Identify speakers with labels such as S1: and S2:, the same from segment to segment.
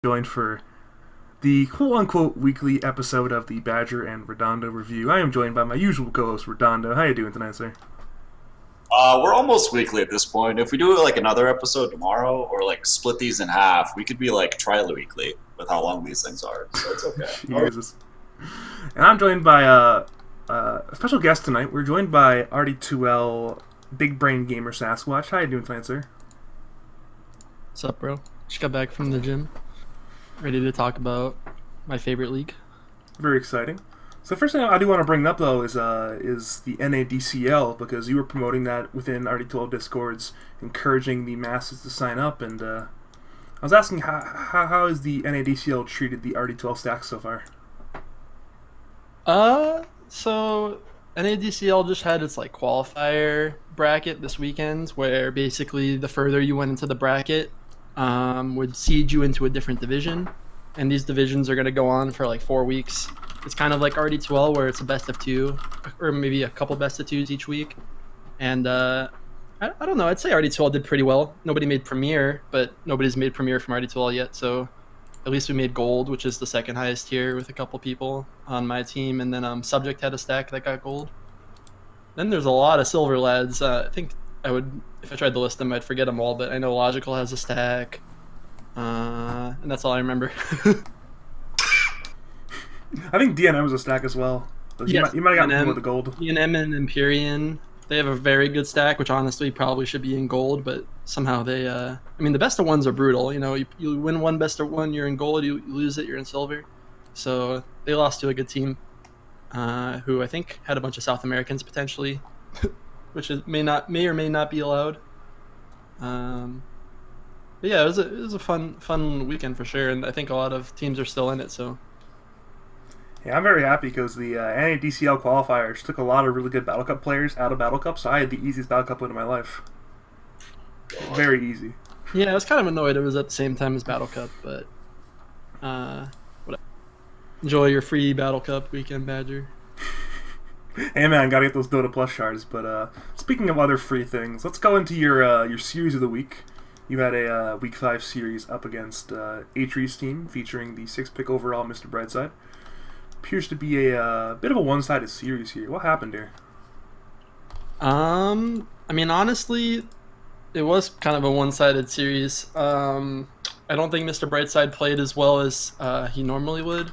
S1: Joined for the quote-unquote weekly episode of the Badger and Redondo review. I am joined by my usual co-host, Redondo. How you doing tonight, sir?
S2: We're almost weekly at this point. If we do like another episode tomorrow, or like split these in half, we could be like tri-weekly with how long these things are. So it's okay.
S1: Jesus. And I'm joined by a special guest tonight. We're joined by RD2L Big Brain Gamer Sasquatch. How you doing tonight, sir?
S3: What's up, bro? Just got back from the gym. Ready to talk about my favorite league.
S1: Very exciting. So first thing I do want to bring up though is the NADCL, because you were promoting that within RD12 Discords, encouraging the masses to sign up, and I was asking how has the NADCL treated the RD12 stack so far?
S3: So NADCL just had its like qualifier bracket this weekend, where basically the further you went into the bracket, would seed you into a different division, and these divisions are going to go on for like 4 weeks. It's kind of like RD12, where it's a best of two, or maybe a couple best of twos each week. And I don't know, I'd say RD12 did pretty well. Nobody made Premier, but nobody's made Premier from RD12 yet, so at least we made Gold, which is the second highest tier, with a couple people on my team. And then Subject had a stack that got Gold. Then there's a lot of Silver lads. I think I would, if I tried to list them, I'd forget them all, but I know Logical has a stack. And that's all I remember.
S1: I think DNM was a stack as well. So
S3: Yes,
S1: you might have gotten
S3: DNM
S1: people with the gold.
S3: DNM and Empyrean, they have a very good stack, which honestly probably should be in Gold, but somehow they, I mean, the best of ones are brutal. You know, you win one best of one, you're in Gold, you lose it, you're in Silver. So they lost to a good team, who I think had a bunch of South Americans potentially, which may or may not be allowed. But yeah, it was a fun weekend for sure, and I think a lot of teams are still in it. So
S1: Yeah, I'm very happy because the NADCL qualifiers took a lot of really good Battle Cup players out of Battle Cup, so I had the easiest Battle Cup win of my life. Very easy.
S3: yeah, I was kind of annoyed it was at the same time as Battle Cup, but whatever. Enjoy your free Battle Cup weekend, Badger.
S1: Hey man, gotta get those Dota Plus shards. But speaking of other free things, let's go into your series of the week. You had a Week 5 series up against Atre's team, featuring the 6-pick overall Mr. Brightside. Appears to be a bit of a one-sided series here. What happened here?
S3: I mean, honestly, it was kind of a one-sided series. I don't think Mr. Brightside played as well as he normally would.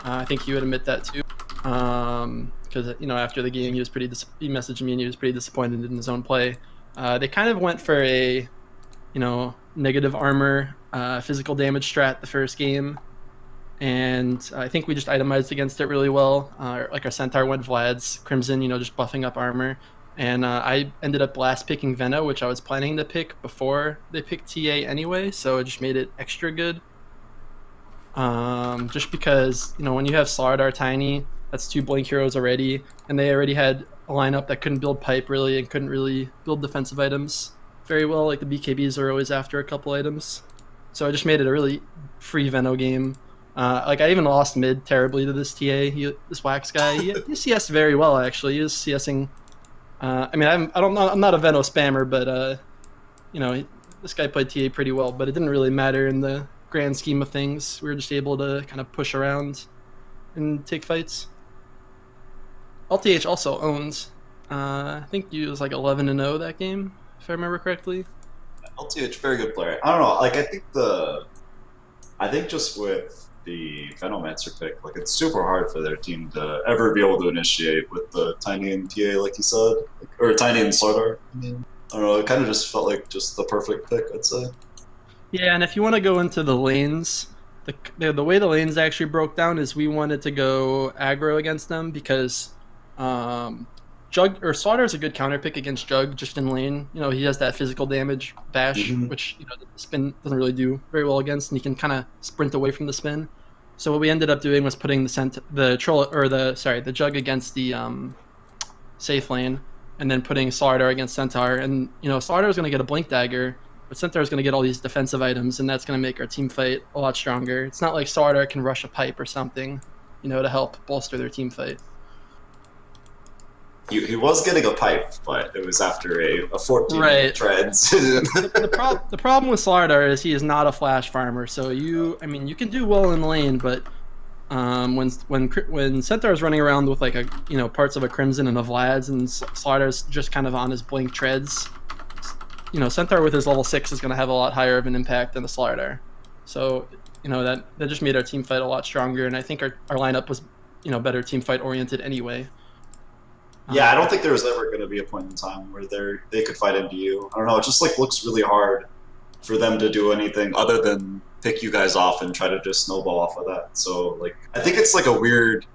S3: I think he would admit that too. Because after the game, he messaged me and he was pretty disappointed in his own play. They kind of went for a negative armor, physical damage strat the first game, and I think we just itemized against it really well. Like our Centaur went Vlad's Crimson, just buffing up armor, and I ended up last picking Veno, which I was planning to pick before they picked TA anyway, so it just made it extra good. Just because when you have Slardar Tiny, that's 2 Blink heroes already, and they already had a lineup that couldn't build pipe really and couldn't really build defensive items very well. Like the BKBs are always after a couple items, so I just made it a really free Veno game. Like I even lost mid terribly to this TA. This Wax guy, he CS very well actually. He was CSing. I mean, I'm not a Veno spammer, but this guy played TA pretty well. But it didn't really matter in the grand scheme of things. We were just able to kind of push around and take fights. LTH also owns. I think he was like 11-0 that game, if I remember correctly.
S2: LTH, very good player. I don't know. Like I think just with the Venomancer pick, like it's super hard for their team to ever be able to initiate with the Tiny and TA, like you said, or Tiny and Sardar. I don't know. It kind of just felt like just the perfect pick, I'd say.
S3: Yeah, and if you want to go into the lanes, the way the lanes actually broke down is we wanted to go aggro against them because Jug or Slaughter is a good counter pick against Jug just in lane. He has that physical damage bash, which the spin doesn't really do very well against, and he can kind of sprint away from the spin. So what we ended up doing was putting the Jug against the safe lane, and then putting Slardar against Centaur. And Slardar is going to get a Blink Dagger, but Centaur is going to get all these defensive items, and that's going to make our team fight a lot stronger. It's not like Slardar can rush a pipe or something, to help bolster their team fight.
S2: he was getting a pipe, but it was after a 14
S3: Right.
S2: treads.
S3: The problem with Slardar is he is not a flash farmer. So you can do well in lane, but when Centaur is running around with like parts of a Crimson and a Vlad's, and Slardar's just kind of on his blink treads, Centaur with his level 6 is going to have a lot higher of an impact than the Slardar. So that just made our team fight a lot stronger, and I think our lineup was better team fight oriented anyway.
S2: Yeah, I don't think there was ever going to be a point in time where they could fight into you. I don't know. It just like looks really hard for them to do anything other than pick you guys off and try to just snowball off of that. So like, I think it's like a weird,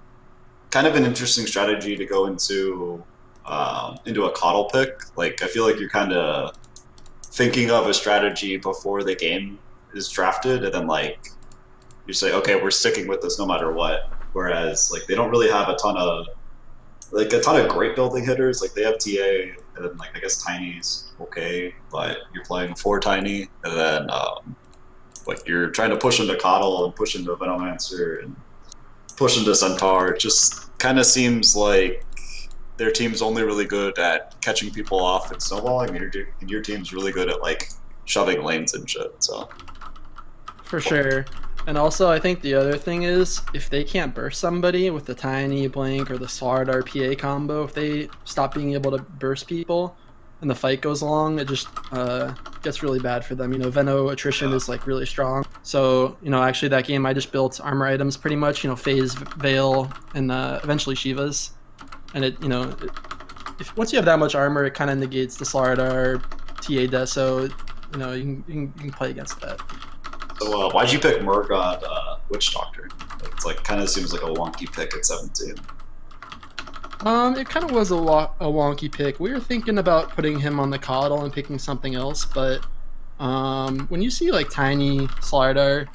S2: kind of an interesting strategy to go into a coddle pick. Like, I feel like you're kind of thinking of a strategy before the game is drafted, and then like you say, okay, we're sticking with this no matter what. Whereas like they don't really have a ton of great building hitters. Like they have TA, and then like I guess Tiny's okay, but you're playing 4 Tiny, and then like you're trying to push into Coddle and push into Venomancer and push into Centaur. It just kind of seems like their team's only really good at catching people off and snowballing, and your team's really good at like shoving lanes and shit. So
S3: For sure. And also, I think the other thing is, if they can't burst somebody with the Tiny Blink or the Slardar PA combo, if they stop being able to burst people and the fight goes long, it just gets really bad for them. Veno attrition is like really strong. So, actually that game I just built armor items pretty much, Phase, Veil, and eventually Shiva's. And if once you have that much armor, it kind of negates the Slardar, TA Deso, you can play against that.
S2: So why'd you pick Murgod Witch Doctor? It's like kind of seems like a wonky pick at 17.
S3: It kind of was a wonky pick. We were thinking about putting him on the Coddle and picking something else, but when you see like Tiny Slardar,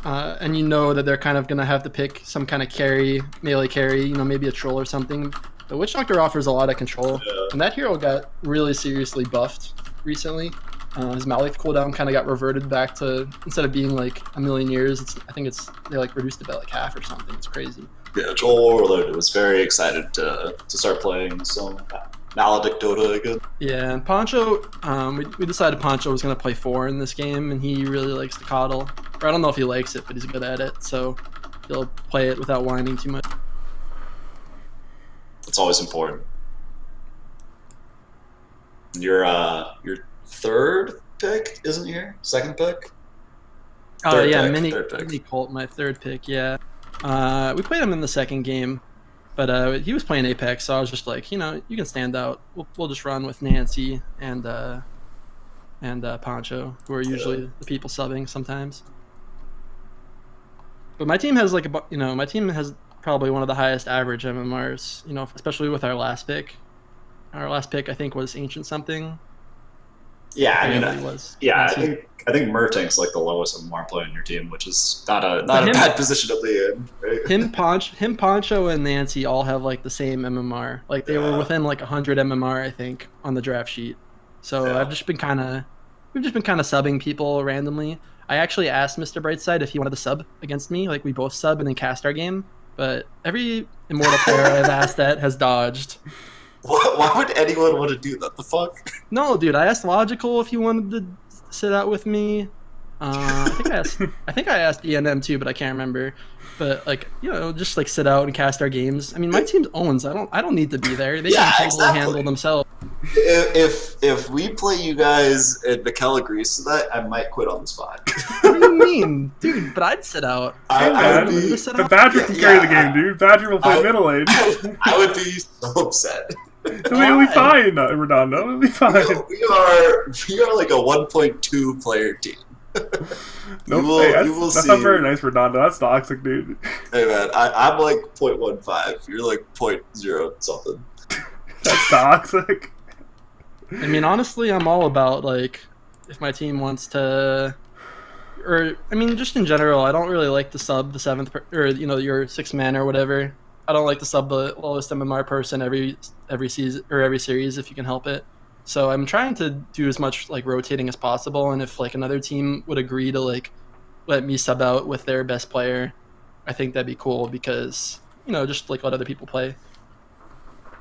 S3: and that they're kind of gonna have to pick some kind of carry, melee carry, maybe a troll or something, the Witch Doctor offers a lot of control, and that hero got really seriously buffed recently. His Malith cooldown kind of got reverted back to, instead of being like a million years, they like reduced it by like half or something. It's crazy.
S2: Yeah, Joel Warlord was very excited to start playing some Maledict Dota again.
S3: Yeah, and Poncho, we decided Poncho was going to play 4 in this game, and he really likes the Coddle. Or I don't know if he likes it, but he's good at it, so he'll play it without whining too much.
S2: It's always important. Your third pick isn't here? Second pick?
S3: Oh yeah,
S2: pick,
S3: Mini
S2: third pick.
S3: Colt, my third pick. Yeah, we played him in the second game, but he was playing Apex, so I was just like, you can stand out. We'll just run with Nancy and Poncho, who are usually the people subbing sometimes. But my team has probably one of the highest average MMRs. Especially with our last pick. Our last pick I think was Ancient something.
S2: Yeah, I think Murtank's like the lowest MMR player in your team, which is not a bad position to be in. Right?
S3: Him, Poncho, and Nancy all have like the same MMR. Like they were within like 100 MMR, I think, on the draft sheet. So we've just been kind of subbing people randomly. I actually asked Mr. Brightside if he wanted to sub against me. Like we both sub and then cast our game. But every Immortal player I've asked that has dodged.
S2: Why would anyone want to do that? The fuck?
S3: No, dude. I asked Logical if he wanted to sit out with me. I think I asked ENM too, but I can't remember. But like, just like sit out and cast our games. I mean, my team owns. I don't need to be there. They can totally handle themselves.
S2: If we play you guys and Mikkel agrees to that, I might quit on the spot.
S3: What do you mean, dude? But I'd sit out.
S1: The Badger can carry the game, dude. Badger will play middle lane.
S2: I would be so upset.
S1: We'll be fine, Redondo. We'll be fine.
S2: We are like a 1.2 player team.
S1: That's not very nice, Redondo. That's toxic, dude.
S2: Hey man, I'm like 0.15. You're like 0.0 something.
S1: That's toxic.
S3: I mean, honestly, I'm all about like if my team wants to, or I mean, just in general, I don't really like to sub the 7th or your 6th man or whatever. I don't like to sub the lowest MMR person every season or every series if you can help it. So I'm trying to do as much like rotating as possible, and if like another team would agree to like let me sub out with their best player, I think that'd be cool because just like let other people play.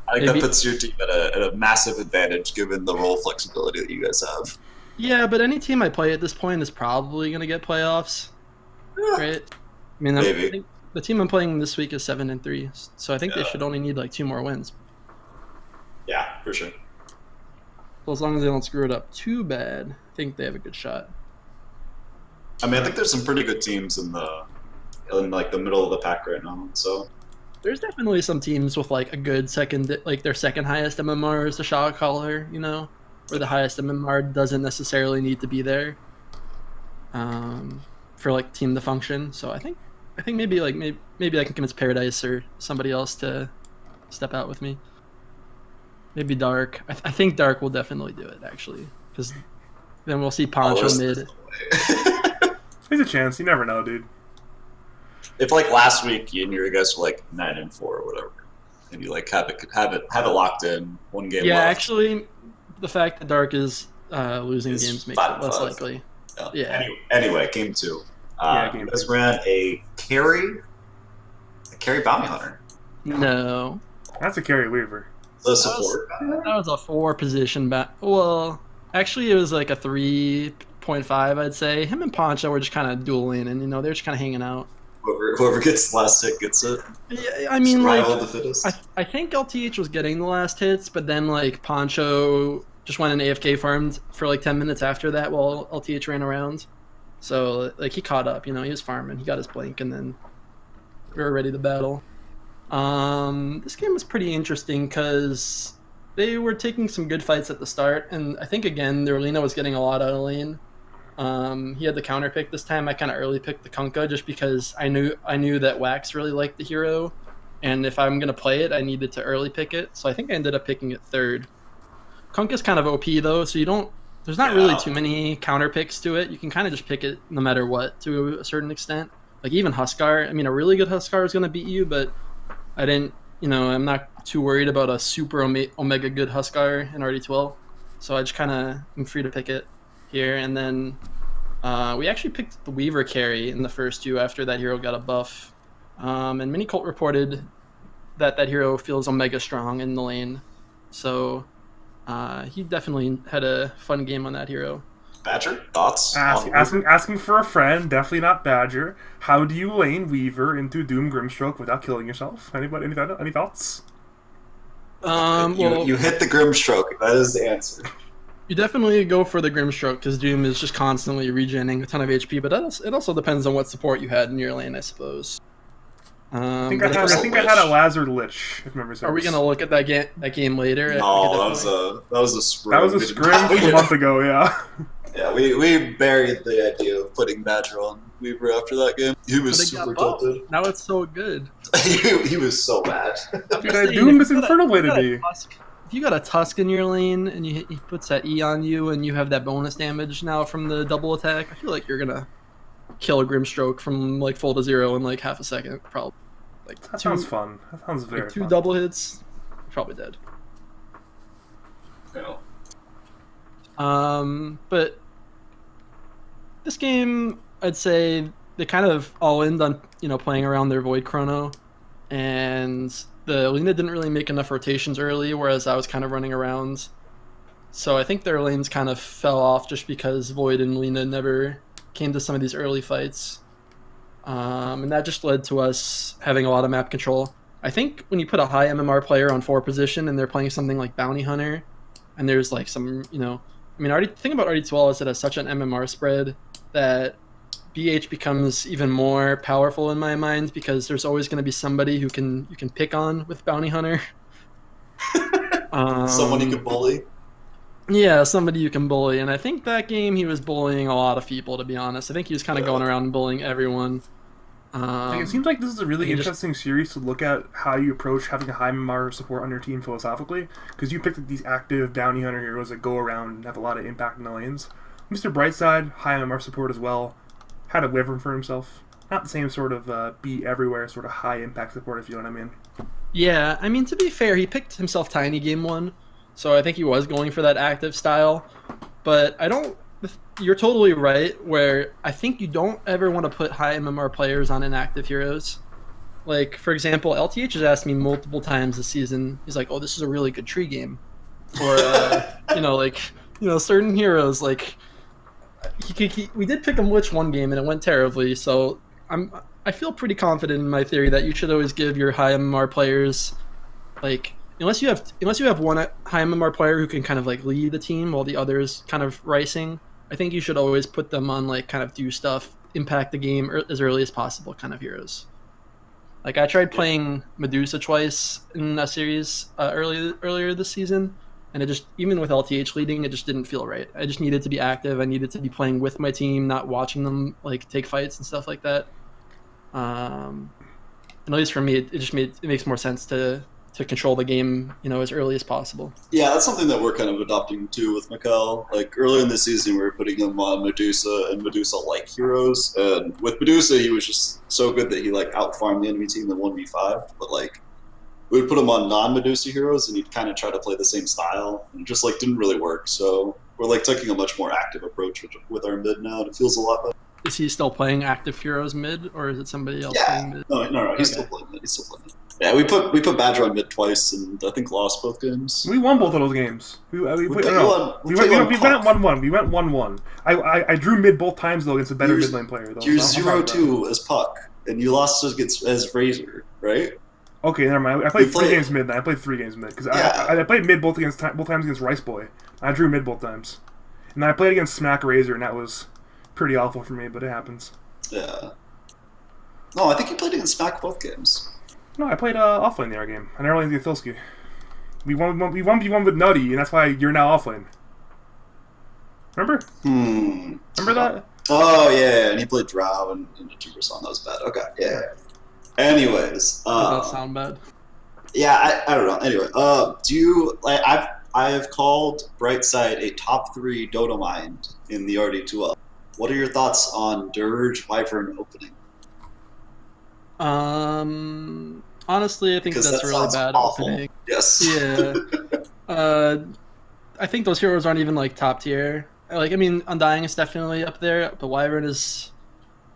S2: I think
S3: Maybe.
S2: that puts your team at a massive advantage given the role flexibility that you guys have.
S3: Yeah, but any team I play at this point is probably going to get playoffs, right? I mean, I
S2: Maybe.
S3: think the team I'm playing this week is 7-3, so I think they
S2: Yeah.
S3: should only need like 2 more wins.
S2: Yeah, for sure.
S3: So as long as they don't screw it up too bad, I think they have a good shot.
S2: I mean, I think there's some pretty good teams in like the middle of the pack right now. So
S3: There's definitely some teams with like a good second, like their second highest MMR is the shot caller, you know, where the highest MMR doesn't necessarily need to be there for like team to function. So I think maybe maybe I can convince Paradise or somebody else to step out with me. Maybe Dark. I think Dark will definitely do it actually, because then we'll see Poncho mid.
S1: There's a chance. You never know, dude.
S2: If like last week you and your guys were like 9-4 or whatever, and you like have it locked in, one game
S3: Yeah,
S2: left.
S3: actually, the fact that Dark is losing
S2: It's
S3: games makes it less
S2: 5-5.
S3: likely. Yeah.
S2: Anyway, game 2.
S1: Game
S2: You guys
S1: 2.
S2: ran a carry bounty hunter.
S3: No,
S1: That's a carry Weaver.
S2: The support.
S3: that was a 4 position back. Well, actually, it was like a 3.5, I'd say. Him and Poncho were just kind of dueling, and they're just kind of hanging out.
S2: Whoever gets the last hit gets it.
S3: Yeah, I mean,
S2: Survival
S3: like,
S2: of the fittest.
S3: I think LTH was getting the last hits, but then like Poncho just went and AFK farmed for like 10 minutes after that while LTH ran around. So like he caught up, he was farming, he got his blink, and then we were ready to battle. This game was pretty interesting because they were taking some good fights at the start, and I think again their Lina was getting a lot out of lane. He had the counter pick this time. I kind of early picked the Kunkka just because I knew that Wax really liked the hero, and if I'm gonna play it, I needed to early pick it. So I think I ended up picking it third. Kunkka's kind of OP though, so there's not really too many counter picks to it. You can kind of just pick it no matter what to a certain extent. Like even Huskar, I mean, a really good Huskar is gonna beat you, but I'm not too worried about a super Omega good Huskar in RD12. So I just kind of am free to pick it here. And then we actually picked the Weaver carry in the first 2 after that hero got a buff. And Minicolt reported that hero feels Omega strong in the lane. So he definitely had a fun game on that hero.
S2: Badger, thoughts?
S1: Asking for a friend, definitely not Badger. How do you lane Weaver into Doom Grimstroke without killing yourself? Anybody? Any thoughts?
S2: You hit the Grimstroke. That is the answer.
S3: You definitely go for the Grimstroke because Doom is just constantly regenerating a ton of HP, but it also depends on what support you had in your lane, I suppose.
S1: I think I had a Lazard Lich, if memory serves.
S3: Are we gonna look at that game later?
S2: No, that was a scrim.
S1: That was a scrim a month ago, yeah.
S2: Yeah, we buried the idea of putting Badger on Weaver after that game. He was super tilted.
S3: Now it's so good.
S2: he was so bad.
S1: Dude, I doomed this Infernal Blade to me.
S3: If you got a Tusk in your lane and he puts that E on you and you have that bonus damage now from the double attack, I feel like you're gonna kill a Grimstroke from like full to 0 in like half a second, probably. Like
S1: that sounds fun. That sounds very
S3: two
S1: fun.
S3: double hits, probably dead.
S2: No.
S3: But this game, I'd say they kind of all end on playing around their Void Chrono, and the Lina didn't really make enough rotations early, whereas I was kind of running around. So I think their lanes kind of fell off just because Void and Lina never came to some of these early fights. And that just led to us having a lot of map control. I think when you put a high MMR player on 4 position and they're playing something like Bounty Hunter, and there's like some, the thing about RD12 is it has such an MMR spread that BH becomes even more powerful in my mind because there's always going to be somebody you can pick on with Bounty Hunter.
S2: Someone you can bully.
S3: Yeah, somebody you can bully, and I think that game he was bullying a lot of people, to be honest. I think he was kind of going around and bullying everyone.
S1: It seems like this is a really interesting series to look at how you approach having a high MMR support on your team philosophically, because you picked these active bounty hunter heroes that go around and have a lot of impact in the lanes. Mr. Brightside, high MMR support as well, had a wyvern for himself. Not the same sort of be everywhere sort of high impact support, if you know what I mean.
S3: Yeah, to be fair, he picked himself Tiny game 1, so I think he was going for that active style, but you're totally right, where I think you don't ever want to put high MMR players on inactive heroes. Like, for example, LTH has asked me multiple times this season. He's like, "Oh, this is a really good tree game," or certain heroes like we did pick him Lich one game and it went terribly. So I feel pretty confident in my theory that you should always give your high MMR players like unless you have one high MMR player who can kind of like lead the team while the others kind of ricing. I think you should always put them on like kind of do stuff, impact the game as early as possible kind of heroes. Like I tried playing Medusa twice in a series earlier this season, and it just even with LTH leading, it just didn't feel right. I just needed to be active. I needed to be playing with my team, not watching them like take fights and stuff like that. And at least for me, it makes more sense to control the game, as early as possible.
S2: Yeah, that's something that we're kind of adopting too with Mikkel. Like earlier in the season, we were putting him on Medusa and Medusa-like heroes, and with Medusa, he was just so good that he like outfarmed the enemy team in 1v5. But like, we would put him on non-Medusa heroes, and he'd kind of try to play the same style, and it just like didn't really work. So we're like taking a much more active approach with our mid now, and it feels a lot better.
S3: Is he still playing active heroes mid, or is it somebody else playing mid?
S2: No, he's still playing mid. Yeah, we put Badger on mid twice, and I think lost both games.
S1: We won both of those games. We went 1-1. We went 1-1. I drew mid both times though against a better mid lane player though.
S2: You're 0-2 as Puck, and you lost as Razor, right?
S1: Okay, never mind. I played 3 games mid. Then I played 3 games mid because I played mid both times against Rice Boy. I drew mid both times, and then I played against Smack Razor, and that was pretty awful for me. But it happens.
S2: Yeah. No, I think you played against Smack both games.
S1: No, I played offlane the other game. I never played against Thilsky. We won with Nutty, and that's why you're now offlane. Remember? Remember that?
S2: Oh yeah, and he played Drow and the 2%. That was bad. Okay, yeah. Anyways,
S3: does that sound bad?
S2: Yeah, I don't know. Anyway, do you like? I've called Brightside a top 3 Dota mind in the RD2L. What are your thoughts on Dirge Wyvern opening?
S3: Honestly, I think that's a really bad opening.
S2: Yes.
S3: Yeah. I think those heroes aren't even like top tier. Like, I mean, Undying is definitely up there, but Wyvern is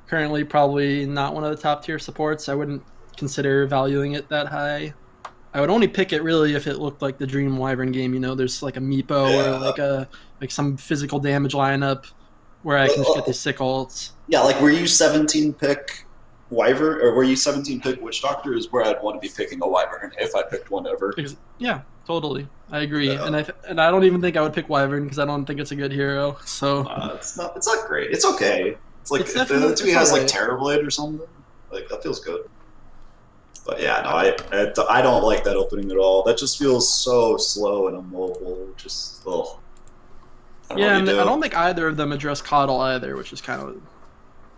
S3: currently probably not one of the top tier supports. I wouldn't consider valuing it that high. I would only pick it really if it looked like the Dream Wyvern game. There's like a Meepo or like some physical damage lineup where I can just get these sick ults.
S2: Yeah, like were you 17 pick Wyvern, or were you 17 pick Witch Doctor is where I'd want to be picking a Wyvern if I picked one ever.
S3: Yeah, totally. I agree. Yeah. And I don't even think I would pick Wyvern because I don't think it's a good hero. So
S2: it's not great. It's okay. It's like if the team has like Terrorblade or something, like that feels good. But yeah, no, I don't like that opening at all. That just feels so slow and immobile. Just
S3: I don't think either of them address Coddle either, which is kind of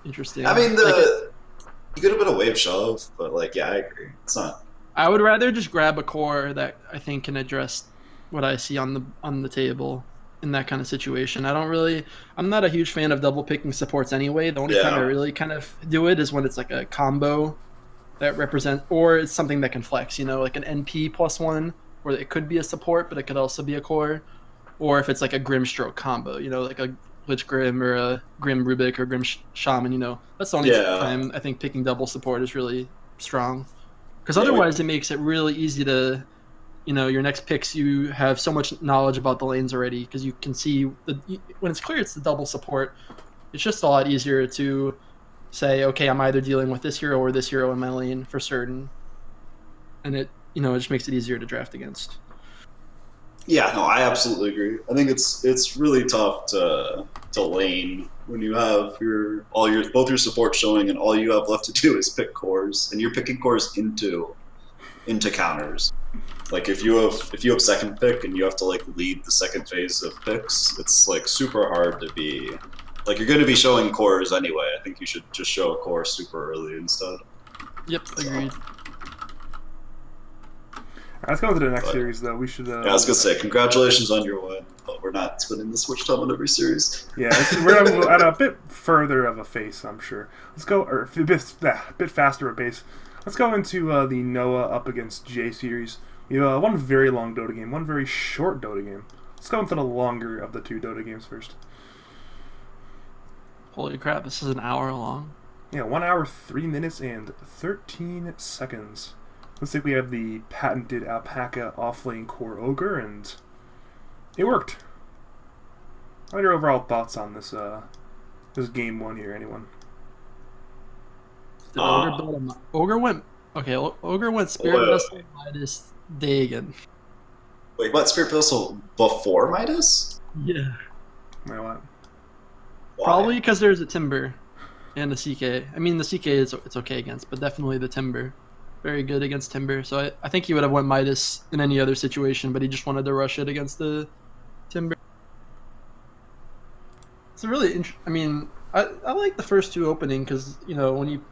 S3: interesting.
S2: I mean, you get a bit of wave shove, but like, yeah, I agree. It's not.
S3: I would rather just grab a core that I think can address what I see on the table in that kind of situation. I'm not a huge fan of double picking supports anyway. The only time I really kind of do it is when it's like a combo that represents, or it's something that can flex, like an NP +1, where it could be a support, but it could also be a core. Or if it's like a Grimstroke combo, like a Lich Grim or a Grim Rubik or Grim Shaman, that's the only time I think picking double support is really strong. Because otherwise it makes it really easy to, your next picks, you have so much knowledge about the lanes already because you can see, when it's clear it's the double support, it's just a lot easier to say, okay, I'm either dealing with this hero or this hero in my lane for certain. And it just makes it easier to draft against.
S2: Yeah, no, I absolutely agree. I think it's really tough to lane when you have both your support showing and all you have left to do is pick cores, and you're picking cores into counters. Like if you have second pick and you have to like lead the second phase of picks, it's like super hard to be like you're going to be showing cores anyway. I think you should just show a core super early instead.
S3: Yep, agreed.
S1: Let's go to the next series, though. We should.
S2: I was gonna say, congratulations on your win, but we're not spending the Switch time on every series.
S1: Yeah, we're at a bit further of a pace, I'm sure. Let's go, or a bit faster of a pace. Let's go into the Noah up against J series. We have one very long Dota game, one very short Dota game. Let's go into the longer of the 2 Dota games first.
S3: Holy crap! This is an hour long.
S1: Yeah, 1 hour, 3 minutes, and 13 seconds. Looks like we have the patented alpaca offlane core ogre, and it worked. What are your overall thoughts on this this game one here, anyone?
S3: The ogre went Ogre went Spirit Vessel Midas Dagon.
S2: Wait, what? Spirit Vessel before Midas?
S3: Yeah.
S1: Wait, what?
S2: Why?
S3: Probably because there's a Timber and a CK. I mean, the CK it's okay against, but definitely the Timber. Very good against Timber. So I think he would have went Midas in any other situation, but he just wanted to rush it against the Timber. It's a really I mean, I like the first two opening because, you know, when you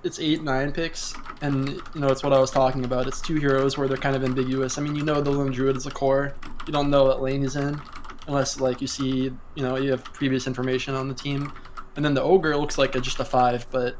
S3: it's 8-9 picks, and you know it's what I was talking about. It's two heroes where they're kind of ambiguous. I mean, you know the Lone Druid is a core. You don't know what lane he's in, unless like you see, you know, you have previous information on the team. And then the Ogre looks like just a 5, but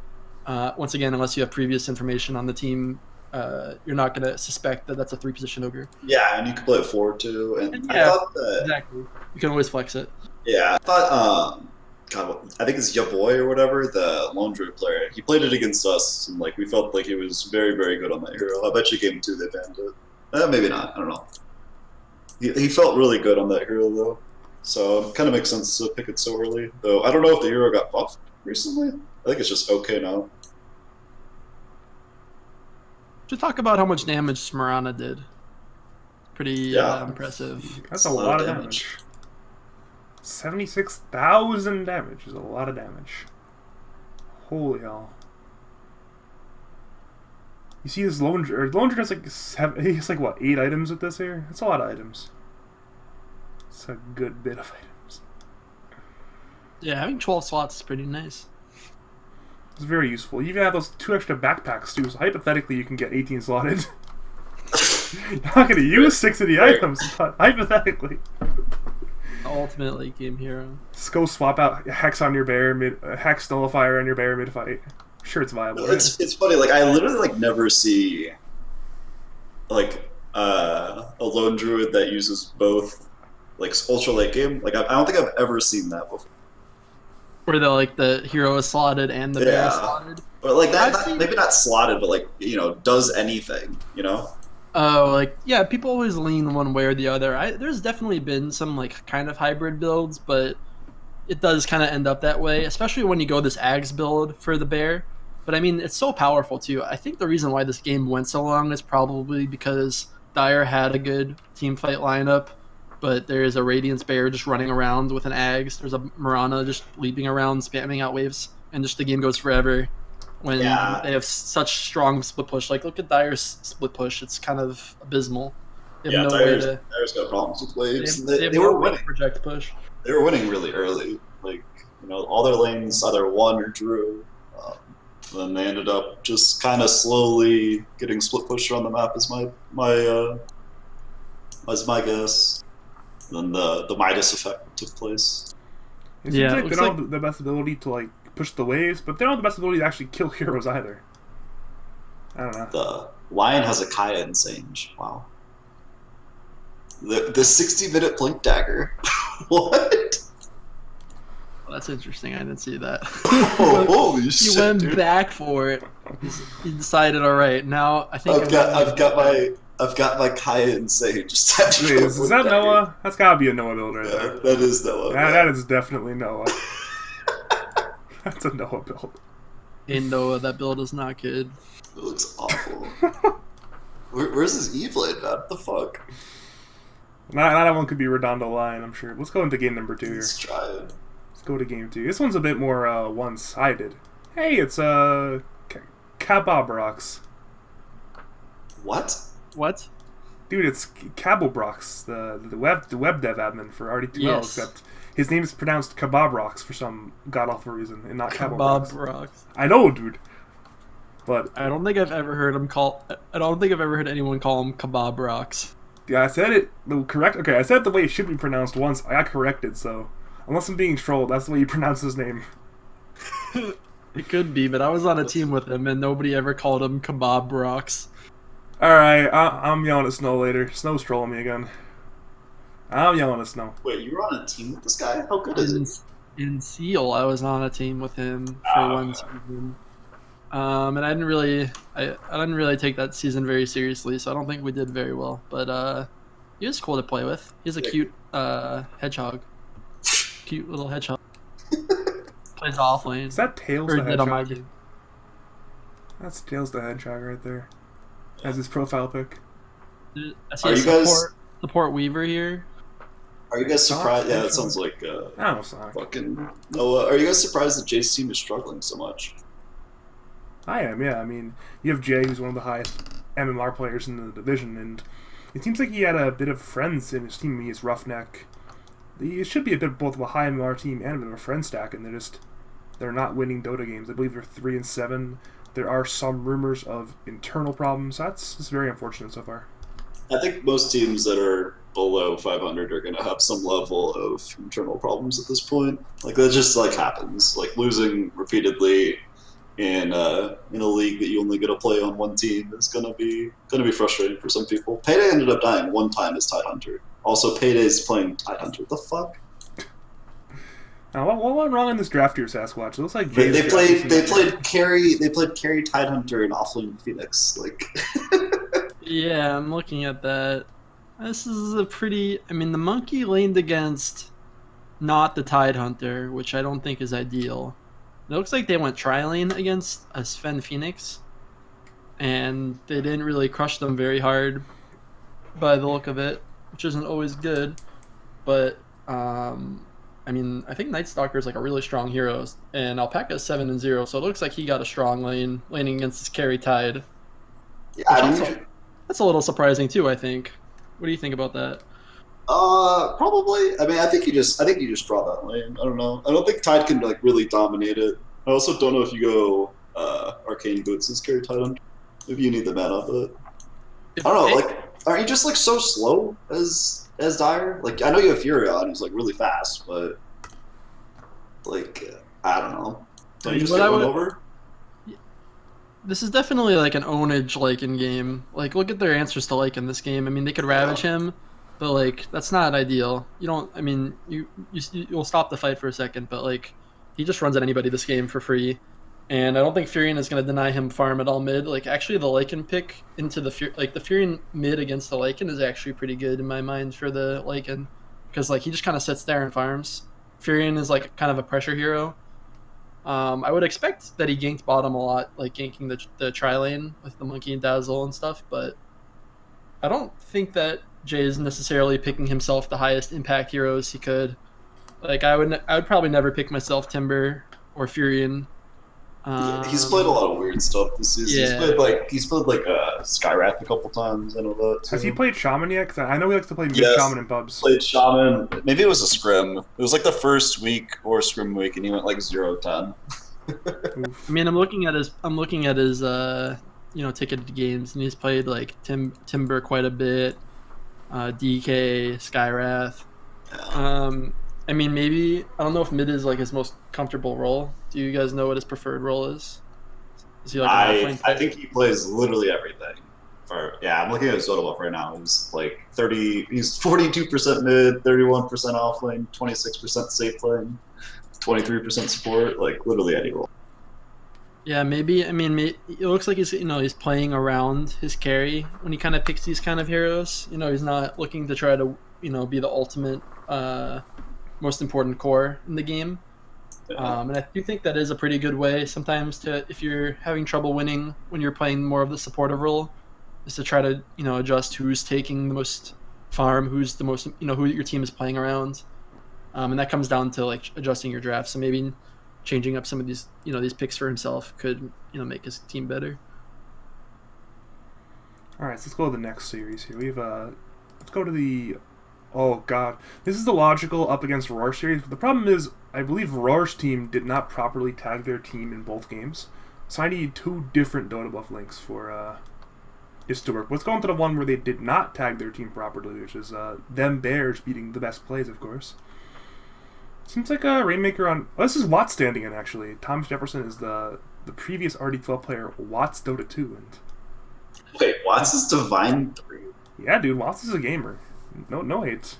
S3: once again, unless you have previous information on the team, you're not gonna suspect that that's a 3-position Ogre.
S2: Yeah, and you can play it forward too. And
S3: yeah,
S2: I thought that
S3: exactly. You can always flex it.
S2: Yeah, I thought God, I think it's your boy or whatever, the Lone Druid player. He played it against us, and like we felt like he was very, very good on that hero. I bet you game 2 they banned it. Maybe not. I don't know. He felt really good on that hero though, so it kind of makes sense to pick it so early. Though I don't know if the hero got buffed recently. I think it's just okay now.
S3: To talk about how much damage Smarana did. Pretty impressive.
S1: That's a lot of damage. 76,000 damage is a lot of damage. Holy hell. You see this Lone Druid has like he has like what, 8 items with this here? That's a lot of items. It's a good bit of items.
S3: Yeah, having 12 slots is pretty nice.
S1: It's very useful. You even have those 2 extra backpacks too, so hypothetically you can get 18 slotted. You're not going to use 6 of the items, but hypothetically.
S3: Ultimate late game hero.
S1: Just go swap out Hex on your bear, Hex Nullifier on your bear mid fight. Sure, it's viable. Right?
S2: It's funny. Like I literally like never see like a Lone Druid that uses both like ultra late game. Like I don't think I've ever seen that before.
S3: Where the hero is slotted and the bear is slotted.
S2: But like that, maybe not slotted, but like, you know, does anything, you know?
S3: Oh, like, yeah, people always lean one way or the other. There's definitely been some like kind of hybrid builds, but it does kind of end up that way, especially when you go this Ags build for the bear. But I mean, it's so powerful too. I think the reason why this game went so long is probably because Dire had a good team fight lineup, but there is a Radiance Bear just running around with an Ags. There's a Mirana just leaping around, spamming out waves, and just the game goes forever when they have such strong split push. Like, look at Dire's split push. It's kind of abysmal.
S2: Dire's got problems with waves. They were winning.
S3: Project push.
S2: They were winning really early. Like, you know, all their lanes either won or drew. Then they ended up just kind of slowly getting split pushed around the map is my guess. Then the Midas effect took place.
S1: It seems like they don't have the best ability to like push the waves, but they don't have the best ability to actually kill heroes either. I don't know.
S2: The Lion has a Kaya and Sage. Wow. The 60-minute Blink Dagger. What?
S3: Well, that's interesting. I didn't see that.
S2: Oh, holy shit!
S3: He went
S2: dude.
S3: back for it. He decided, all right, now I think
S2: I've got my Kaya and Sage. Just
S1: Wait, is that Noah? That's gotta be a Noah build right there.
S2: That is Noah.
S1: That is definitely Noah. That's a Noah build.
S3: In Noah, that build is not good.
S2: It looks awful. Where's his E-Blade, man? What the fuck?
S1: Not everyone could be Redondo Lion, I'm sure. Let's go into game number 2 here.
S2: Let's try it.
S1: Let's go to game 2. This one's a bit more one-sided. Hey, it's Cabobrox.
S2: What?
S3: What?
S1: Dude, it's Cabobrox, the web dev admin for RD2L,
S3: Yes.
S1: except his name is pronounced Cabobrox for some god-awful reason, and not Cabobrox.
S3: Cabobrox.
S1: I know, dude. But
S3: I don't think I've ever heard anyone call him Cabobrox.
S1: yeah, I said it correct. Okay, I said it the way it should be pronounced once. I got corrected, so unless I'm being trolled, that's the way you pronounce his name.
S3: It could be, but I was on a team with him, and nobody ever called him Cabobrox.
S1: Alright, I'm yelling at Snow later. Snow's trolling me again. I'm yelling at Snow.
S2: Wait, you were on a team with this guy? How good is it?
S3: In Seal, I was on a team with him for one season. And I didn't really take that season very seriously, so I don't think we did very well. But he was cool to play with. He's a cute hedgehog, cute little hedgehog. Plays off lane.
S1: Is that Tails
S3: Or
S1: the
S3: did on my
S1: Hedgehog?
S3: team.
S1: That's Tails the Hedgehog right there. As his profile pic.
S3: I see
S2: Are
S3: a
S2: you guys-
S3: support Weaver here.
S2: Are you guys surprised? Yeah,
S1: Sonic?
S2: that sounds like
S1: I don't know, Sonic.
S2: fucking. Oh, are you guys surprised that Jay's team is struggling so much?
S1: I am, yeah. I mean, you have Jay, who's one of the highest MMR players in the division, and it seems like he had a bit of friends in his team. He is Roughneck. It should be a bit of both of a high MMR team and a bit of a friend stack, and they're not winning Dota games. I believe they're 3-7. There are some rumors of internal problems. It's very unfortunate so far.
S2: I think most teams that are below 500 are going to have some level of internal problems at this point. Like that just like happens. Like losing repeatedly in a league that you only get to play on one team is going to be frustrating for some people. Payday ended up dying one time as Tidehunter. Also, Payday's playing Tidehunter. What the fuck?
S1: Now, what went wrong in this draft here, Sasquatch? It looks like
S2: They
S1: Jay's
S2: played carry Tidehunter and offlane Phoenix. Like
S3: Yeah, I'm looking at that. This is a pretty. I mean, the monkey laned against not the Tidehunter, which I don't think is ideal. It looks like they went tri-lane against a Sven Phoenix, and they didn't really crush them very hard by the look of it, which isn't always good. But I mean, I think Night Stalker is like a really strong hero, and Alpaca is 7-0, so it looks like he got a strong laning against his carry Tide.
S2: yeah, I mean,
S3: That's a little surprising too, I think. What do you think about that?
S2: probably. I mean, I think you just draw that lane. I don't know. I don't think Tide can like really dominate it. I also don't know if you go Arcane Boots as carry Tide. Maybe you need the mana, but I don't know. Like, aren't you just like so slow as Dire? Like, I know you have Furion, who's like really fast, but like I don't know. Don't you just
S3: What
S2: get
S3: I
S2: one
S3: would-
S2: over?
S3: This is definitely like an ownage Lycan game. Like, look at their answers to Lycan this game. I mean, they could ravage him, but like that's not ideal. You don't. I mean, you'll stop the fight for a second, but like he just runs at anybody this game for free, and I don't think Furion is going to deny him farm at all mid. Like, actually, the Lycan pick into the Furion mid against the Lycan is actually pretty good in my mind for the Lycan, because like he just kind of sits there and farms. Furion is like kind of a pressure hero. I would expect that he ganked bottom a lot, like ganking the tri-lane with the Monkey and Dazzle and stuff, but I don't think that Jay is necessarily picking himself the highest impact heroes he could. Like, I would probably never pick myself Timber or Furion.
S2: He's played a lot of weird stuff this season.
S3: Yeah.
S2: He's played like Skywrath a couple times. I know that. Too.
S1: Has he played Shaman yet? 'Cause I know he likes to play mid
S2: Yes.
S1: Shaman in pubs.
S2: Played Shaman. Maybe it was a scrim. It was like the first week or scrim week, and he went like 0-10.
S3: I mean, I'm looking at his ticketed games, and he's played like Timber quite a bit, DK, Skywrath. I mean, maybe I don't know if mid is like his most comfortable role. Do you guys know what his preferred role is? Is he like an offlane
S2: I
S3: player?
S2: think he plays literally everything. I'm looking at his total buff right now. He's like 30. He's 42% mid, 31% offlane, 26% safe lane, 23% support. Like literally any role.
S3: Yeah, maybe. I mean, it looks like he's playing around his carry when he kind of picks these kind of heroes. He's not looking to try to be the ultimate, most important core in the game. And I do think that is a pretty good way sometimes to, if you're having trouble winning when you're playing more of the supportive role, is to try to adjust who's taking the most farm, who's the most who your team is playing around, and that comes down to like adjusting your draft. So maybe changing up some of these these picks for himself could make his team better.
S1: All right, so let's go to the next series here. We have let's go to the. Oh god, this is the logical up against Roar series. But the problem is, I believe Roar's team did not properly tag their team in both games, so I need two different Dota buff links for this to work. Let's go into the one where they did not tag their team properly, which is them Bears beating the best plays, of course. Seems like a Rainmaker on. Oh, this is Watts standing in actually. Thomas Jefferson is the previous RD12 player, Watts Dota 2, and
S2: Wait, Watts is Divine 3.
S1: yeah, dude, Watts is a gamer. No hates.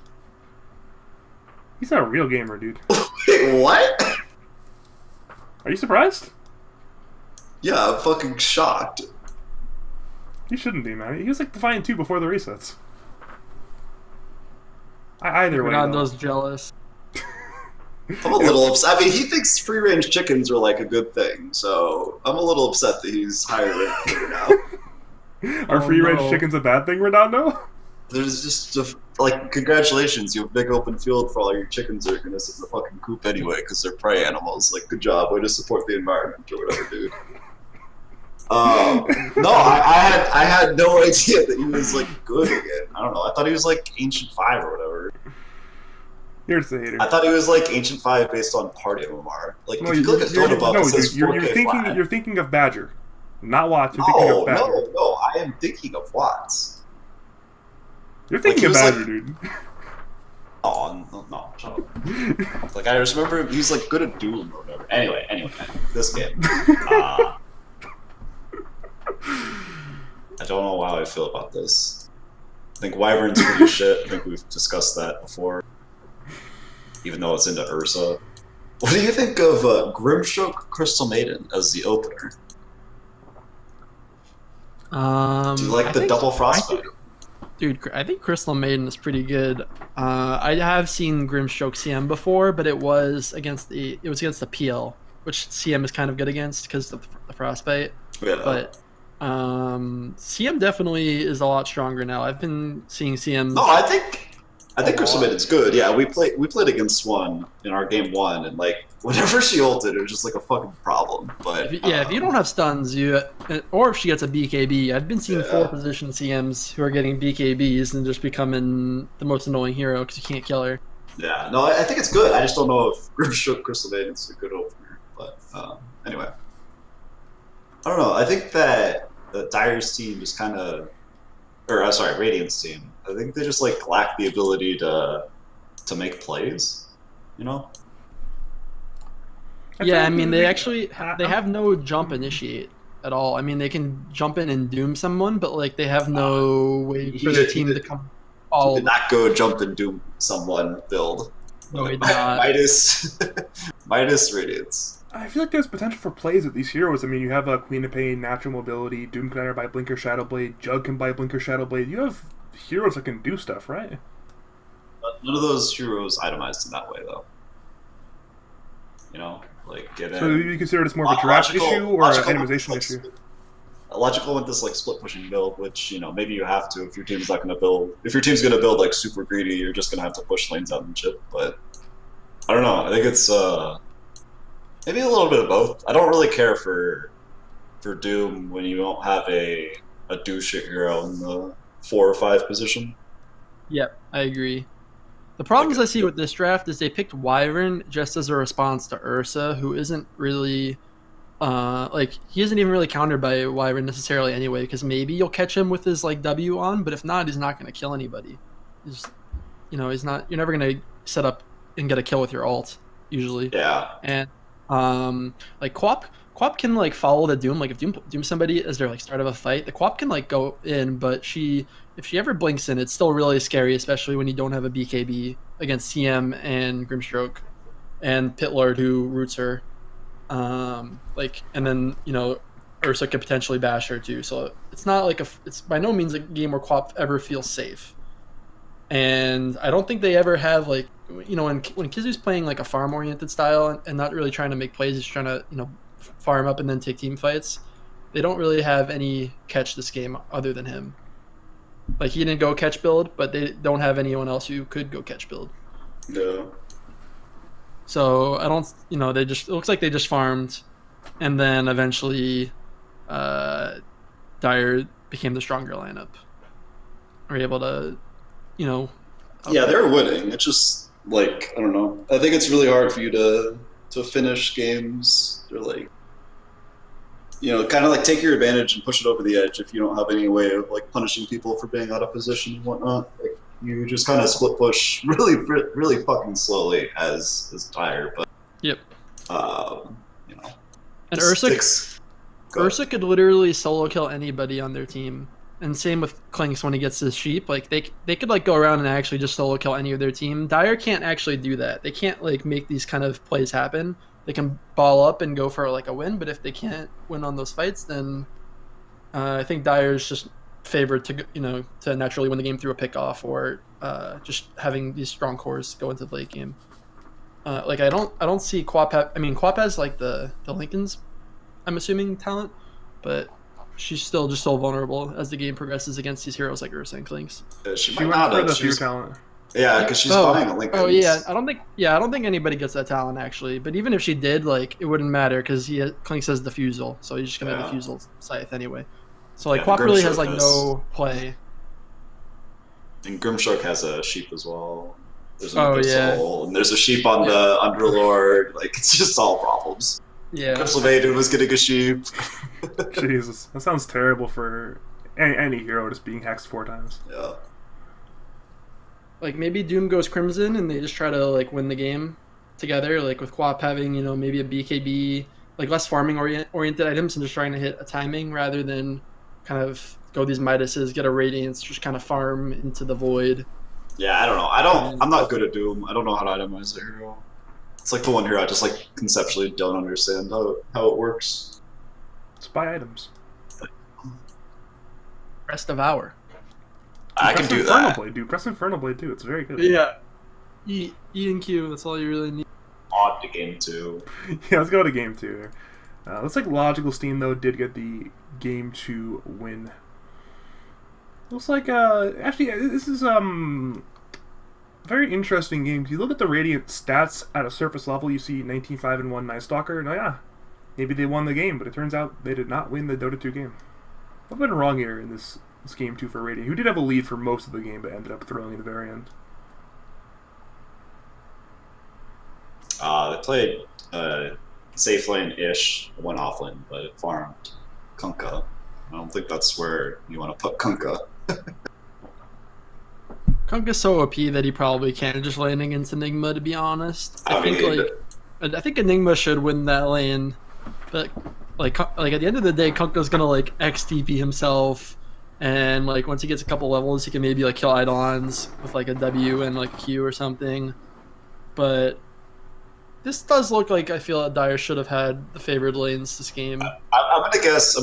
S1: He's not a real gamer, dude.
S2: Wait, what?
S1: Are you surprised?
S2: Yeah, I'm fucking shocked.
S1: He shouldn't be, man. He was like Defiant 2 before the resets. Either way,
S3: Redondo's jealous.
S2: I'm a little upset. I mean, he thinks free-range chickens are like a good thing, so I'm a little upset that he's higher ranked now.
S1: Are free-range chickens a bad thing, Redondo?
S2: There's just like, congratulations, you have a big open field for all your chickens that are gonna sit in the fucking coop anyway because they're prey animals. Like, good job, way to support the environment or whatever, dude. No, I had no idea that he was like good again. I don't know. I thought he was like Ancient 5 or whatever.
S1: Here's the hater.
S2: I thought he was like Ancient 5 based on Party MMR. Like,
S1: No,
S2: if you look at Dota Buff, it says 4K flat.
S1: You're thinking of Badger, not Watts. You're thinking of Badger.
S2: No, I am thinking of Watts.
S1: You're thinking of Badger, dude.
S2: Oh, no, shut up. Like, I just remember he was like good at Doom or whatever. Anyway, this game. I don't know how I feel about this. I think Wyvern's pretty shit. I think we've discussed that before. Even though it's into Ursa. What do you think of Grimstroke Crystal Maiden as the opener? Do you like the double frostbite?
S3: Dude, I think Crystal Maiden is pretty good. I have seen Grimstroke CM before, but it was against the PL, which CM is kind of good against because of the frostbite.
S2: Yeah.
S3: But CM definitely is a lot stronger now. I've been seeing CM.
S2: No, I think Crystal Maiden's good. Yeah, we played against one in our game 1, and like whenever she ulted, it was just like a fucking problem. But
S3: if you don't have stuns, or if she gets a BKB, I've been seeing 4-position CMs who are getting BKBs and just becoming the most annoying hero because you can't kill her.
S2: Yeah, no, I think it's good. I just don't know if Grimstroke Crystal Maiden's a good opener. But anyway, I don't know. I think that the Dire's team just kind of, Radiant's team. I think they just like lack the ability to make plays, you know?
S3: Yeah, I mean they have no jump initiate at all. I mean they can jump in and doom someone, but like they have no way for their team to come.
S2: He did not go jump and doom someone build.
S3: No, he did not.
S2: Midas Radiance.
S1: I feel like there's potential for plays with these heroes. I mean, you have a Queen of Pain, Natural Mobility, Doom can either buy Blinker Shadowblade, Jug can buy Blinker Shadowblade. You have heroes that can do stuff, right?
S2: But none of those heroes itemized in that way, though. You know, like
S1: So you consider this more of a draft issue or an itemization issue?
S2: Logical with this like split pushing build, which maybe you have to if your team's not going to build. If your team's going to build like super greedy, you're just going to have to push lanes out and chip. But I don't know. I think it's maybe a little bit of both. I don't really care for Doom when you don't have a douche hero in the 4 or 5 position.
S3: Yep, I agree. The problems I see with this draft is they picked Wyvern just as a response to Ursa, who isn't really he isn't even really countered by Wyvern necessarily anyway, because maybe you'll catch him with his like W on, but if not, he's not going to kill anybody. He's not. You're never going to set up and get a kill with your ult usually.
S2: Yeah.
S3: And like Quap can like follow the Doom. Like if Doom somebody as their like start of a fight, the Quap can like go in, but if she ever blinks in, it's still really scary, especially when you don't have a BKB against CM and Grimstroke and Pitlord who roots her. And then Ursa could potentially bash her too. So it's not like it's by no means a game where Quap ever feels safe. And I don't think they ever have like when Kizu's playing like a farm oriented style and not really trying to make plays, he's trying to farm up and then take team fights. They don't really have any catch this game other than him. Like he didn't go catch build, but they don't have anyone else who could go catch build.
S2: No.
S3: So I don't, it looks like they just farmed, and then eventually, Dire became the stronger lineup. Are able to,
S2: Yeah, they're winning. It's just like I don't know. I think it's really hard for you to finish games. They're like, kind of like take your advantage and push it over the edge if you don't have any way of like punishing people for being out of position and whatnot. Like, you just kind of split push really, really fucking slowly as Dire, but
S3: yep.
S2: And
S3: Ursa could literally solo kill anybody on their team, and same with Clinks when he gets his sheep. Like they could like go around and actually just solo kill any of their team. Dire can't actually do that. They can't like make these kind of plays happen they can ball up and go for like a win. But if they can't win on those fights, then I think Dyer's just favored to to naturally win the game through a pickoff or just having these strong cores go into the late game. Like I don't see Quap. I mean, Quap has like the Lincoln's, I'm assuming, talent, but she's still just so vulnerable as the game progresses against these heroes like Ursa and Clinks.
S2: She
S1: She
S2: might
S1: went
S2: not
S1: for
S2: have.
S1: the fear
S2: She's,
S1: talent.
S2: yeah, because she's buying a Lincoln.
S3: Oh yeah, I don't think anybody gets that talent actually. But even if she did, like it wouldn't matter because Clinks has Diffusal, so he's just gonna Diffusal Scythe anyway. So like Quap really has like no play.
S2: And Grimshark has a sheep as well. There's an Abyssal, and there's a sheep on the Underlord. Like, it's just all problems.
S3: Yeah.
S2: Crimson was getting a sheep.
S1: Jesus, that sounds terrible for any hero just being hexed 4 times.
S2: Yeah.
S3: Like, maybe Doom goes Crimson, and they just try to, like, win the game together, like, with Quap having, maybe a BKB, like, less farming oriented items and just trying to hit a timing rather than kind of go these Midases, get a Radiance, just kind of farm into the void.
S2: Yeah, I don't know. I'm not good at Doom. I don't know how to itemize a hero. It's like the one hero I just like conceptually don't understand how it works.
S1: It's buy items.
S3: Rest of Hour.
S2: I can do that.
S1: Blade, dude. Press Infernal Blade too. It's very good.
S3: Yeah. E and Q. That's all you really need.
S2: On to game 2.
S1: Yeah, let's go to game 2 here. Looks like Logical Steam though did get the game 2 win. Looks like actually this is very interesting game. If you look at the Radiant stats at a surface level, you see 19-5-1 Night Stalker. Now, yeah, maybe they won the game, but it turns out they did not win the Dota 2 game. I've been wrong here in this game 2 for Radiant, who did have a lead for most of the game, but ended up throwing in the very end.
S2: They played safe lane-ish, went off lane, but it farmed Kunkka. I don't think that's where you want to put Kunkka.
S3: Kunkka's so OP that he probably can't just lane against Enigma, to be honest. I think Enigma should win that lane, but like at the end of the day, Kunkka's gonna like XTP himself, and like once he gets a couple levels, he can maybe like kill Eidolons with like a W and like a Q or something. But this does look like I feel that Dyer should have had the favored lanes this game.
S2: I'm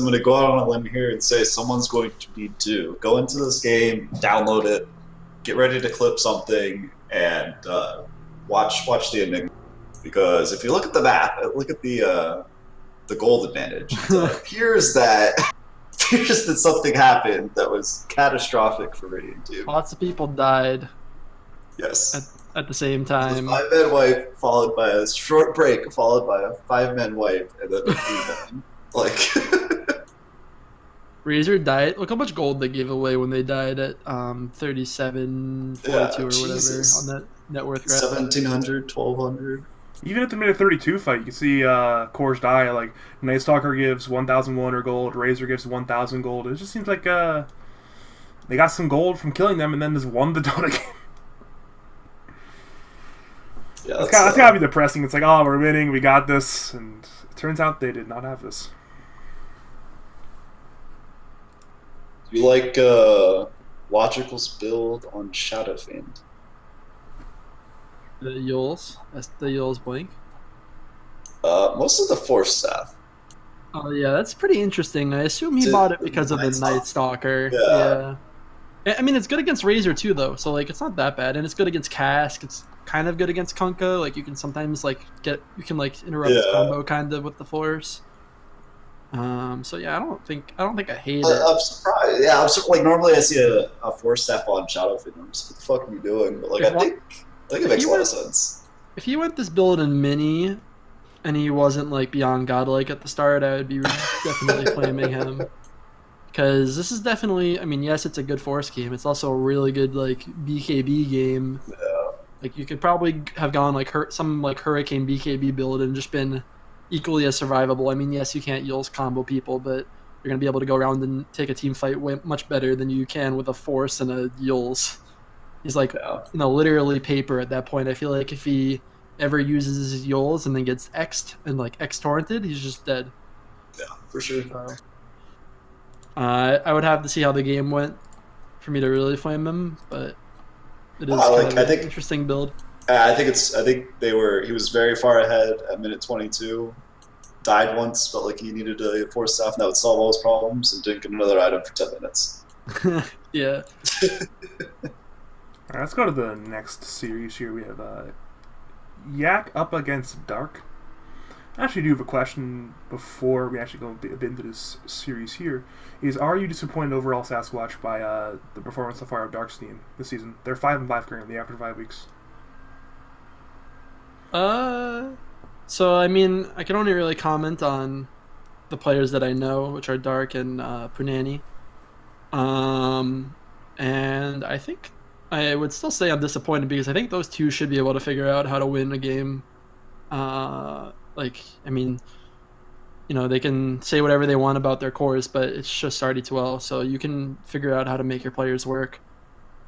S2: gonna go out on a limb here and say someone's going to need to go into this game, download it, get ready to clip something, and watch the Enigma. Because if you look at the map, look at the gold advantage. It appears that something happened that was catastrophic for Radiant 2.
S3: Lots of people died.
S2: Yes.
S3: At the same time.
S2: A 5-man wipe followed by a short break followed by a 5-man wipe and then a 3-man. Like
S3: Razor died. Look how much gold they gave away when they died at 37.42 or whatever on that net worth graph.
S2: 1,700, 1,200.
S1: Even at the minute 32 fight, you can see cores die. Like Night Stalker gives 1,100 gold, Razor gives 1,000 gold. It just seems like they got some gold from killing them and then just won the Dota game.
S2: Yeah,
S1: that's gotta be depressing. It's like, oh, we're winning, we got this, and it turns out they did not have this.
S2: Do you like Logical's build on Shadowfiend?
S3: The Yules. That's the Yules blink.
S2: Most of the Force staff.
S3: Oh yeah, that's pretty interesting. I assume he bought it because of the Night Stalker. Yeah. I mean, it's good against Razor too, though. So like, it's not that bad, and it's good against Cask. It's kind of good against Kunkka. Like, you can sometimes like interrupt the combo kind of with the Force. So yeah, I don't think I hate it.
S2: I'm surprised. Yeah, like normally I see a Force staff on Shadowfiend. I'm just, what the fuck are you doing? But like, I think it makes a lot of sense.
S3: If he went this build in mini, and he wasn't like beyond godlike at the start, I would be definitely flaming him. Because this is definitely, I mean, yes, it's a good Force game. It's also a really good like BKB game.
S2: Yeah.
S3: Like, you could probably have gone like some like Hurricane BKB build and just been equally as survivable. I mean, yes, you can't Yules combo people, but you're gonna be able to go around and take a team fight much better than you can with a Force and a Yules. He's like, literally paper at that point. I feel like if he ever uses his Yules and then gets X'd and like X torrented, he's just dead.
S2: Yeah, for sure.
S3: I would have to see how the game went for me to really flame him, but it is
S2: I think
S3: an interesting build.
S2: I think they were. He was very far ahead at minute 22. Died once, felt like he needed a force staff that would solve all his problems, and didn't get another item for 10 minutes.
S3: Yeah.
S1: All right, let's go to the next series here. We have Yak up against Dark. I actually do have a question before we actually go a bit into this series here. Are you disappointed overall, Sasquatch, by the performance so far of Dark's team this season? They're 5-5 currently after 5 weeks.
S3: So I mean, I can only really comment on the players that I know, which are Dark and Punani. And I think I would still say I'm disappointed because I think those two should be able to figure out how to win a game. I mean, they can say whatever they want about their cores, but it's just RD2L, so you can figure out how to make your players work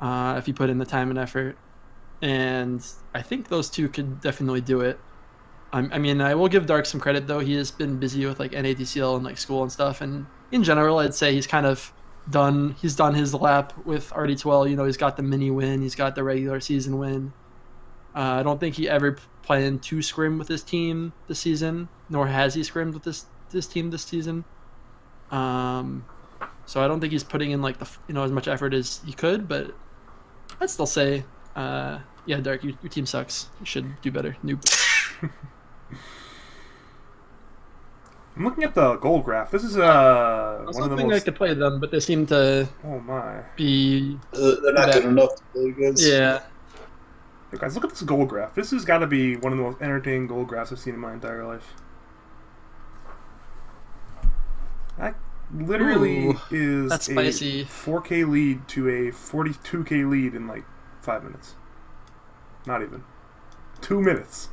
S3: if you put in the time and effort. And I think those two could definitely do it. I mean, I will give Dark some credit though. He has been busy with like NADCL and like school and stuff, and in general, I'd say he's kind of done. He's done his lap with RD2L. He's got the mini win, he's got the regular season win. I don't think he ever planned to scrim with his team this season, nor has he scrimmed with this team this season. So I don't think he's putting in like as much effort as he could, but I'd still say, yeah, Dark, your team sucks. You should do better. Noob.
S1: I'm looking at the goal graph. This is
S3: one of the most... I could play them, but they seem to be...
S2: They're not good enough to play against.
S3: Yeah.
S1: Hey guys, look at this goal graph. This has got to be one of the most entertaining goal graphs I've seen in my entire life. That literally is
S3: that's spicy.
S1: A 4K lead to a 42K lead in like 5 minutes. Not even. 2 minutes.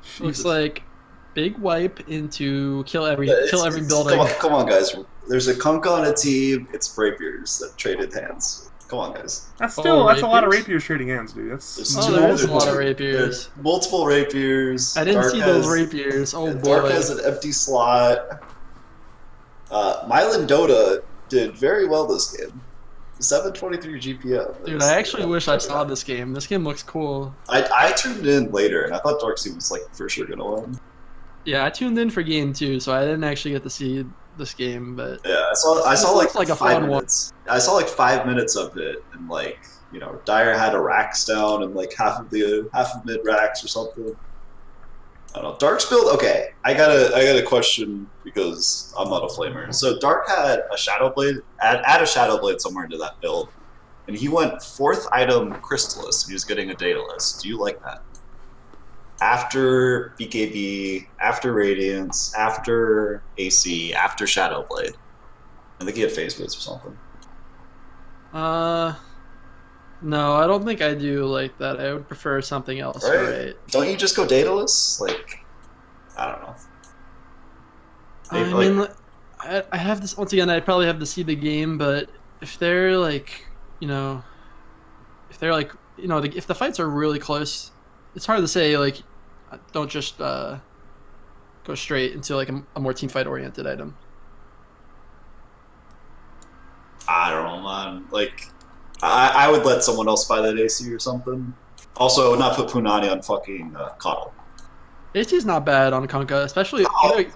S1: Jesus.
S3: Looks like big wipe into kill every building.
S2: Come on, guys. There's a Kunk on a team. It's Rapiers that traded hands. Come on, guys.
S1: That's a lot of Rapiers trading hands, dude.
S3: There's a lot of Rapiers.
S2: Multiple Rapiers.
S3: I didn't see those Rapiers. Oh boy.
S2: Dark has an empty slot. Mylan Dota did very well this game. 723 GPM.
S3: Dude, I actually wish I saw this game. This game looks cool.
S2: I tuned in later, and I thought Dark Team was like for sure gonna win.
S3: Yeah, I tuned in for game 2, so I didn't actually get to see this game, but
S2: yeah, I saw like
S3: a
S2: 5 minutes. I saw like 5 minutes of it, and like Dyer had a racks down and like half of mid racks or something. I don't know. Dark's build. Okay, I got a question because I'm not a flamer. So Dark had a Shadow Blade, add a Shadow Blade somewhere into that build, and he went 4th item Crystallis. He was getting a Daedalus. Do you like that? After BKB, after Radiance, after AC, after Shadow Blade. I think he had Phase Blitz or something.
S3: No, I don't think I do like that. I would prefer something else. Right?
S2: Don't you just go Daedalus? Like, I don't know.
S3: I mean, I have this once again. I probably have to see the game, but if they're like, if the fights are really close, it's hard to say. Like, don't just go straight into like a more team fight oriented item.
S2: I don't know, man. Like, I would let someone else buy that AC or something. Also, I would not put Punani on fucking Coddle.
S3: AC's not bad on Kunkka, especially
S2: I think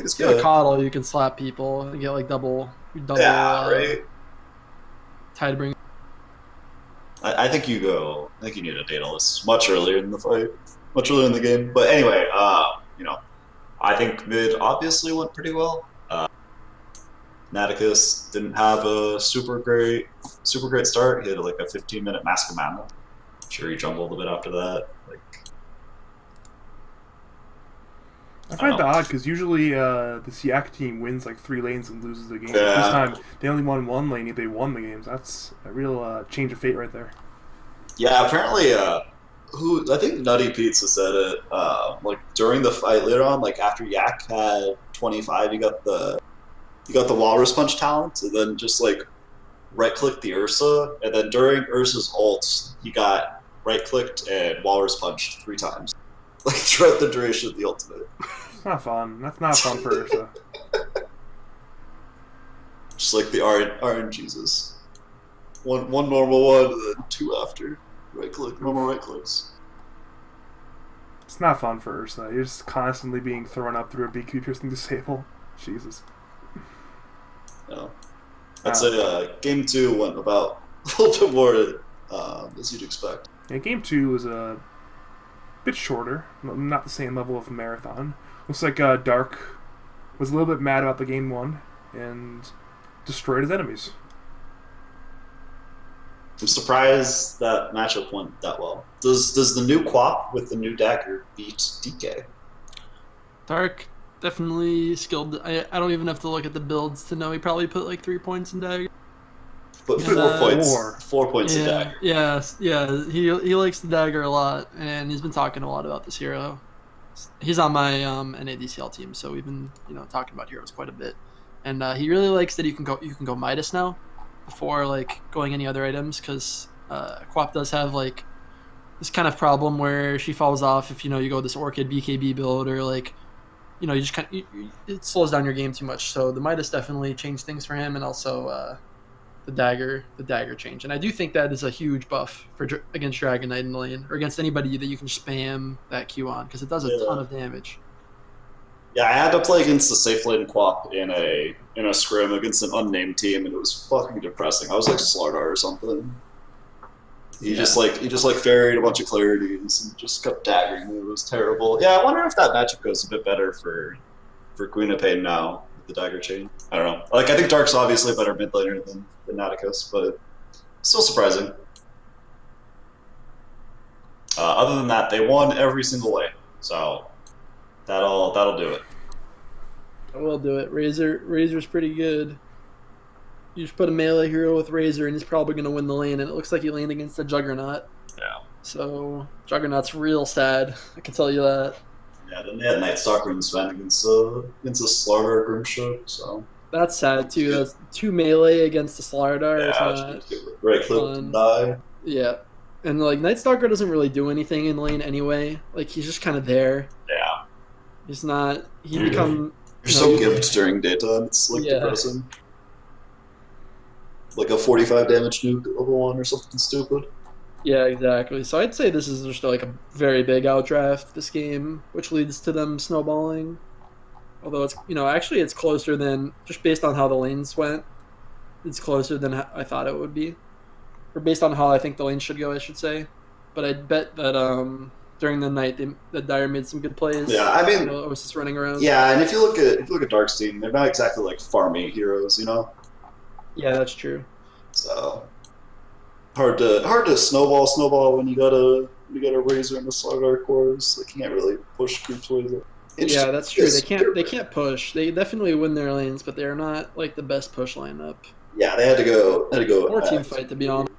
S2: it's good.
S3: Coddle, you can slap people and get like double
S2: right.
S3: Tidebring.
S2: I think you need a Daedalus much earlier in the fight, much earlier in the game. But anyway, I think mid obviously went pretty well. Naticus didn't have a super great start. He had like a 15-minute Mask of Mammoth. I'm sure he jumbled a bit after that. Like,
S1: I find it odd because usually this Yak team wins like 3 lanes and loses the game.
S2: Yeah.
S1: This time they only won 1 lane, yet they won the games. That's a real change of fate right there.
S2: Yeah, apparently, I think Nuttypizza said it. Like during the fight later on, like after Yak had 25, you got the Walrus Punch talent, and then just like right-clicked the Ursa, and then during Ursa's ult, he got right-clicked and Walrus Punched 3 times, like throughout the duration of the ultimate.
S1: It's not fun. That's not fun for Ursa.
S2: Just like the RNGesus. One normal one, and then 2 after. Right-click, normal right-clicks.
S1: not fun for Ursa. You're just constantly being thrown up through a BQ Tristan disable. Jesus.
S2: No. I'd say game 2 went about a little bit more as you'd expect.
S1: Yeah, game 2 was a bit shorter, not the same level of marathon. Looks like Dark was a little bit mad about the game 1 and destroyed his enemies.
S2: I'm surprised that matchup went that well. Does the new Quap with the new dagger beat DK?
S3: Dark definitely skilled. I don't even have to look at the builds to know he probably put like 3 points in dagger.
S2: But 4 points. 4 points in
S3: Yeah,
S2: dagger.
S3: yeah. He likes the dagger a lot, and he's been talking a lot about this hero. He's on my NADCL team, so we've been talking about heroes quite a bit, and he really likes that you can go Midas now before like going any other items, because Quap does have like this kind of problem where she falls off if you go this Orchid BKB build, or like you just it slows down your game too much. So the Midas definitely changed things for him, and also the dagger change. And I do think that is a huge buff for against Dragon Knight in the lane, or against anybody that you can spam that Q on, because it does a ton of damage.
S2: Yeah, I had to play against the safe lane Quap in a scrim against an unnamed team, and it was fucking depressing. I was like Slardar or something. He just ferried a bunch of clarities and just kept daggering me. It was terrible. Yeah, I wonder if that matchup goes a bit better for Queen of Pain now with the dagger chain. I don't know. Like, I think Dark's obviously a better mid laner than Nuttypizza, but still surprising. Other than that, they won every single way, so that'll do it.
S3: I will do it. Razor's pretty good. You just put a melee hero with Razor, and he's probably going to win the lane, and it looks like he laned against a Juggernaut.
S2: Yeah.
S3: So, Juggernaut's real sad, I can tell you that.
S2: Yeah, then they had Night Stalker and Sven against a Slardar Grimshook, so...
S3: That's sad, too. That's 2 melee against the Slardar.
S2: Yeah, right click and die.
S3: Yeah. And, like, Night Stalker doesn't really do anything in lane anyway. Like, he's just kind of there.
S2: Yeah.
S3: He's not... You're
S2: so gimped during daytime, it's, like, depressing. Like a 45 damage nuke at level 1 or something stupid.
S3: Yeah, exactly. So I'd say this is just like a very big outdraft this game, which leads to them snowballing. Although it's actually it's closer than, just based on how the lanes went, it's closer than I thought it would be, or based on how I think the lanes should go, I should say. But I'd bet that during the night that Dire made some good plays.
S2: Yeah, I mean,
S3: I was just running around.
S2: Yeah, and if you look at Dark's team, they're not exactly like farming heroes,
S3: Yeah, that's true.
S2: So hard to snowball when you got a Razor in the Slardar cores. Like, you can't really push creeps ways.
S3: Yeah, that's true. They can't push. They definitely win their lanes, but they're not like the best push lineup.
S2: Yeah, they had to go.
S3: Or team fight, to be honest.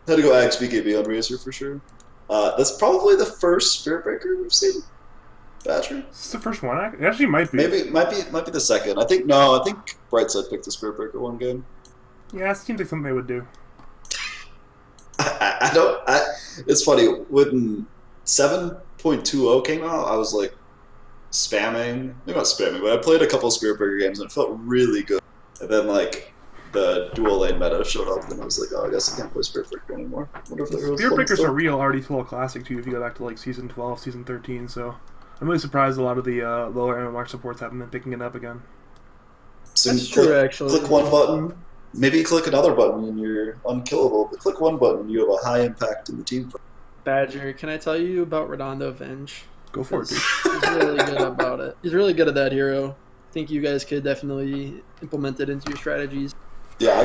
S2: Had to go Axe BKB on Razor for sure. That's probably the first Spirit Breaker we've seen. Badger.
S1: This is the first one. It actually might be.
S2: Maybe might be the second. I think Brightside picked the Spirit Breaker one game.
S1: Yeah, it seems like something they would do.
S2: I don't. It's funny when 7.20 came out. I was like spamming. Maybe not spamming, but I played a couple of Spirit Breaker games and it felt really good. And then like the dual lane meta showed up, and I was like, oh, I guess I can't play Spirit Breaker anymore.
S1: Spirit Breaker's a real RD12 classic too. If you go back to like season 12, season 13, so I'm really surprised a lot of the lower MMR supports haven't been picking it up again.
S2: So
S3: that's true, actually.
S2: Click one button. Maybe click another button and you're unkillable, but click one button and you have a high impact in the team.
S3: Badger, can I tell you about Redondo Venge?
S1: Go for it, dude.
S3: He's really good about it. He's really good at that hero. I think you guys could definitely implement it into your strategies.
S2: Yeah,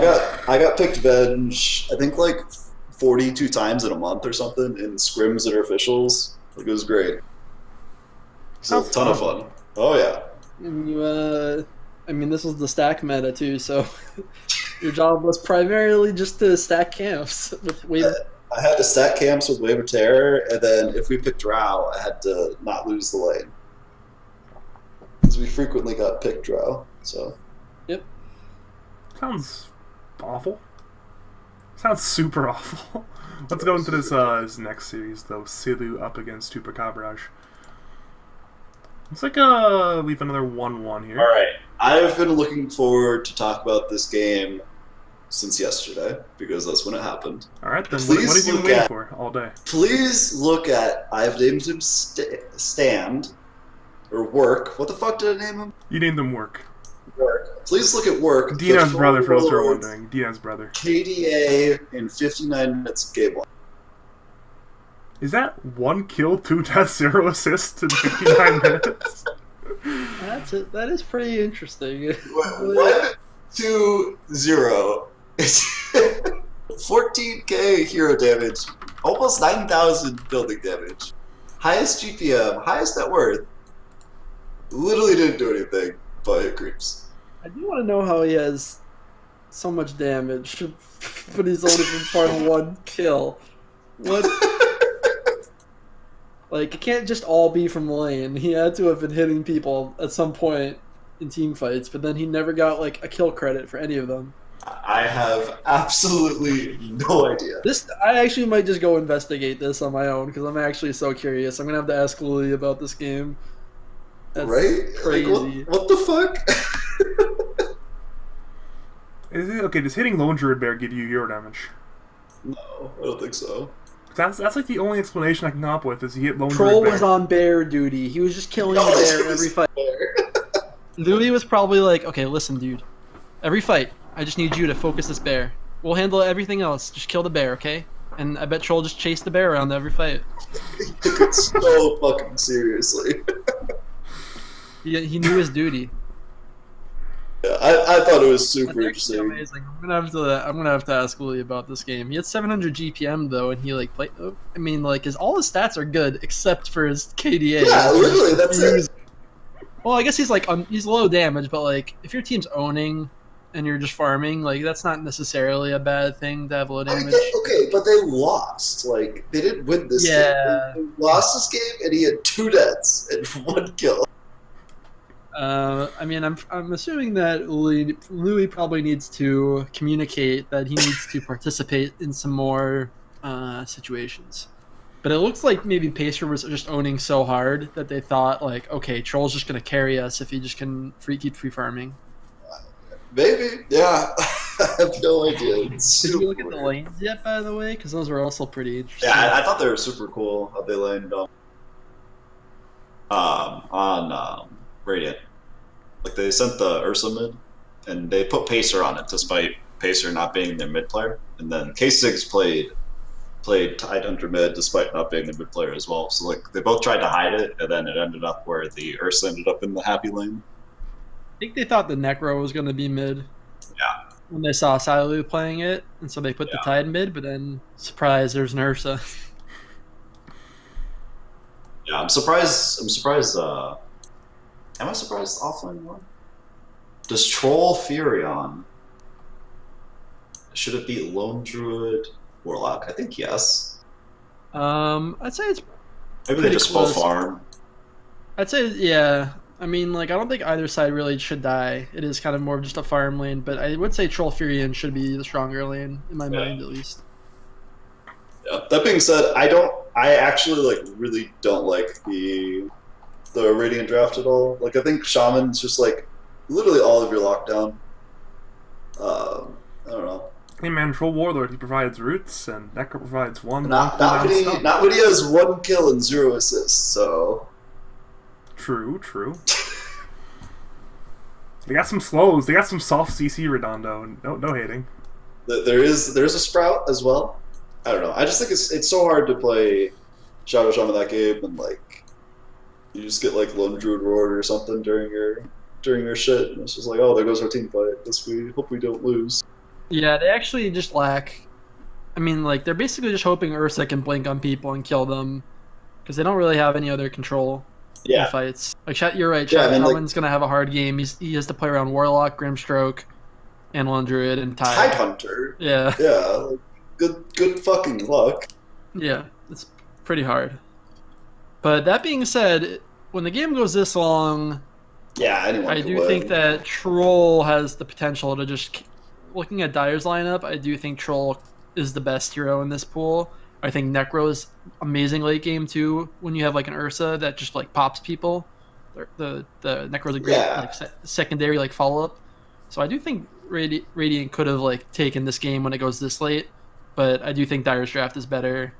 S2: I got picked Venge, I think like 42 times in a month or something in scrims and officials. Like, it was great. So a ton of fun. Oh yeah.
S3: And you, I mean, this was the stack meta too, so your job was primarily just to stack camps with Wave.
S2: I had to stack camps with Wave of Terror, and then if we picked Drow, I had to not lose the lane. Because we frequently got picked Drow, so.
S3: Yep.
S1: Sounds awful. Sounds super awful. Let's go into this next series, though. Silu up against Chupacabra. Looks like we have another 1-1 here.
S2: All right. I've been looking forward to talk about this game since yesterday because that's when it happened.
S1: All right, then
S2: Please
S1: what have you been
S2: look
S1: waiting
S2: at-
S1: for all day?
S2: Please look at. I've named him Stand or Work. What the fuck did I name him?
S1: You named them Work.
S2: Work. Please look at Work.
S1: Dino's brother, for those who are
S2: Control
S1: wondering. Dino's brother.
S2: KDA in 59 minutes of game 1.
S1: Is that 1 kill, 2 deaths, 0 assists in 59 minutes?
S3: That's it. That is pretty interesting.
S2: 1-2-0. 14k hero damage, almost 9,000 building damage, highest GPM, highest net worth. Literally didn't do anything but hit creeps.
S3: I do want to know how he has so much damage, but he's only been part of 1 kill. What? Like, it can't just all be from lane. He had to have been hitting people at some point in team fights, but then he never got, like, a kill credit for any of them.
S2: I have absolutely no idea.
S3: I actually might just go investigate this on my own, because I'm actually so curious. I'm going to have to ask Lily about this game. That's
S2: Right?
S3: crazy.
S2: Like, what the fuck?
S1: Does hitting Lone Druid Bear give you hero damage?
S2: No, I don't think so.
S1: That's like the only explanation I can come up with is he hit Lone
S3: Troll
S1: Druid Bear.
S3: was on bear duty. He was just killing the bear every fight.
S2: Fair.
S3: Louis was probably like, okay, listen, dude. Every fight, I just need you to focus this bear. We'll handle everything else. Just kill the bear, okay? And I bet Troll just chased the bear around every fight.
S2: He took it so fucking seriously.
S3: He knew his duty.
S2: Yeah, I thought it was
S3: That's
S2: super
S3: actually
S2: interesting.
S3: amazing. I'm gonna have to ask Louis about this game. He had 700 GPM though, and he like played. I mean, like all his stats are good except for his KDA.
S2: Yeah, literally, that's it.
S3: Well, I guess he's like he's low damage, but like if your team's owning and you're just farming, like that's not necessarily a bad thing to have low
S2: I
S3: damage.
S2: mean, okay, but they lost. Like, they didn't win this
S3: Yeah.
S2: game. They lost this game, and he had 2 deaths and 1 kill.
S3: I mean, I'm assuming that Louis probably needs to communicate that he needs to participate in some more situations. But it looks like maybe Pacer was just owning so hard that they thought like, okay, Troll's just gonna carry us if he just can keep free farming.
S2: Maybe, yeah. I have no idea. It's
S3: Did you look at
S2: super
S3: the
S2: weird.
S3: lanes yet, by the way? Because those were also pretty interesting.
S2: Yeah, I thought they were super cool how they landed on Radiant. Like, they sent the Ursa mid, and they put Pacer on it despite Pacer not being their mid player. And then K6 played Tidehunter mid despite not being the mid player as well. So, like, they both tried to hide it, and then it ended up where the Ursa ended up in the happy lane.
S3: I think they thought the Necro was going to be mid.
S2: Yeah.
S3: When they saw Silu playing it, and so they put the Tide mid, but then, surprise, there's an Ursa.
S2: Yeah, I'm surprised. Am I surprised offline one? Does Troll Furion? Should it beat Lone Druid Warlock? I think yes.
S3: I'd say it's
S2: Maybe they
S3: pretty
S2: just
S3: close.
S2: both farm.
S3: I'd say, yeah. I mean, like, I don't think either side really should die. It is kind of more of just a farm lane, but I would say Troll Furion should be the stronger lane, in my mind, at least.
S2: Yeah. That being said, I actually really don't like the Radiant draft at all. Like, I think Shaman's just like literally all of your lockdown. I don't know.
S1: Hey man, Troll Warlord, he provides roots, and Necro provides one.
S2: Not
S1: cooldown
S2: when he
S1: stun.
S2: not when he has 1 kill and 0 assists. So
S1: True. They got some slows. They got some soft CC Redondo. No hating.
S2: there's a Sprout as well. I don't know. I just think it's so hard to play Shadow Shaman that game, and like you just get like Lone Druid Roar or something during your shit, and it's just like, oh, there goes our team fight. Guess we hope we don't lose.
S3: Yeah, they actually just lack... I mean, like, they're basically just hoping Ursa can blink on people and kill them, because they don't really have any other control in fights. Like, you're right,
S2: Yeah, I mean,
S3: Shaman's going to have a hard game. He has to play around Warlock, Grimstroke, and Lone Druid, and Tide.
S2: Tidehunter.
S3: Yeah.
S2: Yeah, like, good fucking luck.
S3: Yeah, it's pretty hard. But that being said, when the game goes this long,
S2: Yeah, anyone
S3: I
S2: can
S3: do
S2: win.
S3: think that Troll has the potential to just... Looking at Dyer's lineup, I do think Troll is the best hero in this pool. I think Necro is amazing late game too. When you have like an Ursa that just like pops people, the Necro's a great
S2: Yeah.
S3: like secondary like follow up. So I do think Radiant could have like taken this game when it goes this late, but I do think Dire's draft is better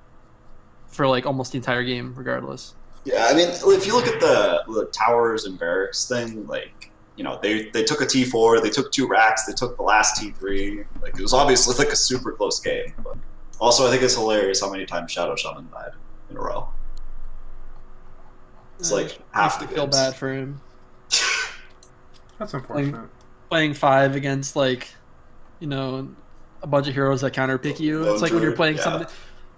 S3: for like almost the entire game, regardless.
S2: Yeah, I mean, if you look at the towers and barracks thing, like, you know, they took a T4, they took 2 racks, they took the last T3. Like, it was obviously like a super close game. But also, I think it's hilarious how many times Shadow Shaman died in a row. It's like half the
S3: I feel
S2: games.
S3: bad for him.
S1: That's unfortunate.
S3: Playing 5 against like, you know, a bunch of heroes that counter pick you. It's like when you're playing something.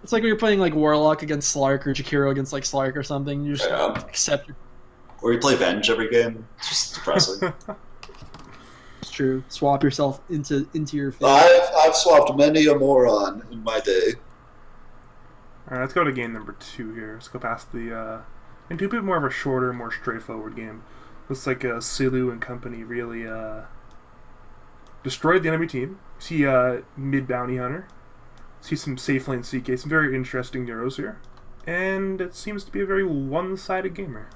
S3: It's like when you're playing like Warlock against Slark or Jakiro against like Slark or something. You just accept.
S2: Or you play Venge every game. It's just depressing.
S3: It's true. Swap yourself into your face.
S2: I've swapped many a moron in my day.
S1: All right, let's go to game number 2 here. Let's go past the into a bit more of a shorter, more straightforward game. Looks like Silu and company really destroyed the enemy team. See mid bounty hunter. See some safe lane CK. Some very interesting heroes here, and it seems to be a very one-sided gamer.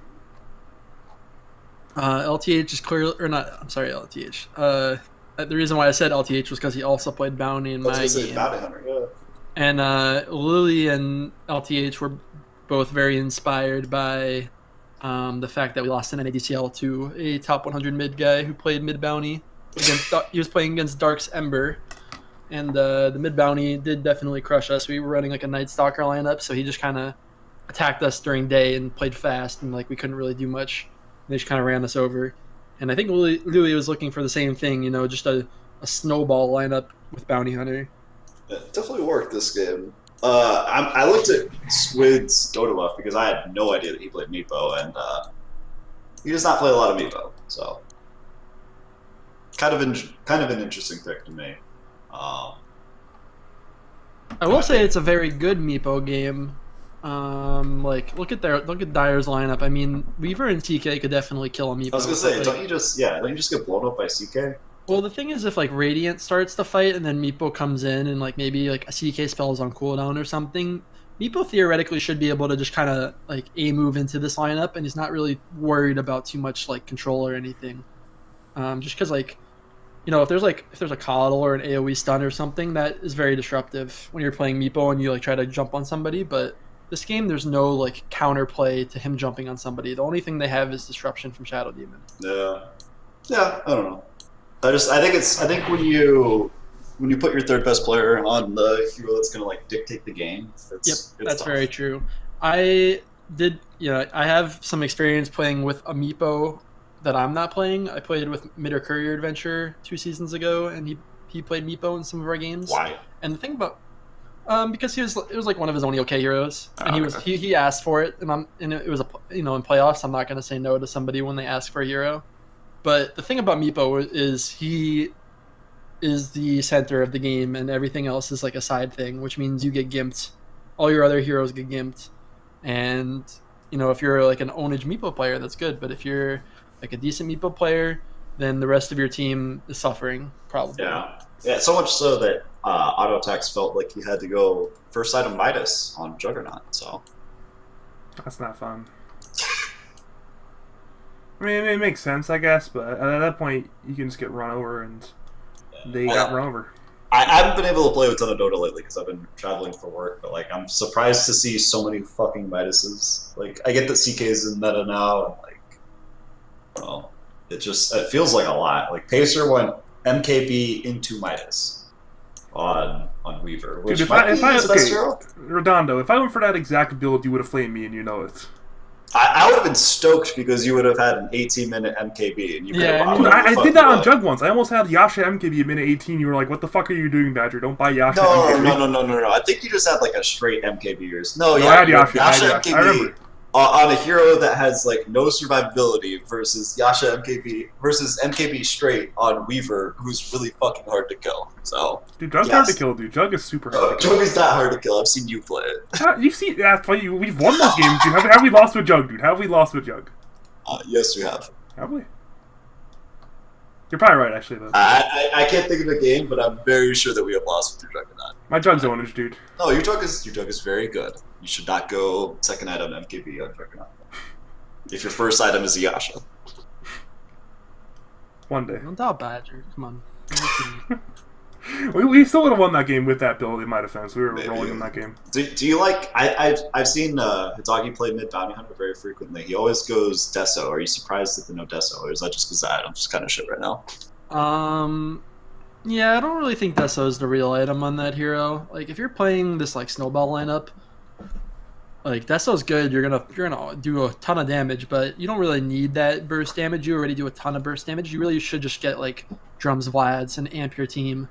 S3: LTH is clearly, or not. I'm sorry, LTH. The reason why I said LTH was because he also played bounty in my game.
S2: Bounty hunter, yeah.
S3: And Lily and LTH were both very inspired by the fact that we lost an NADCL to a top 100 mid guy who played mid bounty. He was playing against Dark's Ember, and the mid bounty did definitely crush us. We were running like a Night Stalker lineup, so he just kind of attacked us during day and played fast, and like we couldn't really do much. They just kind of ran us over. And I think Lily was looking for the same thing, you know, just a snowball lineup with bounty hunter.
S2: It definitely worked this game. I looked at Squid's Dota buff because I had no idea that he played Meepo, and he does not play a lot of Meepo, so kind of an interesting pick to me.
S3: I will say it's a very good Meepo game. Like look at Dire's lineup. I mean, Weaver and TK could definitely kill a Meepo.
S2: I was gonna say, don't you just get blown up by CK?
S3: Well, the thing is, if like Radiant starts the fight and then Meepo comes in and like maybe like a CK spell is on cooldown or something, Meepo theoretically should be able to just kind of like move into this lineup, and he's not really worried about too much like control or anything. Just because like, you know, if there's a coddle or an AoE stun or something, that is very disruptive when you're playing Meepo and you like try to jump on somebody. But this game, there's no like counterplay to him jumping on somebody. The only thing they have is disruption from Shadow Demon.
S2: Yeah, I don't know. I think when you put your third best player on the hero that's gonna like dictate the game, it's
S3: that's
S2: tough.
S3: very true. I have some experience playing with a Meepo that I'm not playing. I played with Midder Courier Adventure 2 seasons ago, and he played Meepo in some of our games.
S2: Why?
S3: And the thing about because it was like one of his only okay heroes, and he asked for it, and it was in playoffs. I'm not gonna say no to somebody when they ask for a hero. But the thing about Meepo is he is the center of the game, and everything else is like a side thing, which means you get gimped. All your other heroes get gimped. And, you know, if you're like an ownage Meepo player, that's good. But if you're like a decent Meepo player, then the rest of your team is suffering, probably.
S2: Yeah, so much so that Autotax felt like he had to go first item Midas on Juggernaut, so.
S1: That's not fun. I mean, it makes sense, I guess, but at that point, you can just get run over, and they got run over.
S2: I haven't been able to play a ton of Dota lately because I've been traveling for work, but like I'm surprised to see so many fucking Midases. Like, I get that CK's in meta now, and like, well, it feels like a lot. Like, Pacer went MKB into Midas on Weaver, which
S1: Dude,
S2: might be his best hero.
S1: Redondo, if I went for that exact build, you would have flamed me, and you know it.
S2: I would have been stoked because you would have had an 18-minute MKB, and you could have.
S1: Dude, I did that on Jug once. I almost had Yasha MKB at minute 18. You were like, "What the fuck are you doing, Badger? Don't buy Yasha." MKB.
S2: No. I think you just had like a straight MKB.
S1: I had Yasha
S2: MKB.
S1: I remember.
S2: On a hero that has like no survivability versus Yasha MKB versus MKB straight on Weaver, who's really fucking hard to kill. So,
S1: dude, Jug's hard to kill, dude. Jug is super hard.
S2: Jug is not hard to kill. I've seen you play it.
S1: You've seen we've won those games, dude. Have we lost with Jug, dude? Have we lost with Jug?
S2: Yes, we have.
S1: Have we? You're probably right, actually. Though.
S2: I can't think of a game, but I'm very sure that we have lost with your Juggernaut.
S1: My Jug's ownage, dude.
S2: No, your Jug is very good. You should not go second item MKB on Juggernaut if your first item is a Yasha.
S1: One day.
S3: Don't doubt Badger. Come on.
S1: We still would have won that game with that build in my defense. We were
S2: Maybe.
S1: rolling in that game.
S2: Do you like? I've seen Hitagi play mid bounty hunter very frequently. He always goes Deso. Are you surprised that the no Deso, or is that just because I'm just kind of shit right now?
S3: Yeah, I don't really think Deso is the real item on that hero. Like, if you're playing this like snowball lineup, like Deso's good. You're gonna do a ton of damage, but you don't really need that burst damage. You already do a ton of burst damage. You really should just get like Drums Vlads and amp your team.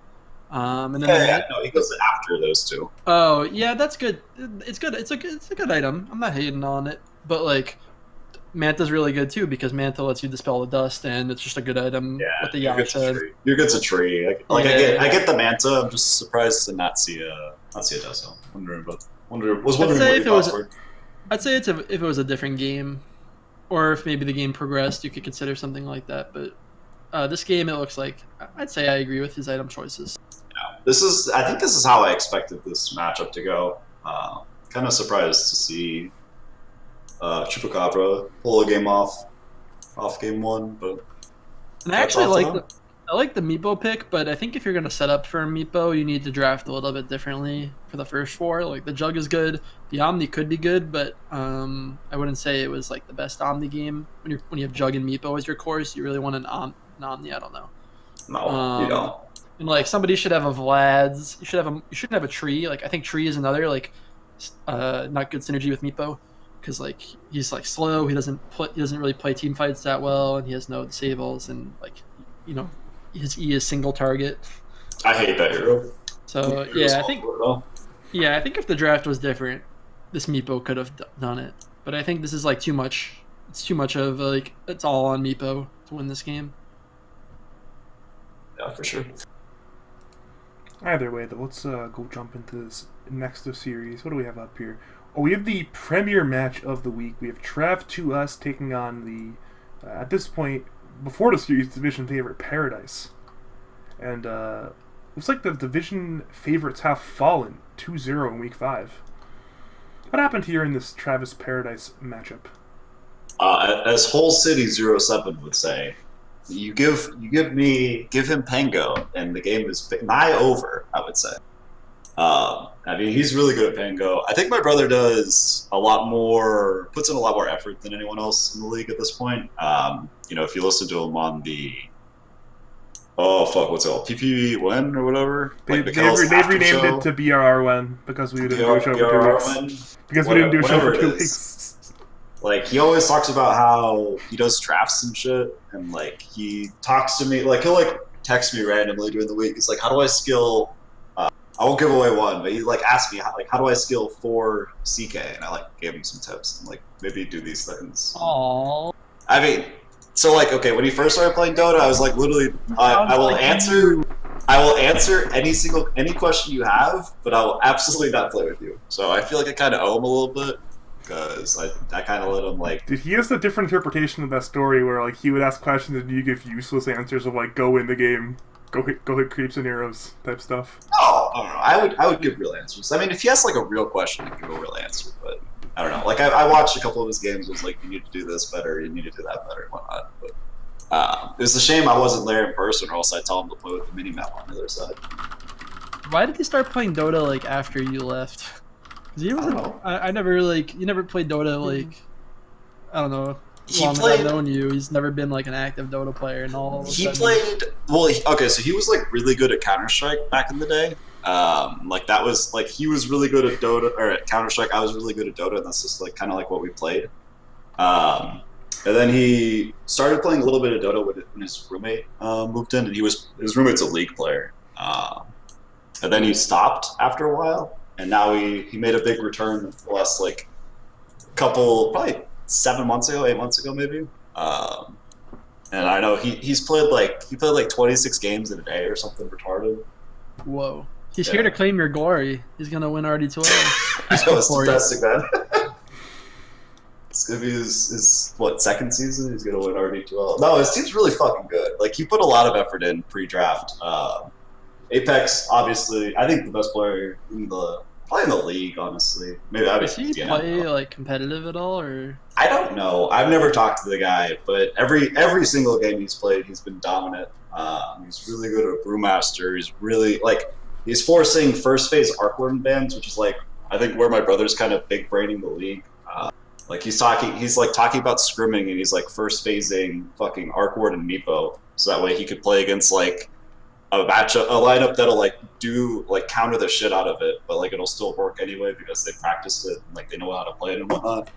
S3: And then
S2: No, he goes after those two.
S3: Oh yeah, that's good. It's good. It's a good item. I'm not hating on it, but like Manta's really good too because Manta lets you dispel the dust, and it's just a good item with the Yasha.
S2: You're good to tree. I get the Manta. I'm just surprised to not see a Deso.
S3: I'd say if it was a different game, or if maybe the game progressed, you could consider something like that. But this game, it looks like I'd say I agree with his item choices.
S2: I think this is how I expected this matchup to go. Kind of surprised to see Chupacabra pull a game off game one, but
S3: and I actually like the Meepo pick, but I think if you're gonna set up for a Meepo, you need to draft a little bit differently for the first four. Like the Jug is good, the Omni could be good, but I wouldn't say it was like the best Omni game. When you have Jug and Meepo as your cores, you really want an Omni. I don't know.
S2: No, you don't.
S3: And like somebody should have a Vlad's. You shouldn't have a Tree. Like I think Tree is another like not good synergy with Meepo because like he's like slow. He doesn't really play team fights that well, and he has no disables, and like his E is single target.
S2: I hate that hero.
S3: So I think if the draft was different, this Meepo could have done it. But I think this is like too much. It's too much of like it's all on Meepo to win this game.
S2: Yeah, for sure.
S1: Either way, though, let's go jump into this next series. What do we have up here? Oh, we have the premier match of the week. We have Trav2s taking on the, at this point, before the series, division favorite Paradise. And looks like the division favorites have fallen 2-0 in week 5. What happened here in this Travis Paradise matchup?
S2: As Whole City 07 would say, you give him Pango, and the game is nigh over, I would say. I mean, he's really good at Pango. I think my brother puts in a lot more effort than anyone else in the league at this point. If you listen to him on the what's it called? PP Wen or whatever.
S1: They've renamed it to BRR Wen because we didn't do a show for 2 weeks. Because we didn't do a show for 2 weeks.
S2: Like, he always talks about how he does drafts and shit, and, like, he talks to me, like, he'll, like, text me randomly during the week. He's like, how do I skill, I won't give away one, but he, like, asked me, how do I skill 4 CK? And I, like, gave him some tips, and, like, maybe do these things.
S3: Aww.
S2: I mean, so, like, okay, when he first started playing Dota, I was, like, literally, I will answer any question you have, but I will absolutely not play with you. So I feel like I kind of owe him a little bit. Because I kind of let him, like...
S1: Dude, he has a different interpretation of that story where, like, he would ask questions and you give useless answers of, like, go win the game, go hit creeps and arrows type stuff.
S2: Oh, I don't know. I would give real answers. I mean, if he asks, like, a real question, I'd give a real answer, but I don't know. Like, I watched a couple of his games. It was like, you need to do this better, you need to do that better, and whatnot. But it was a shame I wasn't there in person, or else I'd tell him to play with the mini-map on the other side.
S3: Why did he start playing Dota, like, after you left? I never really, you never played Dota, like, I don't know, as I've known you, he's never been, like, an active Dota player and all.
S2: So he was, like, really good at Counter-Strike back in the day. Like, that was, like, he was really good at Dota, or at Counter-Strike, I was really good at Dota, and that's just, like, kind of like what we played. And then he started playing a little bit of Dota when his roommate moved in, and his roommate's a League player. And then he stopped after a while. And now he made a big return the last, like, probably 8 months ago maybe. And I know he played like 26 games in a day or something retarded.
S3: Whoa. He's here to claim your glory. He's gonna win RD2L.
S2: I know, it's fantastic, man. It's gonna be his second season. He's gonna win RD2L. No, his team's really fucking good. Like, he put a lot of effort in pre-draft. Apex, obviously, I think the best player probably in the league, honestly. Maybe
S3: Does he play like competitive at all, or?
S2: I don't know. I've never talked to the guy, but every single game he's played, he's been dominant. He's really good at Brewmaster. He's really he's forcing first phase Arcwarden bans, which is I think where my brother's kind of big braining the league. He's talking about scrimming, and he's first phasing fucking Arcward and Meepo, so that way he could play against a lineup that'll counter the shit out of it, but it'll still work anyway because they practiced it and they know how to play it and whatnot.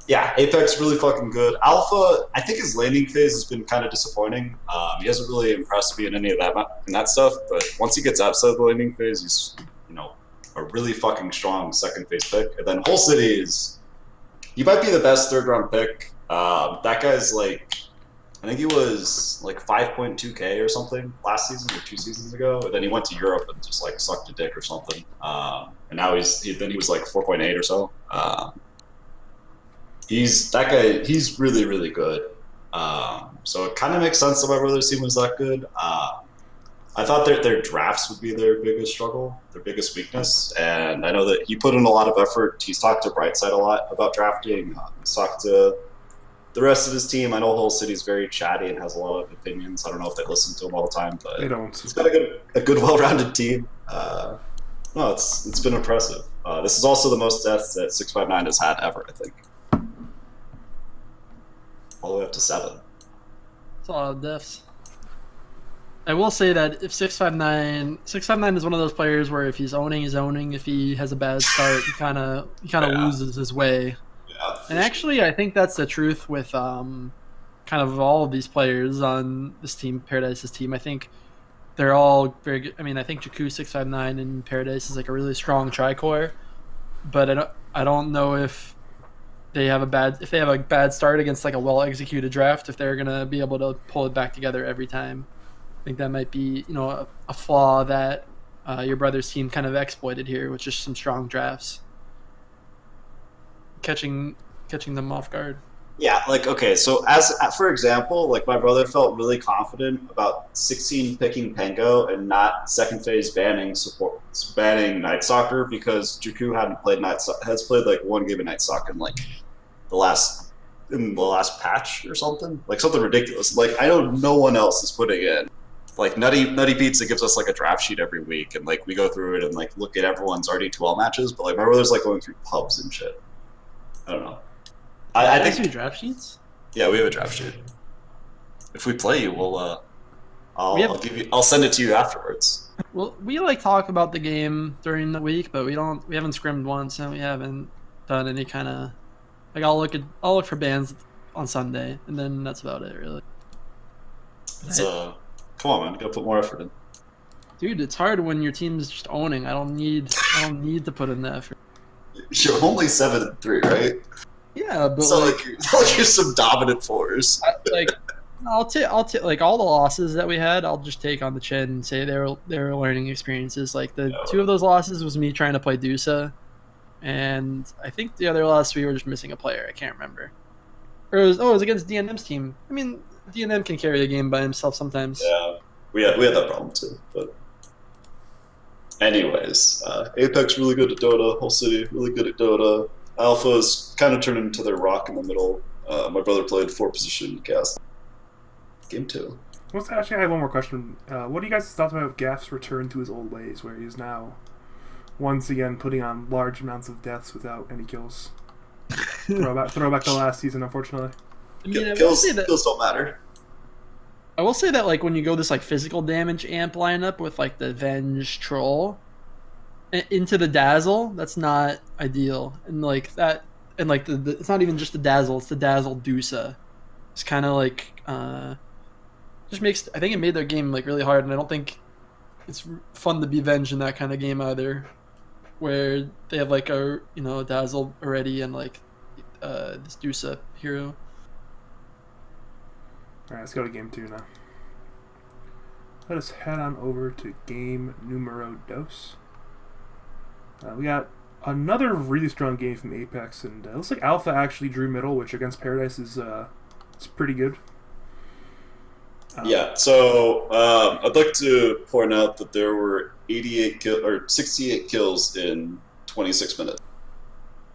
S2: Yeah, Apex really fucking good. Alpha, I think his landing phase has been kind of disappointing. He hasn't really impressed me in any of that stuff, but once he gets outside the landing phase, he's a really fucking strong second phase pick. And then Whole City he might be the best third round pick. That guy's I think he was 5.2K or something last season or 2 seasons ago. And then he went to Europe and just sucked a dick or something. And now he was 4.8 or so. He's really, really good. So it kind of makes sense that my brother's team was that good. I thought their drafts would be their biggest struggle, their biggest weakness. And I know that he put in a lot of effort. He's talked to Brightside a lot about drafting. He's talked to the rest of his team. I know Whole City's very chatty and has a lot of opinions. I don't know if they listen to him all the time, but
S1: They don't.
S2: he's got a good well-rounded team. No, it's been impressive. This is also the most deaths that 659 has had ever, I think. All the way up to 7.
S3: It's a lot of deaths. I will say that if 659 is one of those players where if he's owning, he's owning. If he has a bad start, he kind of loses his way.
S2: Yeah,
S3: and actually, I think that's the truth with kind of all of these players on this team, Paradise's team. I think they're all very good. I mean, I think Jakku 659 and Paradise is a really strong tricore, but I don't know if they have a bad start against a well executed draft, if they're gonna be able to pull it back together every time. I think that might be a flaw that your brother's team kind of exploited here, with just some strong drafts, catching them off guard.
S2: Yeah, okay, so for example, my brother felt really confident about 16 picking Pango and not second phase banning Night Stalker because Jakku has played one game of Night Stalker in the last patch or something, something ridiculous. I know no one else is putting in. Nuttypizza gives us a draft sheet every week, and we go through it and look at everyone's RD2L matches, but my brother's going through pubs and shit. I don't know. I think
S3: we draft sheets.
S2: Yeah, we have a draft sheet. If we play you, I'll send it to you afterwards.
S3: Well, we talk about the game during the week, but we haven't scrimmed once, and we haven't done any kind of I'll look for bands on Sunday, and then that's about it, really.
S2: Come on, man, you gotta put more effort in.
S3: Dude, it's hard when your team's just owning. I don't need to put in the effort.
S2: You're only 7-3, right?
S3: Yeah, but
S2: so you're some dominant force.
S3: I'll take all the losses that we had. I'll just take on the chin and say they were learning experiences. Two of those losses was me trying to play Dusa, and I think the other loss we were just missing a player. I can't remember. Or it was against DNM's team. I mean, DNM can carry the game by himself sometimes.
S2: Yeah, we had that problem too. But anyways, Apex really good at Dota. Whole City really good at Dota. Alpha's kind of turned into their rock in the middle. My brother played 4-position cast. Game 2.
S1: Actually, I have one more question. What do you guys thought about Gaff's return to his old ways, where he's now once again putting on large amounts of deaths without any kills? Throwback to last season, unfortunately.
S3: I mean,
S2: kills don't matter.
S3: I will say that when you go this physical damage amp lineup with the Venge Troll into the Dazzle, that's not ideal. And that, and it's not even just the Dazzle, it's the Dazzle Dusa. It's kind of just makes, I think it made their game like really hard, and I don't think it's fun to be Venge in that kind of game either, where they have like a Dazzle already and like this Dusa hero.
S1: Alright, let's go to game 2 now. Let us head on over to game numero dos. We got another really strong game from Apex, and it looks like Alpha actually drew middle, which against Paradise is pretty good.
S2: Yeah, so I'd like to point out that there were 68 kills in 26 minutes.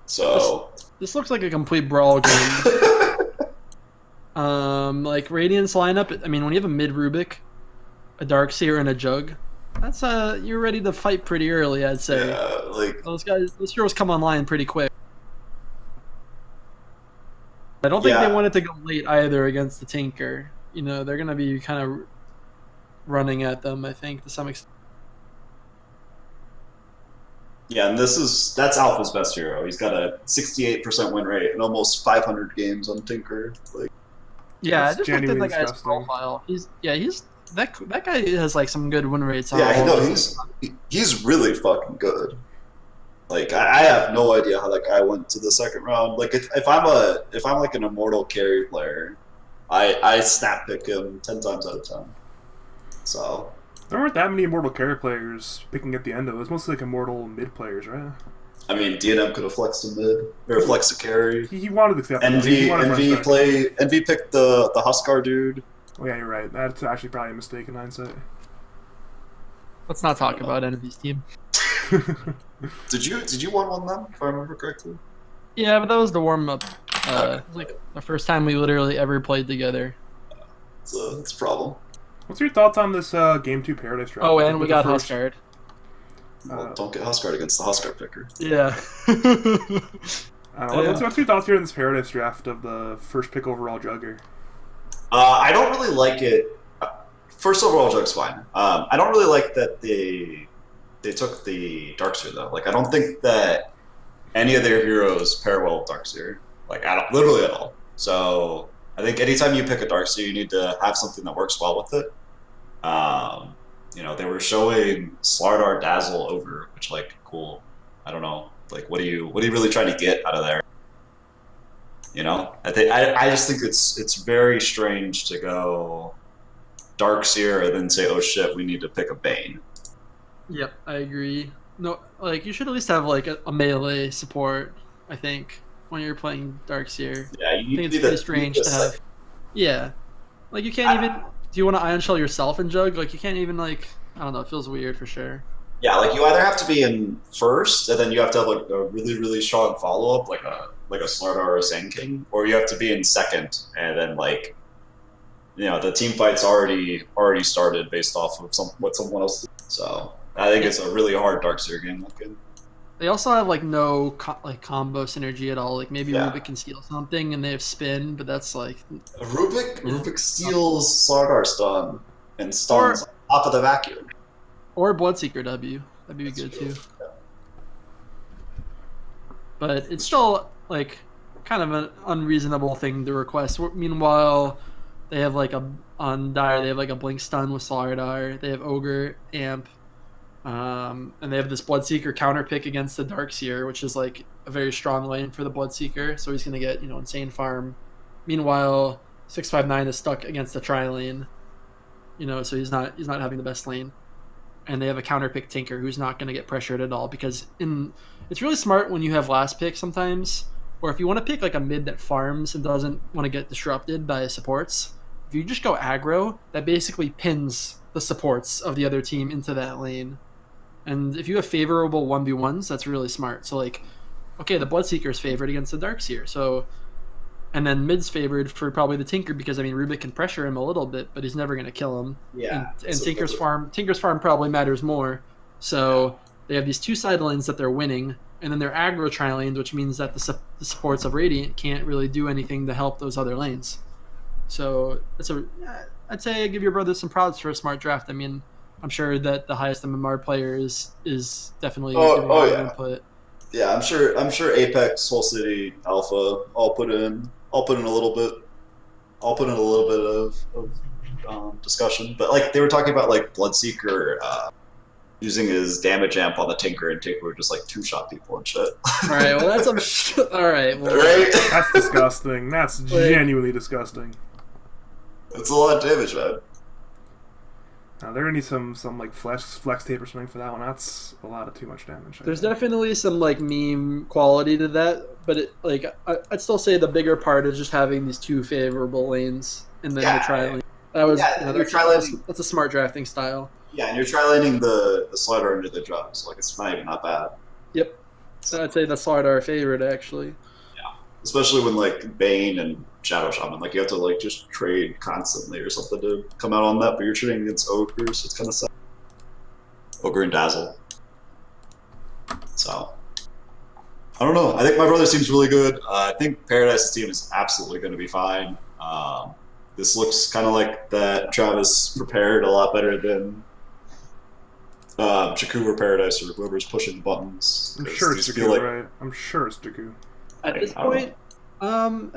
S2: So
S3: This looks like a complete brawl game. Like Radiant's lineup. I mean, when you have a mid Rubik, a Darkseer, and a Jug, that's you're ready to fight pretty early, I'd say.
S2: yeah, like
S3: Those heroes come online pretty quick. I don't think
S2: Yeah.
S3: they wanted to go late either against the Tinker. You know, they're gonna be kind of running at them, I think, to some extent.
S2: yeah, and that's Alpha's best hero. He's got a 68% win rate and almost 500 games on Tinker. Like,
S3: Yeah, I
S1: That's
S3: just looked at
S1: genuinely
S3: that guy's
S1: disgusting.
S3: profile. He's that guy has like some good win rates on
S2: yeah,
S3: all
S2: no,
S3: of his-
S2: he's really fucking good. Like I have no idea how that guy went to the second round. Like if I'm like an immortal carry player, I snap pick him 10 times out of 10. So
S1: There weren't that many immortal carry players picking at the end of it. It was mostly like immortal mid players, right?
S2: I mean, DNM could have flexed a mid or flexed a carry.
S1: He wanted to accept it.
S2: Envy
S1: He wanted
S2: Envy
S1: first strike.
S2: Envy picked the Huskar dude.
S1: Oh yeah, you're right. That's actually probably a mistake in hindsight.
S3: Let's not talk about Envy's team.
S2: Did you want them if I remember correctly?
S3: Yeah, but that was the warm up. Like the first time we literally ever played together.
S2: It's a problem.
S1: What's your thoughts on this Game 2 Paradise draft?
S3: Oh, and we
S1: With the
S3: got
S1: first-
S3: Huskard.
S2: Well, don't get Huskar against the Huskar picker.
S3: Yeah.
S1: I don't know. What's your thoughts here in this Paradise draft of the first pick overall Jugger?
S2: I don't really like it. First overall Jug's fine. I don't really like that they took the Darkseer though. Like I don't think that any of their heroes pair well with Darkseer. Like literally at all. So I think anytime you pick a Darkseer, you need to have something that works well with it. They were showing Slardar Dazzle over, which like cool. I don't know. Like what are you really trying to get out of there? I just think it's very strange to go Darkseer and then say, oh shit, we need to pick a Bane.
S3: Yep, I agree. No, like you should at least have like a melee support. I think when you're playing Darkseer,
S2: Yeah,
S3: I
S2: you
S3: think
S2: need
S3: it's pretty strange to have. Yeah, like you can't even. Do you want to Ion Shell yourself in Jug? Like you can't even like. I don't know. It feels weird for sure.
S2: Yeah, like you either have to be in first, and then you have to have like a really really strong follow up, like a Slardar or a Sand King, or you have to be in second, and then the team fight's already started based off of what someone else did. So I think it's a really hard Darkseer game looking.
S3: They also have like no combo synergy at all. Like maybe
S2: Yeah.
S3: Rubik can steal something and they have spin, but that's like
S2: Rubik steals Slardar stun and stuns on top of the vacuum.
S3: or Bloodseeker W. That'd be good too.
S2: Yeah.
S3: But it's still like kind of an unreasonable thing to request. Meanwhile, they have like on Dire, they have like a blink stun with Slardar. They have Ogre, Amp, and they have this Bloodseeker counter pick against the Darkseer, which is like a very strong lane for the Bloodseeker. So he's gonna get insane farm. Meanwhile, 659 is stuck against the tri lane. So he's not having the best lane. And they have a counter pick Tinker who's not going to get pressured at all because it's really smart when you have last pick sometimes, or if you want to pick like a mid that farms and doesn't want to get disrupted by supports. If you just go aggro, that basically pins the supports of the other team into that lane. And if you have favorable 1v1s, that's really smart. So like, okay, the Bloodseeker is favored against the Darkseer, so. And then mid's favored for probably the Tinker because Rubik can pressure him a little bit, but he's never going to kill him.
S2: Yeah.
S3: And Tinker's farm probably matters more. So they have these two side lanes that they're winning, and then they're aggro tri lanes, which means that the supports of Radiant can't really do anything to help those other lanes. So I'd say give your brother some props for a smart draft. I mean, I'm sure that the highest MMR player is definitely giving a lot of input.
S2: Yeah, I'm sure Apex, Whole City, Alpha, all put in a little bit. I'll put in a little bit of discussion, but like they were talking about like Bloodseeker using his damage amp on the Tinker, and Tinker would just like two-shot people and shit.
S3: All right, well that's all right. Well,
S2: Right?
S1: That's disgusting. That's genuinely disgusting.
S2: It's a lot of damage, man.
S1: Now, there need some like flex tape or something for that one. That's a lot of too much damage.
S3: There's definitely some like meme quality to that, but I'd still say the bigger part is just having these two favorable lanes and then the tri lane. That was that's a smart drafting style.
S2: Yeah, and you're tri-laning the Slider into the drop, so like it's not even that bad.
S3: Yep. So I'd say that's sort of our favorite, actually.
S2: Especially when like Bane and Shadow Shaman, like you have to like just trade constantly or something to come out on that, but you're trading against Ogre, so it's kind of sad. Ogre and Dazzle. So I don't know. I think my brother seems really good. I think Paradise's team is absolutely going to be fine. This looks kind of like that Travis prepared a lot better than Jakku or Paradise or whoever's pushing the buttons.
S1: I'm sure it's Jakku, right? I'm sure it's Jakku.
S3: At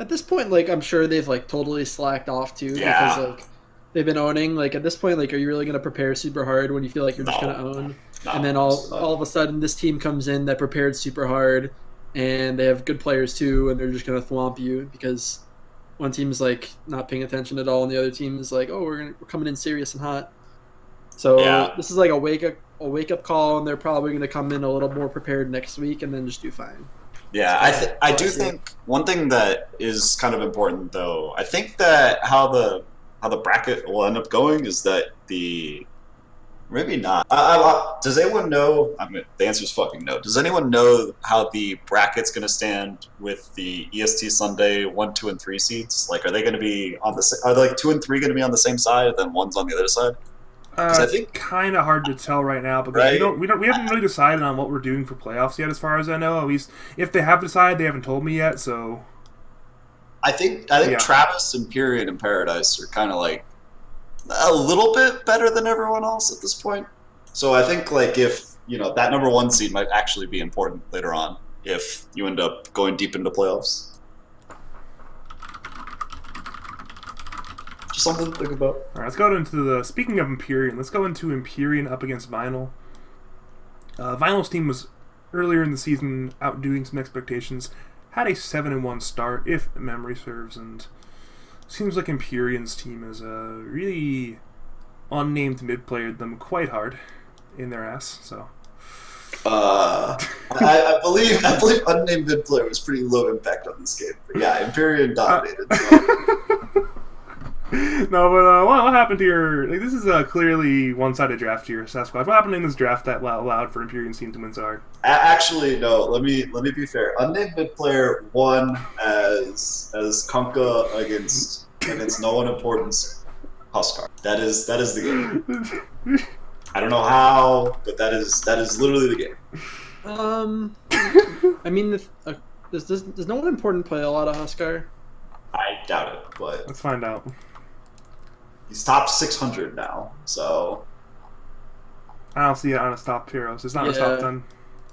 S3: this point, like I'm sure they've like totally slacked off too because like they've been owning. Like at this point, like are you really gonna prepare super hard when you feel like you're just gonna own?
S2: No,
S3: and then all of a sudden this team comes in that prepared super hard, and they have good players too, and they're just gonna thwomp you because one team is like not paying attention at all, and the other team is like, oh, we're coming in serious and hot. So this is like a wake up call, and they're probably gonna come in a little more prepared next week, and then just do fine.
S2: Yeah, I do think one thing that is kind of important, though. I think that how the bracket will end up going is that maybe not. Does anyone know? I mean, the answer is fucking no. Does anyone know how the bracket's going to stand with the EST Sunday 1, 2, and 3 seeds? Like, are they going to be on the? Are like 2 and 3 going to be on the same side, and then 1's on the other side?
S1: I think kind of hard to tell right now because we haven't really decided on what we're doing for playoffs yet, as far as I know. At least if they have decided, they haven't told me yet. So
S2: I think Travis, Empyrean, and Paradise are kind of like a little bit better than everyone else at this point. So I think like if that number 1 seed might actually be important later on if you end up going deep into playoffs. Just something to think about.
S1: All right, let's go into speaking of Empyrean, let's go into Empyrean up against Vinyl. Vinyl's team was earlier in the season outdoing some expectations, had a 7-1 start, if memory serves, and seems like Empyrean's team is a really unnamed mid playered them quite hard in their ass. So,
S2: I believe unnamed mid player was pretty low impact on this game. But yeah, Empyrean dominated.
S1: No, but what happened to your? Like, this is a clearly one-sided draft here, Sasquatch. What happened in this draft that allowed for Empyrean's team to win so hard?
S2: Actually, no. Let me be fair. Unnamed mid player won as Kunkka against no one importance Huskar. That is the game. I don't know how, but that is literally the game.
S3: I mean, does no one important play a lot of Huskar?
S2: I doubt it, but
S1: let's find out.
S2: He's top 600 now, so
S1: I don't see it on his top heroes. It's not in his top 10.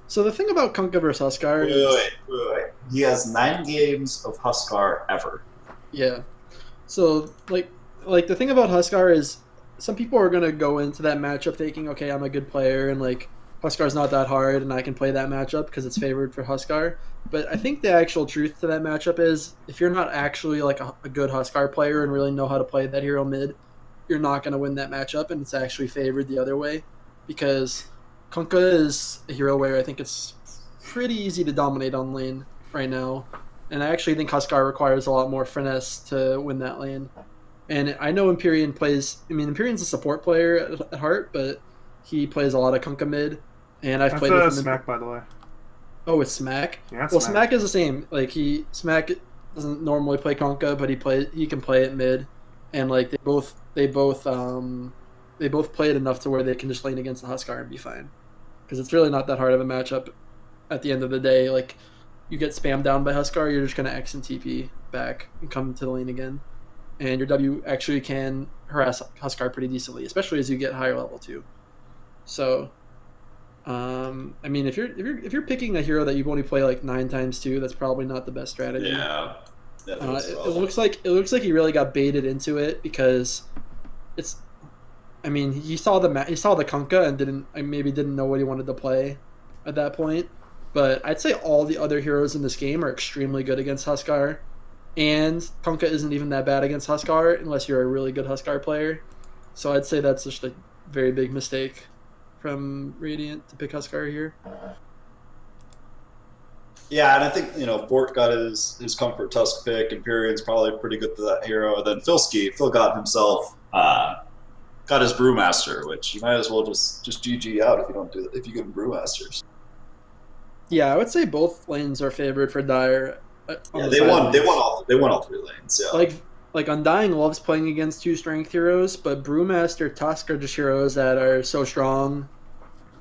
S3: So the thing about Kunkka versus Huskar
S2: Wait. He has 9 games of Huskar ever.
S3: Yeah. So like the thing about Huskar is some people are gonna go into that matchup thinking, okay, I'm a good player and like Huskar's not that hard and I can play that matchup because it's favored for Huskar. But I think the actual truth to that matchup is if you're not actually like a good Huskar player and really know how to play that hero mid, you're not going to win that matchup, and it's actually favored the other way because Kunkka is a hero where I think it's pretty easy to dominate on lane right now. And I actually think Huskar requires a lot more finesse to win that lane. And I know Empyrean's a support player at heart, but he plays a lot of Kunkka mid. And I've played with him.
S1: Smack, by the way.
S3: Oh, it's Smack?
S1: Yeah,
S3: well, Smack is the same. Like Smack doesn't normally play Kunkka, but he can play it mid, and like they both play it enough to where they can just lane against the Huskar and be fine. Because it's really not that hard of a matchup. At the end of the day, like you get spammed down by Huskar, you're just gonna X and TP back and come to the lane again, and your W actually can harass Huskar pretty decently, especially as you get higher level too. So. I mean, if you're picking a hero that you only play like 9 times too, that's probably not the best strategy.
S2: Yeah.
S3: It looks like he really got baited into it because it's. I mean, he saw the Kunkka and maybe didn't know what he wanted to play at that point. But I'd say all the other heroes in this game are extremely good against Huskar, and Kunkka isn't even that bad against Huskar unless you're a really good Huskar player. So I'd say that's just a very big mistake from Radiant to pick Huskar here.
S2: Yeah, and I think Bort got his Comfort Tusk pick. Empyrean's probably pretty good to that hero. And then Phil got himself got his Brewmaster, which you might as well just GG out if you don't do that if you get Brewmasters.
S3: Yeah, I would say both lanes are favored for Dire. On
S2: Yeah,
S3: the side lanes.
S2: They won all 3 lanes. Yeah.
S3: Like Undying loves playing against 2 strength heroes, but Brewmaster, Tusk are just heroes that are so strong,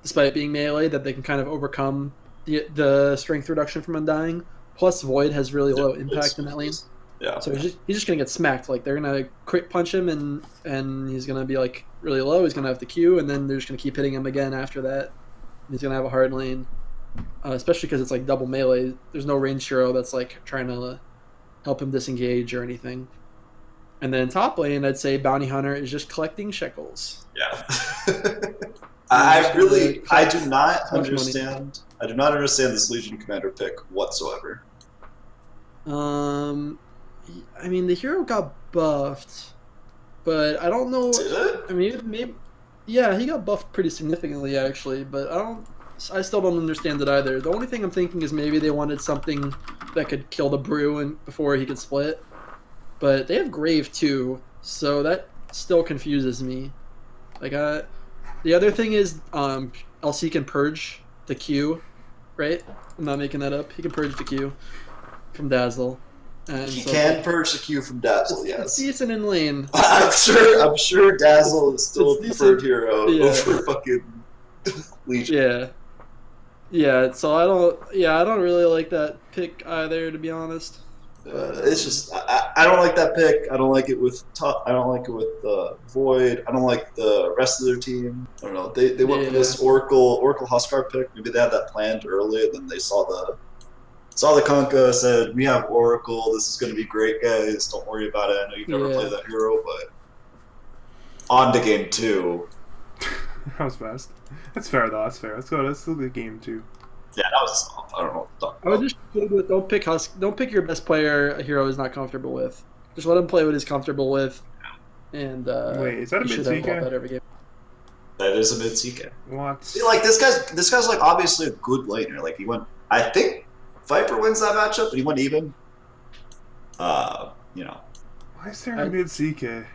S3: despite being melee, that they can kind of overcome the strength reduction from Undying. Plus, Void has really low impact in that lane,
S2: Yeah.
S3: so he's just gonna get smacked. Like they're gonna crit punch him, and he's gonna be like really low. He's gonna have the Q, and then they're just gonna keep hitting him again after that. He's gonna have a hard lane, especially because it's like double melee. There's no range hero that's like trying to help him disengage or anything. And then top lane, I'd say Bounty Hunter is just collecting shekels.
S2: Yeah. I do not understand. I do not understand this Legion Commander pick whatsoever.
S3: I mean, the hero got buffed, but I don't know.
S2: Did it?
S3: I mean, maybe, yeah, he got buffed pretty significantly actually, but I still don't understand it either. The only thing I'm thinking is maybe they wanted something that could kill the brew before he could split. But they have Grave too, so that still confuses me. Like, the other thing is, LC can purge the Q, right? I'm not making that up. He can purge the Q from Dazzle. And
S2: He
S3: so
S2: can purge the Q from Dazzle. Yes.
S3: It's decent in lane.
S2: I'm sure Dazzle is still a preferred hero over fucking Legion.
S3: Yeah. Yeah, so I don't really like that pick either, to be honest.
S2: It's just I don't like that pick. I don't like it with Void. I don't like the rest of their team. I don't know. They went for this Oracle Huskar pick. Maybe they had that planned early, and then they saw the Conka, said, "We have Oracle. This is going to be great, guys. Don't worry about it. I know you've never played that hero, but on to game 2."
S1: That was fast. That's fair though. That's fair. Let's go. Let's do the game 2.
S2: Yeah, that was soft. I don't know what to talk
S3: I would
S2: about.
S3: just go with don't pick your best player a hero is not comfortable with. Just let him play what he's comfortable with. And
S1: wait, is that a mid CK?
S2: That is a mid CK.
S1: What?
S2: See, like this guy's like obviously a good laner. Like he went. I think Viper wins that matchup, but he went even. You know.
S1: Why is there a mid CK?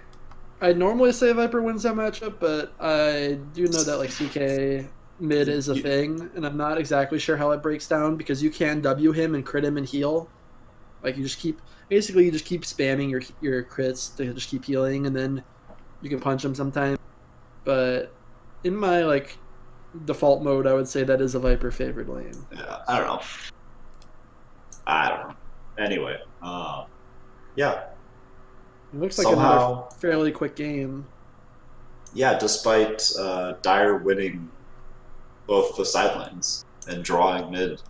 S3: I'd normally say Viper wins that matchup, but I do know that like CK mid is a thing, and I'm not exactly sure how it breaks down because you can W him and crit him and heal. Like you just keep spamming your crits to just keep healing, and then you can punch him sometimes. But in my like default mode, I would say that is a Viper favored lane.
S2: Yeah, I don't know. Anyway, yeah.
S3: It looks like another fairly quick game.
S2: Yeah, despite Dire winning both the side lanes and drawing mid.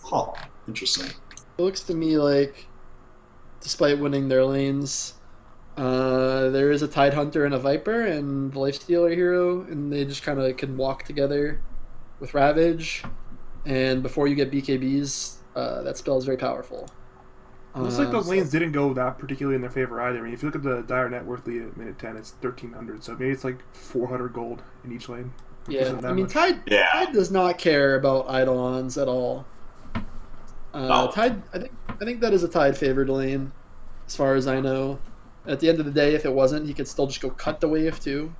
S2: Huh. Interesting.
S3: It looks to me like, despite winning their lanes, there is a Tide Hunter and a Viper and the Lifestealer hero, and they just kind of can walk together with Ravage. And before you get BKBs, that spell is very powerful.
S1: Looks like those lanes didn't go that particularly in their favor either. I mean, if you look at the Dire net worth lead at minute 10, it's 1,300. So maybe it's like 400 gold in each lane.
S3: Yeah, I mean, Tide does not care about Eidolons at all. Tide, I think that is a Tide favored lane, as far as I know. At the end of the day, if it wasn't, he could still just go cut the wave too.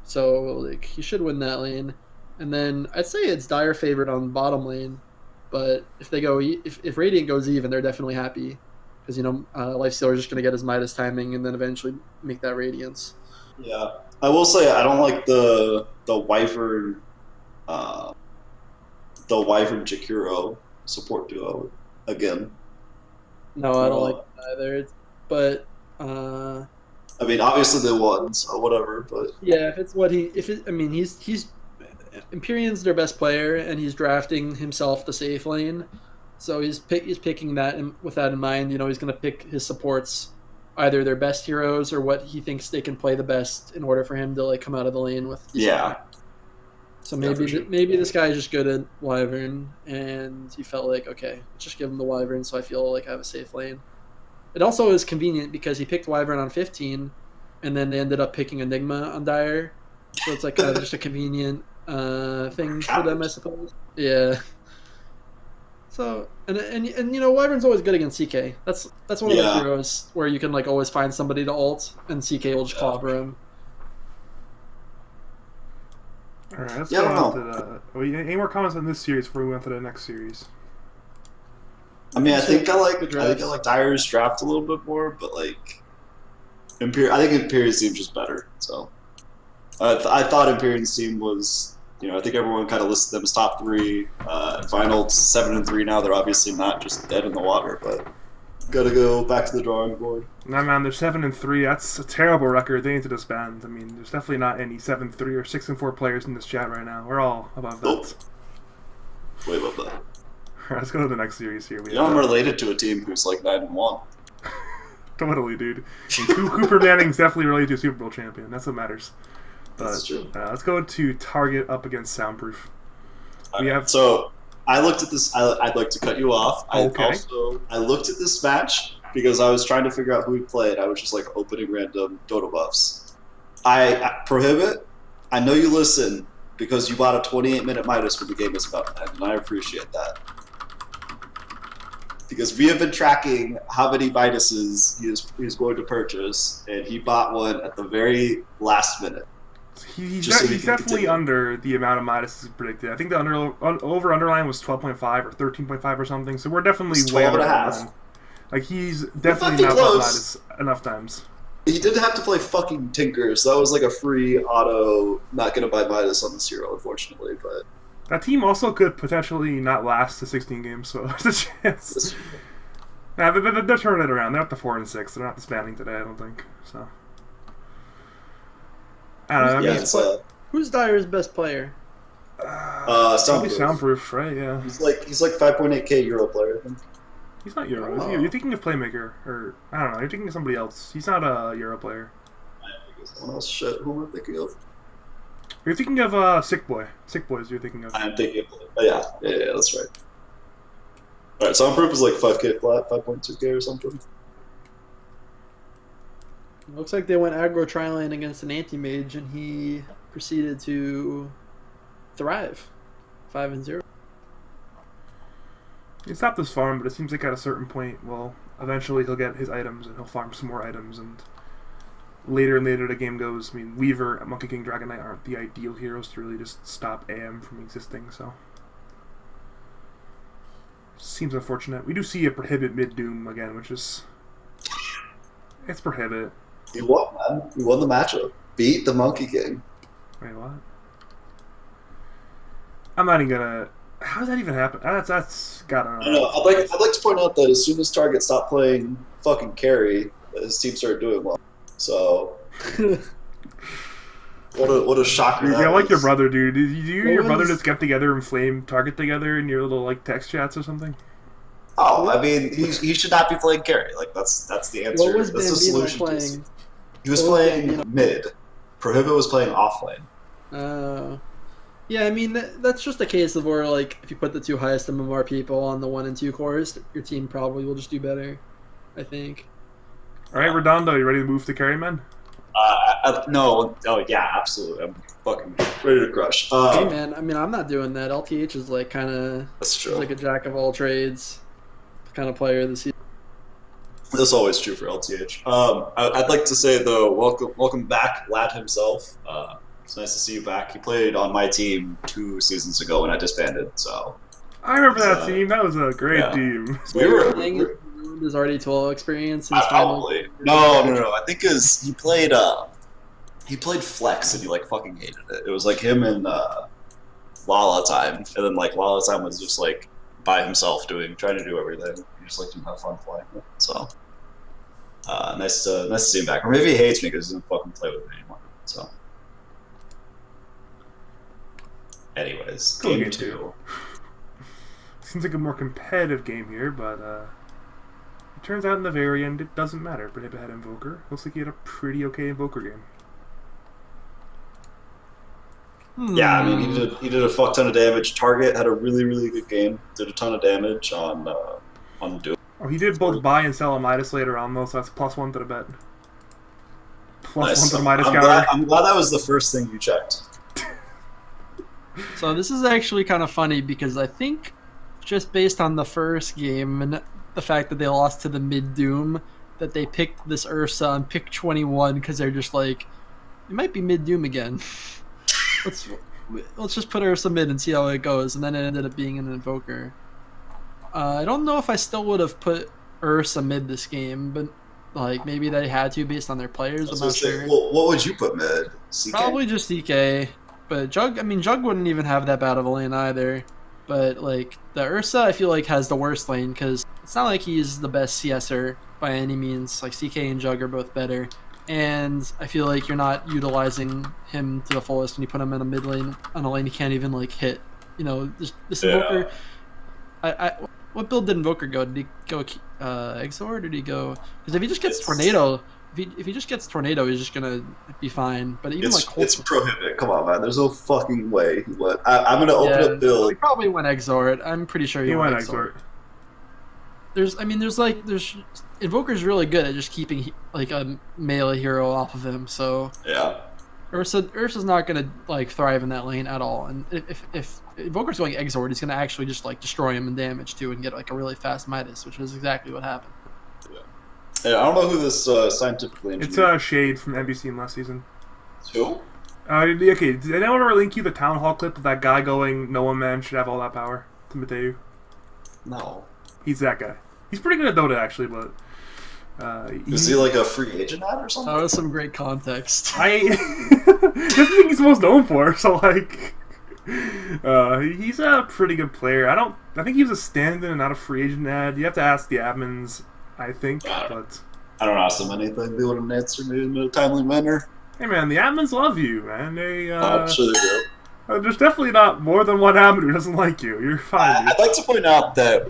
S3: So like he should win that lane. And then I'd say it's Dire favored on bottom lane, but if they go if Radiant goes even, they're definitely happy because Lifestealer is just gonna get his Midas timing and then eventually make that Radiance.
S2: Yeah, I will say I don't like the Wyvern Jakiro support duo again.
S3: No, I don't like it either. But
S2: I mean, obviously they won, so whatever. But
S3: yeah, he's Empyrean's their best player, and he's drafting himself the safe lane. So he's picking that with that in mind. He's going to pick his supports, either their best heroes or what he thinks they can play the best in order for him to like come out of the lane with. So maybe this guy is just good at Wyvern, and he felt like, okay, let's just give him the Wyvern, so I feel like I have a safe lane. It also is convenient because he picked Wyvern on 15, and then they ended up picking Enigma on Dire, so it's like kind of just a convenient thing for them, I suppose. Yeah. So and Wyvern's always good against CK. That's one of those heroes where you can like always find somebody to ult, and CK will just clobber him.
S1: All right, let's
S2: Yeah,
S1: go
S2: I
S1: on
S2: don't
S1: to the. Any more comments on this series before we went to the next series?
S2: I mean, I think I like
S3: drafts.
S2: Dyer's draft a little bit more, but like, I think Imperium's team's just better. So I thought Imperium's team was, I think everyone kind of listed them as top 3. Final 7-3 now. They're obviously not just dead in the water, but gotta go back to the drawing board.
S1: Nah, man, they're 7-3. That's a terrible record. They need to disband. I mean, there's definitely not any 7-3 or 6-4 players in this chat right now. We're all above that.
S2: Nope. Way above that.
S1: Let's go to the next series here.
S2: I'm related to a team who's like 9-1.
S1: Totally, dude. Cooper Manning's definitely related to a Super Bowl champion. That's what matters. But,
S2: That's true.
S1: Let's go to Target up against Soundproof.
S2: So I looked at this. I'd like to cut you off.
S1: Okay.
S2: I looked at this match because I was trying to figure out who he played. I was just like opening random Dota buffs. I Prohibit. I know you listen because you bought a 28-minute Midas when the game was about to end, and I appreciate that. Because we have been tracking how many Midases he's going to purchase, and he bought one at the very last minute.
S1: He's definitely under the amount of Midas predicted. I think the over-underline was 12.5 or 13.5 or something, so we're definitely way over that. Like, he's definitely not bought Midas enough times.
S2: He did have to play fucking Tinker, so that was like a free auto, not going to buy Midas on this hero, unfortunately, but...
S1: That team also could potentially not last the 16 games, so there's a chance. Nah, they're turning it around. They're up to 4-6. They're not disbanding today, I don't think. So, I don't know.
S3: Who's Dyer's best player?
S1: Soundproof, right? Yeah.
S2: He's like 5.8k Euro player, I think.
S1: He's not Euro. Oh. You're thinking of Playmaker, or I don't know. You're thinking of somebody else. He's not a Euro player.
S2: I think it's someone else. Shit, who am I thinking of?
S1: You're thinking of Sick Boy. Sick Boys. You're thinking of.
S2: I'm thinking of. Yeah, that's right. All right, Soundproof is like 5k flat, 5.2k or something.
S3: Looks like they went aggro tri-lane against an anti-mage, and he proceeded to thrive. 5-0.
S1: He stopped his farm, but it seems like at a certain point, well, eventually he'll get his items and he'll farm some more items. And later and later the game goes. I mean, Weaver, Monkey King, Dragon Knight aren't the ideal heroes to really just stop AM from existing, so. Seems unfortunate. We do see a Prohibit mid-Doom again, which is... It's Prohibit.
S2: He won, man. He won the matchup. Beat the Monkey King.
S1: Wait, what? I'm not even gonna... How does that even happen? That's gotta...
S2: I don't know. I'd like to point out that as soon as Target stopped playing fucking carry, his team started doing well. So... What a shocker that
S1: like
S2: was.
S1: your brother, dude. Did you and your brother just get together and flame Target together in your little like text chats or something?
S2: Oh, I mean, he should not be playing carry. Like that's the answer.
S3: What was
S2: that's the
S3: Bambino
S2: solution.
S3: playing?
S2: He was playing mid. Prohibit was playing off lane.
S3: Yeah, I mean that's just a case of where like if you put the 2 highest MMR people on the 1 and 2 cores, your team probably will just do better. I think.
S1: All right, Redondo, you ready to move to carry, man?
S2: No. Oh yeah, absolutely. I'm fucking ready to crush.
S3: Hey man, I mean I'm not doing that. LTH is like kind of.
S2: That's true.
S3: Like a jack of all trades, kind of player this season.
S2: That's always true for LTH. I'd like to say though, welcome back, Lad himself. It's nice to see you back. He played on my team 2 seasons ago when I disbanded. So
S1: I remember that team. That was a great team.
S2: We were
S3: his RD12 experience.
S2: Probably no. I think he played Flex and he like fucking hated it. It was like him and Lala time, and then like Lala time was just like by himself trying to do everything. He just liked to have fun playing it. So nice to see him back. Or maybe he hates me because he doesn't fucking play with me anymore. So. Anyways, game 2.
S1: Seems like a more competitive game here, but it turns out in the very end it doesn't matter. Prohibit had Invoker. Looks like he had a pretty okay Invoker game.
S2: Yeah, I mean he did a fuck ton of damage. Target had a really good game. Did a ton of damage on Doom.
S1: Oh, he did both buy and sell a Midas later on though, so that's +1 to the bet. +1 to the Midas counter.
S2: I'm glad that was the first thing you checked.
S3: So this is actually kind of funny because I think just based on the first game and the fact that they lost to the mid-Doom, that they picked this Ursa on pick 21 because they're just like, it might be mid-Doom again. let's just put Ursa mid and see how it goes, and then it ended up being an Invoker. I don't know if I still would have put Ursa mid this game, but like maybe they had to based on their players. I'm not sure.
S2: What would you put mid? CK?
S3: Probably just CK, but Jug. I mean, Jug wouldn't even have that bad of a lane either. But like the Ursa, I feel like has the worst lane because it's not like he's the best CSer by any means. Like CK and Jug are both better, and I feel like you're not utilizing him to the fullest when you put him in a mid lane on a lane he can't even like hit. You know, this Invoker. What build did Invoker go? Did he go Exor? Or did he go? Because if he just gets Tornado, if he just gets Tornado, he's just gonna be fine. But even
S2: it's prohibited. Come on, man. There's no fucking way he went. I'm gonna open up build.
S3: He probably went Exor. I'm pretty sure he went Exor. There's Invoker's really good at just keeping like a melee hero off of him. So
S2: yeah.
S3: Ursa's not gonna like thrive in that lane at all, and if Invoker's going Exord, he's gonna actually just like destroy him in damage too, and get like a really fast Midas, which is exactly what happened.
S2: Yeah, I don't know who this scientifically
S1: engineered. It's Shade from NBC in last season.
S2: Who?
S1: Okay, did anyone ever link you the town hall clip of that guy going, "No one man should have all that power"? To Mateu?
S2: No.
S1: He's that guy. He's pretty good at Dota actually, but.
S2: Is he like a free agent ad or something?
S3: That was some great context.
S1: That's the thing he's most known for. So like, he's a pretty good player. I think he was a stand-in and not a free agent ad. You have to ask the admins, I think. But
S2: I don't ask them anything. They wouldn't answer me in a timely manner.
S1: Hey man, the admins love you, man.
S2: I'm sure they do.
S1: There's definitely not more than one admin who doesn't like you. You're fine.
S2: I'd like to point out that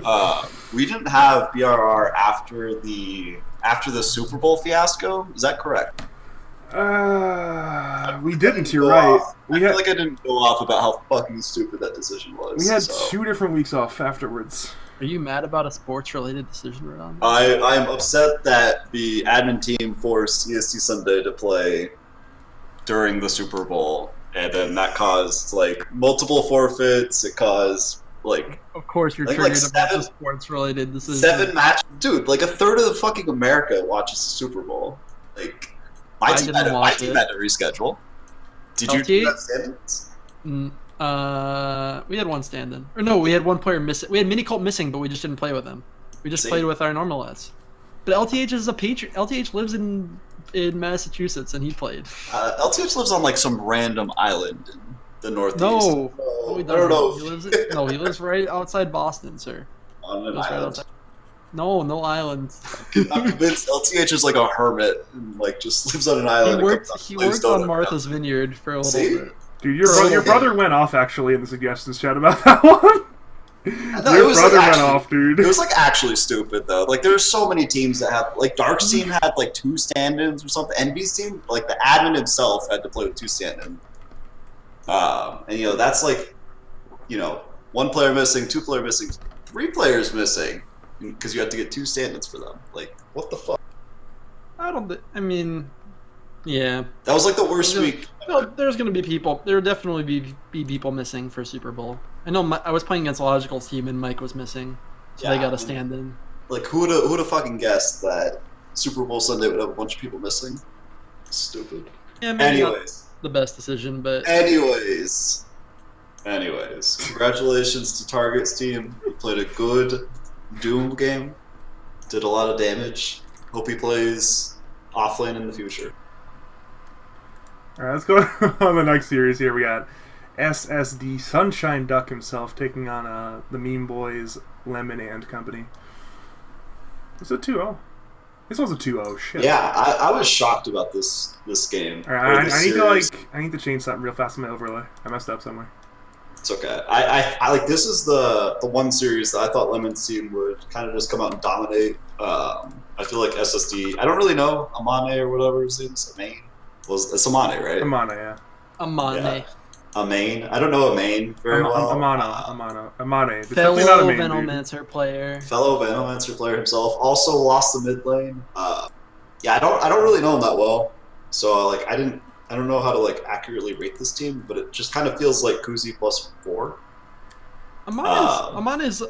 S2: we didn't have BRR after the Super Bowl fiasco. Is that correct?
S1: We didn't. You're right.
S2: I feel like I didn't go off about how fucking stupid that decision was.
S1: We had 2 different weeks off afterwards.
S3: Are you mad about a sports-related decision, Redondo?
S2: I am upset that the admin team forced EST Sunday to play during the Super Bowl, and then that caused like multiple forfeits. It caused like.
S3: Of course, you're triggered about the sports-related decision.
S2: 7 matches, dude. Like a third of the fucking America watches the Super Bowl. Like my team had to reschedule. Did you do that standings?
S3: We had one stand-in. Or no, we had one player missing. We had Mini Colt missing, but we just didn't play with him. We just played with our normal lads. But LTH is a patriot. LTH lives in Massachusetts, and he played.
S2: LTH lives on like some random island in the Northeast.
S3: No,
S2: he doesn't.
S3: He lives right outside Boston, sir.
S2: On an island.
S3: No island.
S2: I'm convinced LTH is like a hermit and like just lives on an island.
S3: He worked on Martha's Vineyard for a little bit.
S1: Dude, your brother went off actually in the suggestions chat about that one. Your brother went off, dude.
S2: It was like actually stupid though. Like there's so many teams that have like Dark's team had like 2 stand-ins or something. Envy's team, like the admin himself had to play with 2 stand-ins. And that's like, 1 player missing, 2 player missing, 3 players missing because you have to get 2 stand-ins for them. Like what the fuck?
S3: Yeah.
S2: That was like the worst week.
S3: There's gonna be people. There will definitely be people missing for Super Bowl. I know. I was playing against Logical's team and Mike was missing, so they got to stand in.
S2: Like who would have fucking guessed that Super Bowl Sunday would have a bunch of people missing? Stupid.
S3: Yeah. Maybe not the best decision, but.
S2: Anyways, congratulations to Target's team. He played a good Doom game. Did a lot of damage. Hope he plays offlane in the future.
S1: Alright, let's go on the next series here. We got SSD Sunshine Duck himself taking on the Meme Boys Lemon and Company. It's a 2-0. This was a 2-0. Shit.
S2: Yeah, I was shocked about this game.
S1: Alright, I need to change something real fast in my overlay. I messed up somewhere.
S2: It's okay. I like this is the one series that I thought Lemon's team would kind of just come out and dominate. I feel like SSD. I don't really know Amane or whatever his name is. It's Amane, right?
S1: Amane, yeah.
S3: Amane.
S2: Amane. I don't know Amane very well.
S1: Amane.
S3: Fellow Venomancer player.
S2: Fellow Venomancer player himself. Also lost the mid lane. I don't really know him that well. So like I don't know how to like accurately rate this team, but it just kind of feels like Kuzi +4.
S3: Amane is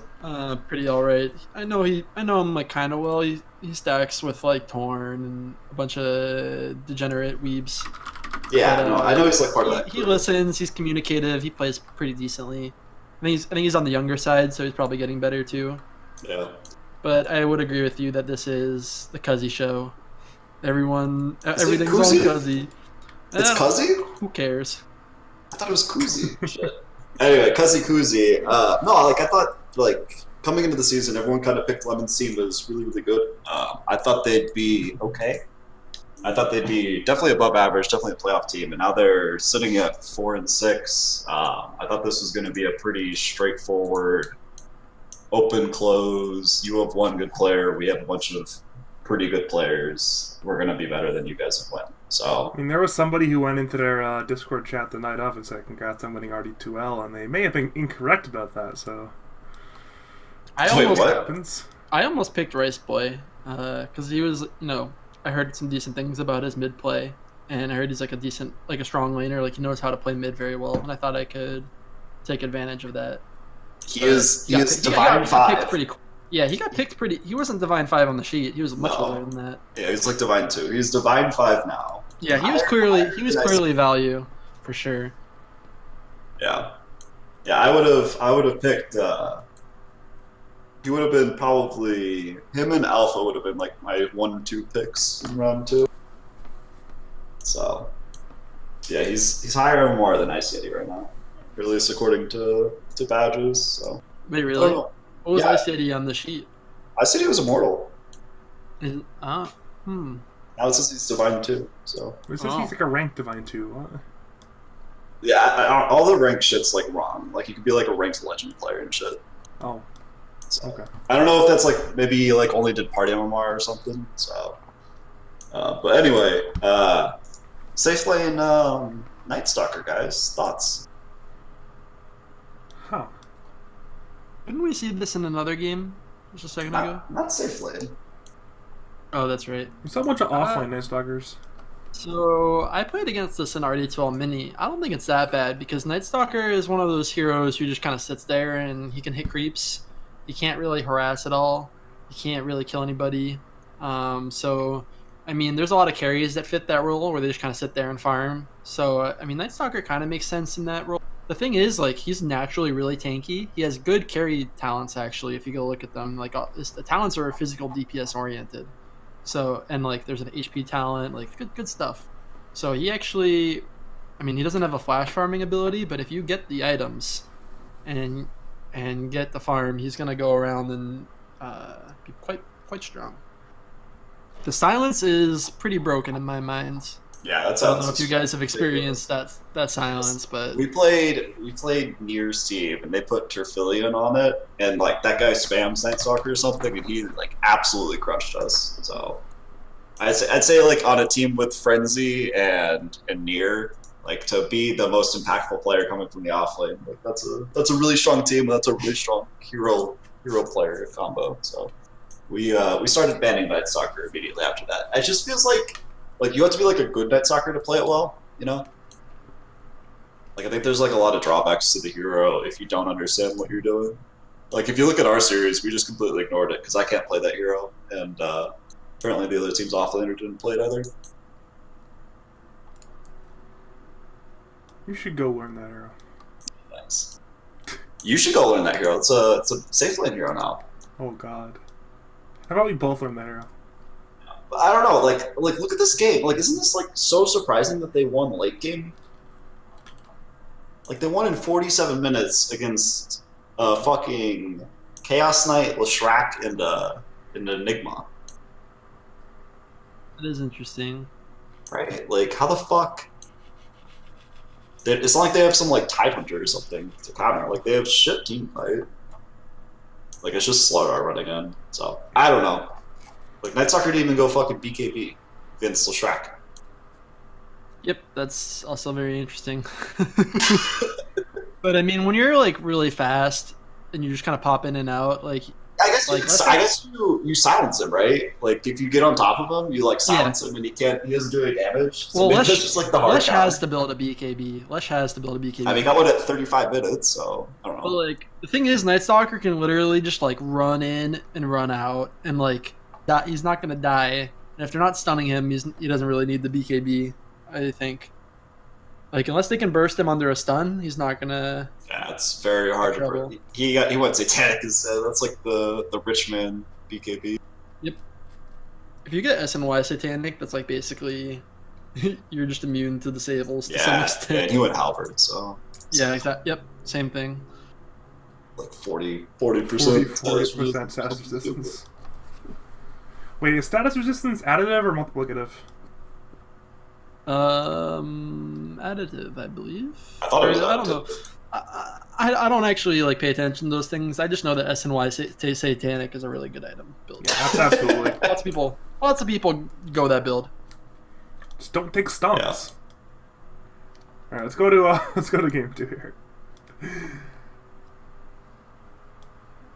S3: pretty alright. I know him like kind of well. He stacks with like Torn and a bunch of degenerate weebs.
S2: Yeah,
S3: But,
S2: no, I know he's like part of that.
S3: He
S2: crew.
S3: listens. He's communicative. He plays pretty decently. I think he's on the younger side, so he's probably getting better too.
S2: Yeah.
S3: But I would agree with you that this is the Cuzzy show. Everything
S2: it
S3: everything's
S2: Kuzi?
S3: on Cuzzy.
S2: It's Cuzzy?
S3: Who cares?
S2: I thought it was Kuzi. Shit. Anyway, Kuzi. No, like I thought, like coming into the season, everyone kind of picked Lemon's team as really, really good. I thought they'd be okay. I thought they'd be definitely above average, definitely a playoff team, and now they're sitting at 4-6. I thought this was going to be a pretty straightforward, open close. You have one good player. We have a bunch of pretty good players. We're going to be better than you guys have won. So
S1: I mean, there was somebody who went into their Discord chat the night of and said, "Congrats on winning RD2L," and they may have been incorrect about that. So
S3: I
S2: Wait,
S3: almost
S2: what?
S1: happens.
S3: I almost picked Rice Boy because he was, I heard some decent things about his mid play, and I heard he's like a strong laner, like he knows how to play mid very well, and I thought I could take advantage of that.
S2: he is Divine
S3: got
S2: 5.
S3: picked pretty. Yeah, he got picked pretty. He wasn't Divine 5 on the sheet. He was much
S2: No.
S3: lower than that.
S2: Yeah, he's like Divine 2. He's Divine 5 now.
S3: Yeah, he was clearly value for sure.
S2: Yeah. Yeah, I would have picked he would have been probably him and Alpha would have been like my 1-2 picks in round 2. So yeah, he's higher and more than Ice Yeti right now. At least according to badges. So
S3: Wait,
S2: I
S3: really?
S2: don't know.
S3: What was
S2: Yeah.
S3: Ice Yeti on the sheet?
S2: I said he was immortal.
S3: Hmm.
S2: Now it says he's Divine 2. So
S1: It says he's like a ranked Divine too. What?
S2: yeah, all the ranked shit's like wrong. Like he could be like a ranked legend player and shit.
S1: Oh,
S2: So,
S1: okay.
S2: I don't know if that's like maybe like only did party MMR or something. So, but anyway, safe lane Night Stalker guys, thoughts?
S1: Huh.
S3: Didn't we see this in another game just a second ago?
S2: Not safe lane.
S3: Oh, that's right.
S1: We saw a bunch of offline Night Stalkers.
S3: So I played against this in RD12 Mini. I don't think it's that bad because Night Stalker is one of those heroes who just kind of sits there and he can hit creeps. He can't really harass at all. He can't really kill anybody. So, I mean, there's a lot of carries that fit that role where they just kind of sit there and farm. So, I mean, Night Stalker kind of makes sense in that role. The thing is, like, he's naturally really tanky. He has good carry talents, actually, if you go look at them. Like, the talents are physical DPS oriented. So, and like there's an HP talent, like good stuff. So he actually, I mean, he doesn't have a flash farming ability, but if you get the items and get the farm, he's gonna go around and be quite strong. The silence is pretty broken in my mind.
S2: Yeah, that
S3: I don't
S2: sounds.
S3: know if you guys have experienced that silence, but
S2: We played Nier's team and they put Terfillion on it, and like that guy spams Night Stalker or something, and he like absolutely crushed us. So I'd say like on a team with Frenzy and Nier, like to be the most impactful player coming from the offlane, like that's a really strong team. That's a really strong hero player combo. So we started banning Night Stalker immediately after that. It just feels like you have to be like a good Night Stalker to play it well, you know? Like I think there's like a lot of drawbacks to the hero if you don't understand what you're doing. Like if you look at our series, we just completely ignored it because I can't play that hero, and apparently the other team's offlaner didn't play it either.
S1: You should go learn that hero.
S2: Nice. You should go learn that hero. It's a safe lane hero now.
S1: Oh god. How about we both learn that hero?
S2: But I don't know. Like look at this game. Like isn't this like so surprising that they won late game? Like they won in 47 minutes against fucking Chaos Knight, Leshrac, and Enigma.
S3: it is interesting.
S2: Right? Like how the fuck? It's not like they have some like Tidehunter or something to counter. Like they have shit team fight. Like it's just Slaughter running in. So I don't know. Like Night Stalker didn't even go fucking BKB against Leshrac.
S3: Yep, that's also very interesting. But I mean, when you're like really fast and you just kind of pop in and out, like
S2: I guess
S3: Like,
S2: I guess you silence him, right? Like if you get on top of him, you like silence him and he doesn't do any damage. So
S3: well,
S2: maybe
S3: Lesh,
S2: that's just like the hard
S3: Lesh
S2: counter.
S3: has to build a BKB. Lesh has to build a BKB.
S2: I mean, he got one at 35 minutes, so I don't know.
S3: But like the thing is, Night Stalker can literally just like run in and run out, and like he's not gonna die. And if they're not stunning him, he doesn't really need the BKB. I think. Like unless they can burst him under a stun, he's not gonna.
S2: Yeah, it's very hard to
S3: trouble.
S2: break. He went Satanic instead. That's like the rich man BKB.
S3: Yep. If you get SNY Satanic, that's like basically you're just immune to disables to some
S2: Yeah,
S3: extent.
S2: and he went Halberd, so
S3: Yeah, exactly. Yep, same thing.
S2: like 40%.
S1: 40% status resistance. Wait, is status resistance additive or multiplicative?
S3: Additive, I believe.
S2: I thought it was
S3: I don't
S2: additive.
S3: know. I don't actually like pay attention to those things. I just know that SNY Satanic is a really good item build.
S1: Yeah, absolutely.
S3: Lots of people go that build.
S1: Just don't take stuns.
S2: Yeah.
S1: All right, let's go to game 2 here.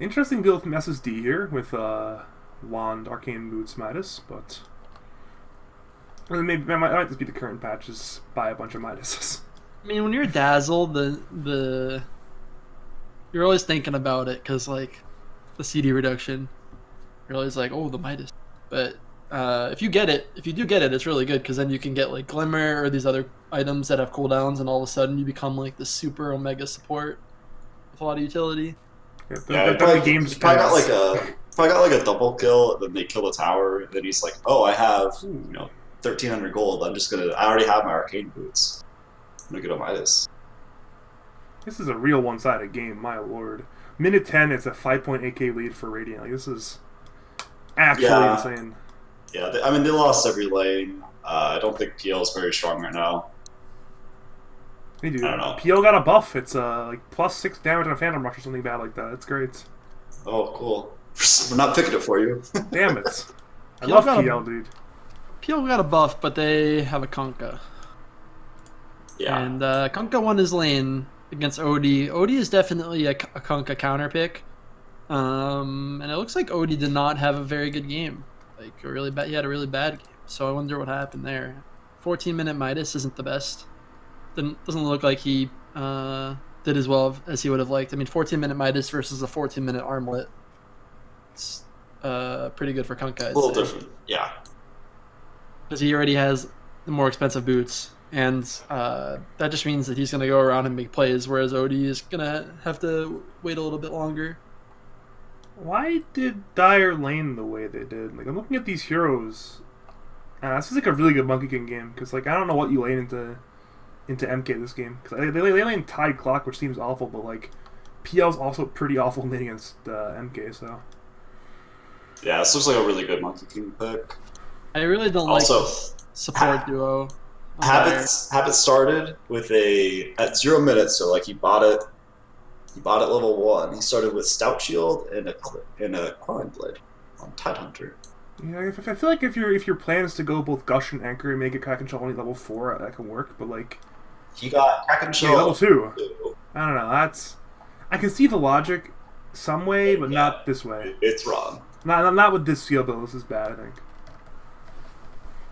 S1: Interesting build from SSD here with Wand, Arcane Boots, Midas, but maybe that might just be the current patches. Buy a bunch of Midases.
S3: I mean, when you're Dazzle, you're always thinking about it because like the CD reduction, you're always like, oh, the Midas. But if you do get it, it's really good because then you can get like Glimmer or these other items that have cooldowns, and all of a sudden you become like the super Omega support with a lot of utility.
S2: Yeah, probably got like a double kill, and then they kill the tower, and then he's like, oh, I have 1,300 gold. I already have my arcane boots. I'm gonna get a Midas.
S1: This is a real one-sided game, my lord. Minute 10, it's a 5.8k lead for Radiant. Like, this is actually insane.
S2: Yeah, they lost every lane. I don't think PL is very strong right now.
S1: They do.
S2: I don't know.
S1: PL got a buff. It's like +6 damage on a Phantom Rush or something bad like that. It's great.
S2: Oh, cool. We're not picking it for you.
S1: Damn it. I
S3: PL
S1: love
S3: got
S1: PL, dude.
S3: PL got a buff, but they have a Kunkka.
S2: Yeah.
S3: And Kunkka won his lane against Odie. Odie is definitely a Kunkka counter pick. And it looks like Odie did not have a very good game. Like he had a really bad game. So I wonder what happened there. 14-minute Midas isn't the best. Doesn't look like he did as well as he would have liked. I mean, 14-minute Midas versus a 14-minute Armlet. It's pretty good for Kunkka.
S2: A little different. Yeah.
S3: Because he already has the more expensive boots. And that just means that he's going to go around and make plays, whereas Odie is going to have to wait a little bit longer.
S1: Why did Dire lane the way they did? Like, I'm looking at these heroes. This is like a really good Monkey King game, because like I don't know what you lane into MK this game. Because they lane Tide Clock, which seems awful, but like PL's also pretty awful lane against MK, so.
S2: Yeah, this looks like a really good Monkey King pick.
S3: I really don't like this support duo.
S2: Habit started with at 0 minutes, so like he bought it level 1. He started with Stout Shield and a Clawing Blade on Tidehunter.
S1: Yeah, I feel like if your plan is to go both Gush and Anchor and make it Kraken Shell only level 4, that can work. But like,
S2: he got Kraken Shell
S1: level 2. I don't know. I can see the logic some way, but not this way.
S2: It's wrong.
S1: Not with this skill build. This is bad, I think.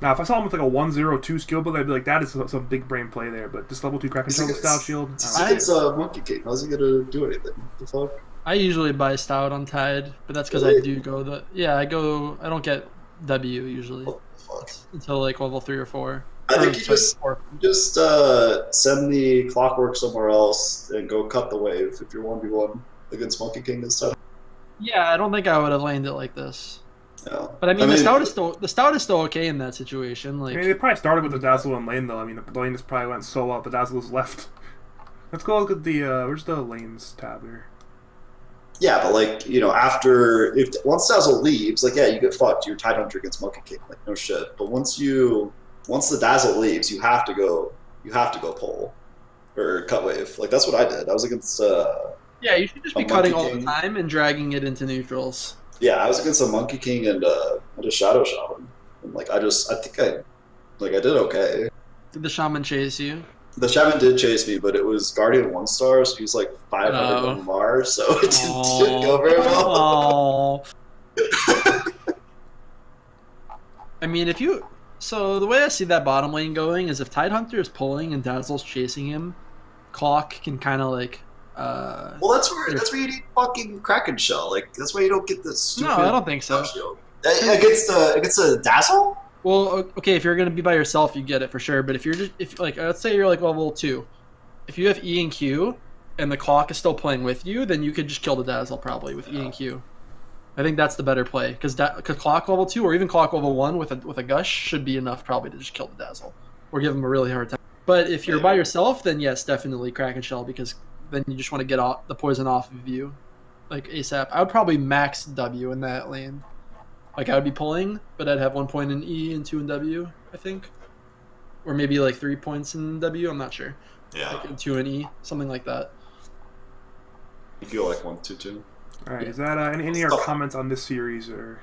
S1: Now, if I saw him with like a 1-0-2 skill build, I'd be like, that is some big brain play there. But just level 2 Kraken Shell with Stout Shield.
S2: It's a Monkey King. How's he gonna do anything? What the fuck?
S3: I usually buy Stout on Tide, but that's because I do go I don't get W usually.
S2: What the fuck?
S3: Until like level 3 or 4.
S2: I think you just send the Clockwork somewhere else and go cut the wave if you're 1v1 against Monkey King this time.
S3: Yeah, I don't think I would have laned it like this.
S2: Yeah.
S3: But I mean, the Stout is still okay in that situation. Like,
S1: I mean, they probably started with the Dazzle and lane though. I mean, the lane just probably went so well. The Dazzle is left. Let's go look at the where's the lanes tab here.
S2: Yeah, but like once Dazzle leaves, like you get fucked. You're Tidehunter against Monkey King, like no shit. But once the Dazzle leaves, you have to go pull or cut wave. Like that's what I did. I was against.
S3: Yeah, you should just be cutting all the time and dragging it into neutrals.
S2: Yeah, I was against a Monkey King and I just Shadow Shaman. And like I think I did okay.
S3: Did the Shaman chase you?
S2: The Shaman did chase me, but it was Guardian 1-star, so he was like 500 MMR, so it didn't go very well.
S3: I mean, so the way I see that bottom lane going is if Tidehunter is pulling and Dazzle's chasing him, Clock can kind of like.
S2: Well, that's where you need fucking Kraken Shell. Like that's why you don't get the stupid.
S3: No, I don't think so.
S2: Against the Dazzle.
S3: Well, okay, if you're gonna be by yourself, you get it for sure. But if you're just if like let's say you're like level 2, if you have E and Q, and the clock is still playing with you, then you could just kill the Dazzle probably with E and Q. I think that's the better play because clock level 2 or even clock level 1 with a gush should be enough probably to just kill the Dazzle or give him a really hard time. But if you're by yourself, then yes, definitely Kraken Shell because then you just want to get off the poison off of you, like ASAP. I would probably max W in that lane. Like I would be pulling, but I'd have 1 point in E and 2 in W, I think, or maybe like 3 points in W. I'm not sure.
S2: Yeah.
S3: Like 2 in E, something like that.
S2: You feel like 1-2-2.
S1: All right, is that any other comments on this series, or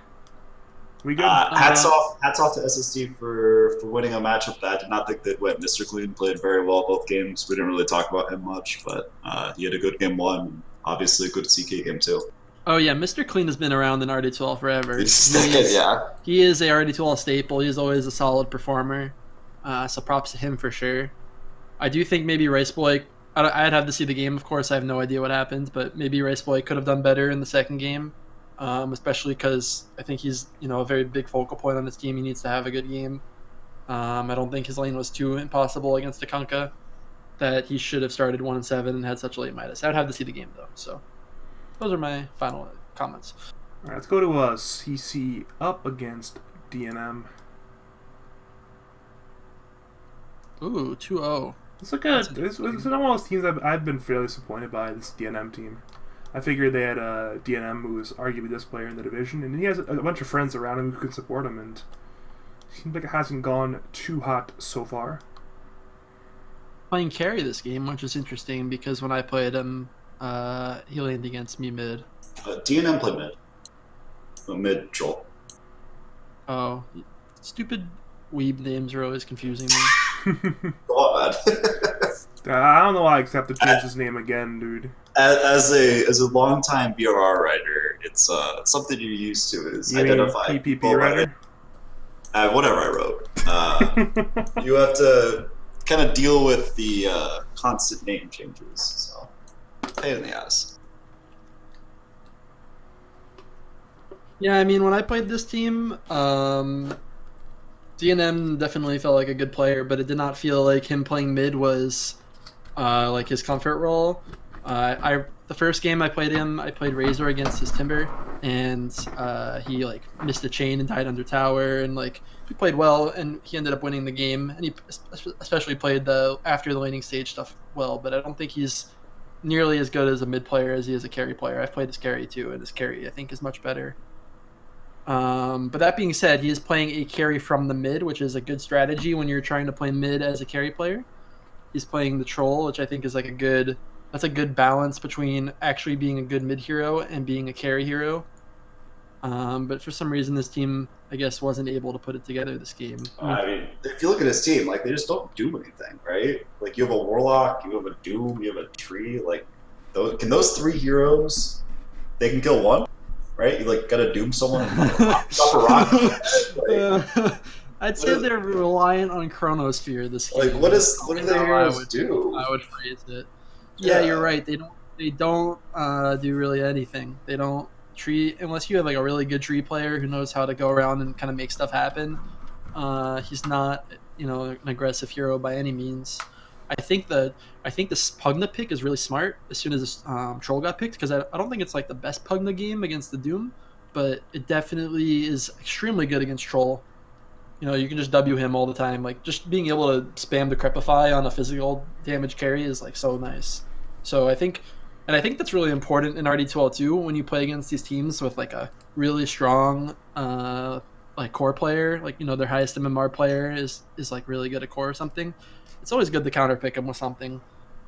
S1: we good?
S2: Hats off to SSD for winning a matchup that I did not think they'd win. Mr. Clean played very well both games. We didn't really talk about him much, but he had a good game 1. Obviously, a good CK game 2.
S3: Oh yeah, Mr. Clean has been around in RD12 forever.
S2: He is
S3: a RD12 staple. He's always a solid performer. So props to him for sure. I do think maybe Rice Boy. I'd have to see the game, of course. I have no idea what happened, but maybe Rice Boy could have done better in the second game, especially because I think he's a very big focal point on this team. He needs to have a good game. I don't think his lane was too impossible against Takanka that he should have started 1-7 and had such a late Midas. I'd have to see the game though. So those are my final comments.
S1: All right, let's go to CC up against DNM.
S3: Ooh, 2-0.
S1: It's like it's one of those teams I've been fairly disappointed by, this DNM team. I figured they had DNM, who was arguably the best player in the division, and he has a bunch of friends around him who can support him, and it seems like it hasn't gone too hot so far.
S3: Playing carry this game, which is interesting because when I played him, he laned against me mid.
S2: DNM played mid. Mid troll.
S3: Oh, stupid weeb names are always confusing me.
S2: God.
S1: I don't know why I accept to change his name again, dude.
S2: As a longtime BRR writer, it's something you're used to is identify
S1: PPP writer.
S2: Whatever I wrote. You have to kind of deal with the constant name changes. So, pain in the ass.
S3: Yeah, I mean, when I played this team, DNM definitely felt like a good player, but it did not feel like him playing mid was like his comfort role. The first game I played him, I played Razor against his Timber, and he like missed a chain and died under tower, and like he played well, and he ended up winning the game. And he especially played the after the laning stage stuff well, but I don't think he's nearly as good as a mid player as he is a carry player. I've played his carry too, and his carry I think is much better. But that being said, he is playing a carry from the mid, which is a good strategy when you're trying to play mid as a carry player. He's playing the troll, which I think is like a good balance between actually being a good mid hero and being a carry hero. But for some reason, this team, I guess, wasn't able to put it together this game.
S2: I mean, if you look at his team, like they just don't do anything, right? Like you have a Warlock, you have a Doom, you have a Tree. Like, can those 3 heroes? They can kill one. Right? You like gotta doom someone and drop a rock.
S3: I'd say they're reliant on Chronosphere this game.
S2: Like what do the heroes do?
S3: I would phrase it. Yeah, you're right. They don't do really anything. They don't tree unless you have like a really good tree player who knows how to go around and kind of make stuff happen. He's not an aggressive hero by any means. I think this Pugna pick is really smart as soon as this troll got picked because I don't think it's like the best Pugna game against the Doom, but it definitely is extremely good against troll. You can just W him all the time. Like just being able to spam the Crepify on a physical damage carry is like so nice. So I think that's really important in RD12 too when you play against these teams with like a really strong like core player, like their highest MMR player is like really good at core or something. It's always good to counter pick him with something.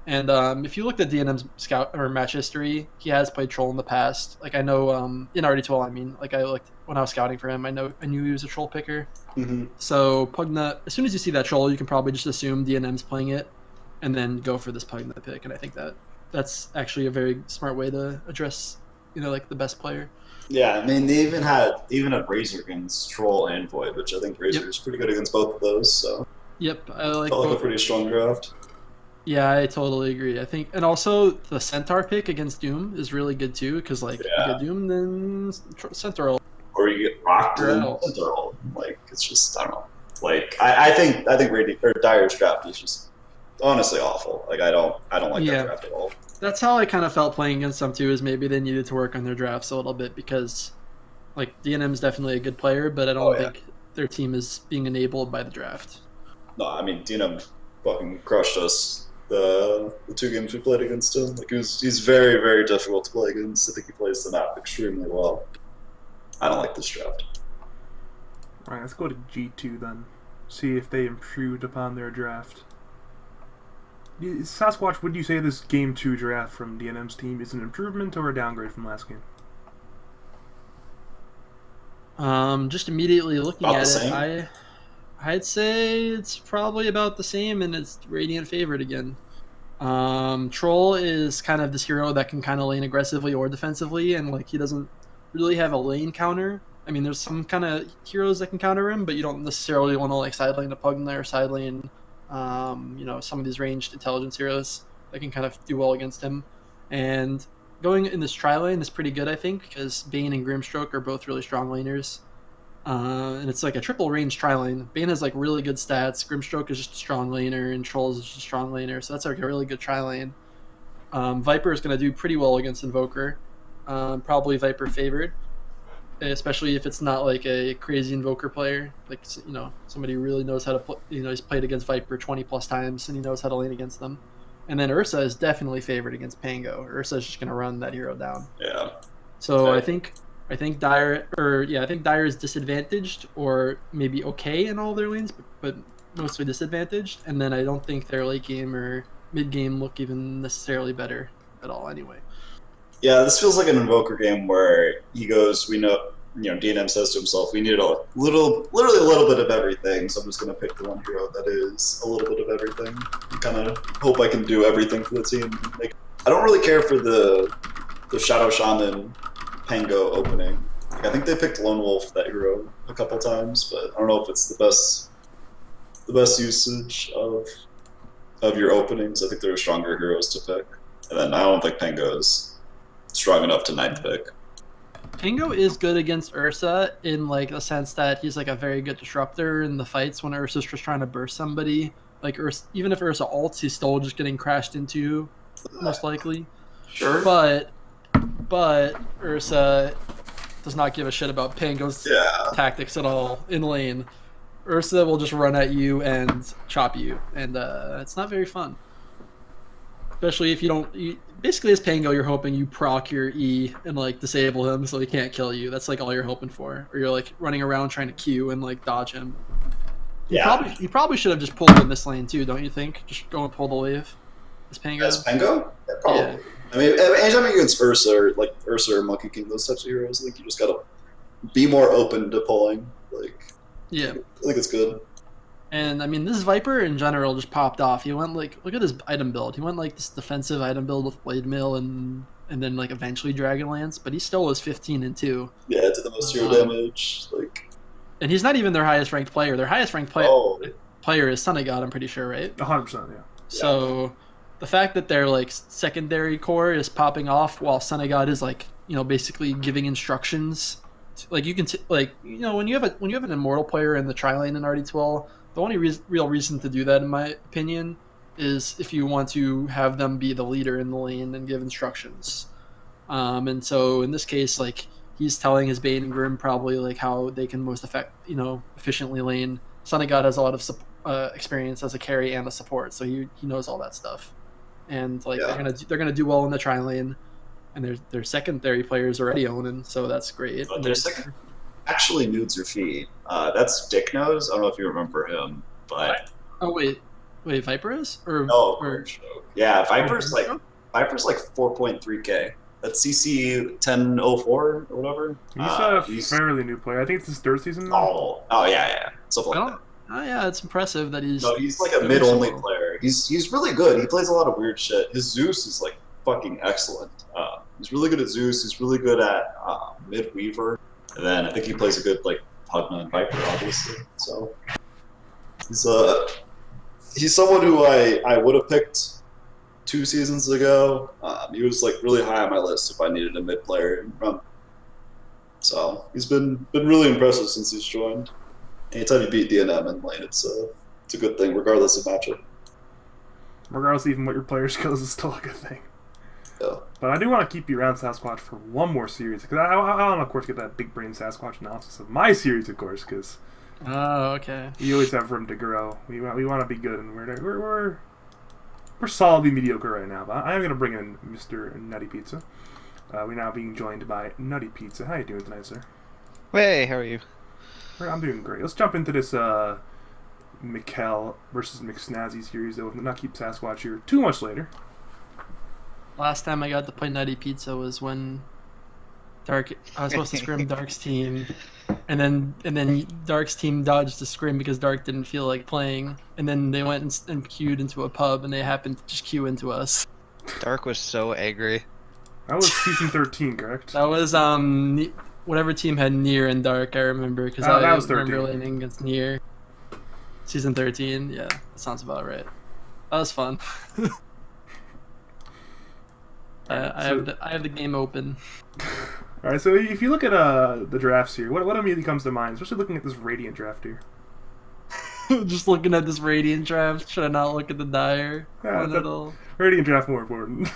S3: And if you looked at DNM's scout or match history, he has played troll in the past. Like I know in RD12, I mean, like I looked when I was scouting for him, I knew he was a troll picker.
S2: Mm-hmm.
S3: So Pugna, as soon as you see that troll, you can probably just assume DNM's playing it, and then go for this Pugna pick. And I think that's actually a very smart way to address, like the best player.
S2: Yeah, I mean they even had Razor against troll and Void, which I think Razor is pretty good against both of those. So.
S3: Yep, I like
S2: felt like a pretty strong draft.
S3: Yeah, I totally agree. I think, and also the Centaur pick against Doom is really good too, because like you get Doom, then Centaur.
S2: Or you Rockton,
S3: Wow.
S2: They're like it's just I don't know. Like I think Dyer's draft is just honestly awful. Like I don't like that draft at all.
S3: That's how I kind of felt playing against them too. Is maybe they needed to work on their drafts a little bit because, like, DNM is definitely a good player, but I don't think their team is being enabled by the draft.
S2: No, I mean DNM fucking crushed us the 2 games we played against him. Like he's very, very difficult to play against. I think he plays the map extremely well. I don't like this draft.
S1: All right, let's go to G2 then. See if they improved upon their draft. Sasquatch, would you say this Game 2 draft from DNM's team is an improvement or a downgrade from last game?
S3: Just immediately looking
S2: About
S3: at
S2: the
S3: it, I'd say it's probably about the same, and it's Radiant favored again. Troll is kind of this hero that can kind of lane aggressively or defensively, and like he doesn't really have a lane counter. I mean, there's some kind of heroes that can counter him, but you don't necessarily want to like side lane a Pugna or side lane, some of these ranged intelligence heroes that can kind of do well against him. And going in this tri lane is pretty good, I think, because Bane and Grimstroke are both really strong laners. And it's like a triple range tri lane. Bane has like really good stats. Grimstroke is just a strong laner, and Troll is just a strong laner. So that's like a really good tri lane. Viper is going to do pretty well against Invoker. Probably Viper favored, especially if it's not like a crazy Invoker player. Like, somebody who really knows how to play. He's played against Viper 20 plus times, and he knows how to lane against them. And then Ursa is definitely favored against Pango. Ursa is just going to run that hero down.
S2: Yeah.
S3: So I think Dire is disadvantaged or maybe okay in all their lanes, but mostly disadvantaged. And then I don't think their late game or mid game look even necessarily better at all anyway.
S2: Yeah, this feels like an Invoker game where he goes, DNM says to himself, we need literally a little bit of everything, so I'm just going to pick the one hero that is a little bit of everything. And kind of hope I can do everything for the team. I don't really care for the Shadow Shaman Pango opening. I think they picked Lone Wolf, that hero, a couple times, but I don't know if it's the best usage of your openings. I think there are stronger heroes to pick. And then I don't think Pango's strong enough to 9th pick.
S3: Pango is good against Ursa in like the sense that he's like a very good disruptor in the fights when Ursa's just trying to burst somebody. Like even if Ursa ults, he's still just getting crashed into, most likely.
S2: Sure.
S3: But Ursa does not give a shit about Pango's tactics at all in lane. Ursa will just run at you and chop you, and it's not very fun. Especially if basically as Pango, you're hoping you proc your E and like disable him so he can't kill you. That's like all you're hoping for. Or you're like running around trying to Q and like dodge him. You probably should have just pulled in this lane too, don't you think? Just go and pull the wave. As Pango?
S2: Yeah, probably. Yeah. I mean, anytime you're against Ursa or Monkey King, those types of heroes, I think you just gotta be more open to pulling. I think it's good.
S3: And I mean, this Viper in general just popped off. He went like, look at his item build. He went like this defensive item build with Blade Mill and then like eventually Dragonlance, but he still was 15-2.
S2: Yeah, it did the most hero damage.
S3: And he's not even their highest ranked player. Their highest ranked player is Son of God, I'm pretty sure, right?
S1: 100%, yeah.
S3: So the fact that their like secondary core is popping off while Son of God is like, basically giving instructions. Like you can when you have an immortal player in the tri lane in RD12, the only real reason to do that, in my opinion, is if you want to have them be the leader in the lane and give instructions. And so in this case, like he's telling his Bane and Grim probably like how they can most efficiently lane. Son of God has a lot of experience as a carry and a support, so he knows all that stuff. And they're gonna do well in the tri lane, and their secondary players already owning, so that's great.
S2: But their second actually nudes your feed. That's Dick Nose. I don't know if you remember him, but
S3: wait, Viper is
S2: yeah, Viper's like 4.3K. That's CC 1004 or whatever.
S1: He's a fairly new player. I think it's his 3rd season now.
S2: Oh yeah, something like that.
S3: Oh yeah, it's impressive that he's.
S2: No, he's like a mid-only player. He's really good. He plays a lot of weird shit. His Zeus is like fucking excellent. He's really good at Zeus. He's really good at mid Weaver. And then I think he plays a good like Pugna and Viper, obviously. So he's someone who I would have picked 2 seasons ago. He was like really high on my list if I needed a mid player. So he's been really impressive since he's joined. Anytime you beat DNM in lane, it's a good thing, regardless of matchup.
S1: Regardless, even what your player skills is still a good thing.
S2: Yeah.
S1: But I do want to keep you around Sasquatch for one more series because I want to, of course, get that big brain Sasquatch analysis of my series, of course, because
S3: okay.
S1: you always have room to grow. We want to be good, and we're solidly mediocre right now. But I am going to bring in Mr. Nuttypizza. We're now being joined by Nuttypizza. How you doing tonight, sir?
S4: Hey, how are you?
S1: I'm doing great. Let's jump into this Mikkel versus McSnazzy series, though, and not keep Sasquatch here too much later.
S3: Last time I got to play Nuttypizza was when I was supposed to scrim Dark's team, and then Dark's team dodged the scrim because Dark didn't feel like playing, and then they went and queued into a pub, and they happened to just queue into us.
S4: Dark was so angry.
S1: That was season 13, correct?
S3: That was whatever team had Nier and Dark. I remember because
S1: that
S3: I
S1: was 13.
S3: remember laning against Nier. Season 13, yeah, that sounds about right. That was fun. I have the game open.
S1: All right, so if you look at the drafts here, what immediately comes to mind, especially looking at this Radiant draft here?
S3: Just looking at this Radiant draft, should I not look at the Dire one at all?
S1: Radiant draft more important.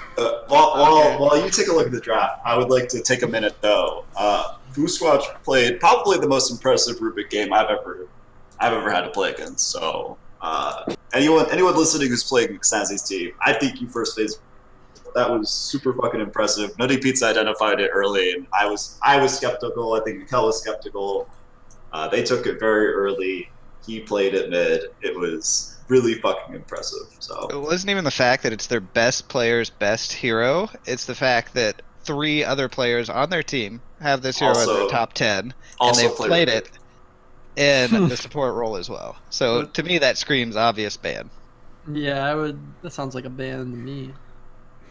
S2: While you take a look at the draft, I would like to take a minute though. Sasquatch played probably the most impressive Rubik game I've ever had to play against. So anyone listening who's playing McSnazzy's team, I think you first phase. That was super fucking impressive. Nuttypizza identified it early, and I was skeptical. I think Mikkel was skeptical. They took it very early. He played it mid. It was really fucking impressive. So
S4: It wasn't even the fact that it's their best player's best hero. It's the fact that 3 other players on their team have this hero in their top 10, and they've played it in the support role as well. So to me, that screams obvious ban.
S3: Yeah, that sounds like a ban to me.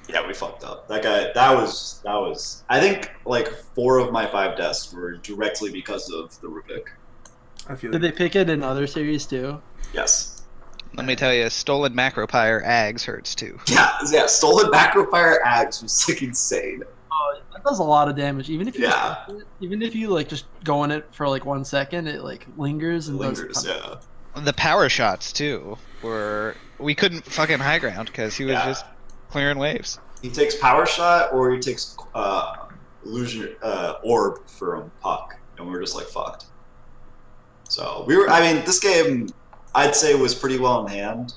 S2: yeah, we fucked up. That guy. That was. I think like 4 of my 5 deaths were directly because of the Rubik.
S1: I feel
S3: Did they pick it in other series too?
S2: Yes.
S4: Let me tell you, stolen Macropire Ags hurts too.
S2: Yeah. Stolen Macropire Ags was like insane.
S3: Oh, that does a lot of damage. Even if you
S2: Yeah.
S3: even if you like just go in it for like 1 second, it like lingers and does a ton of-
S2: Yeah.
S4: The power shots too we couldn't fucking high ground because he was just clearing waves.
S2: He takes power shot or he takes illusion orb from puck, and we were just like fucked. So we were. I mean, this game I'd say was pretty well in hand.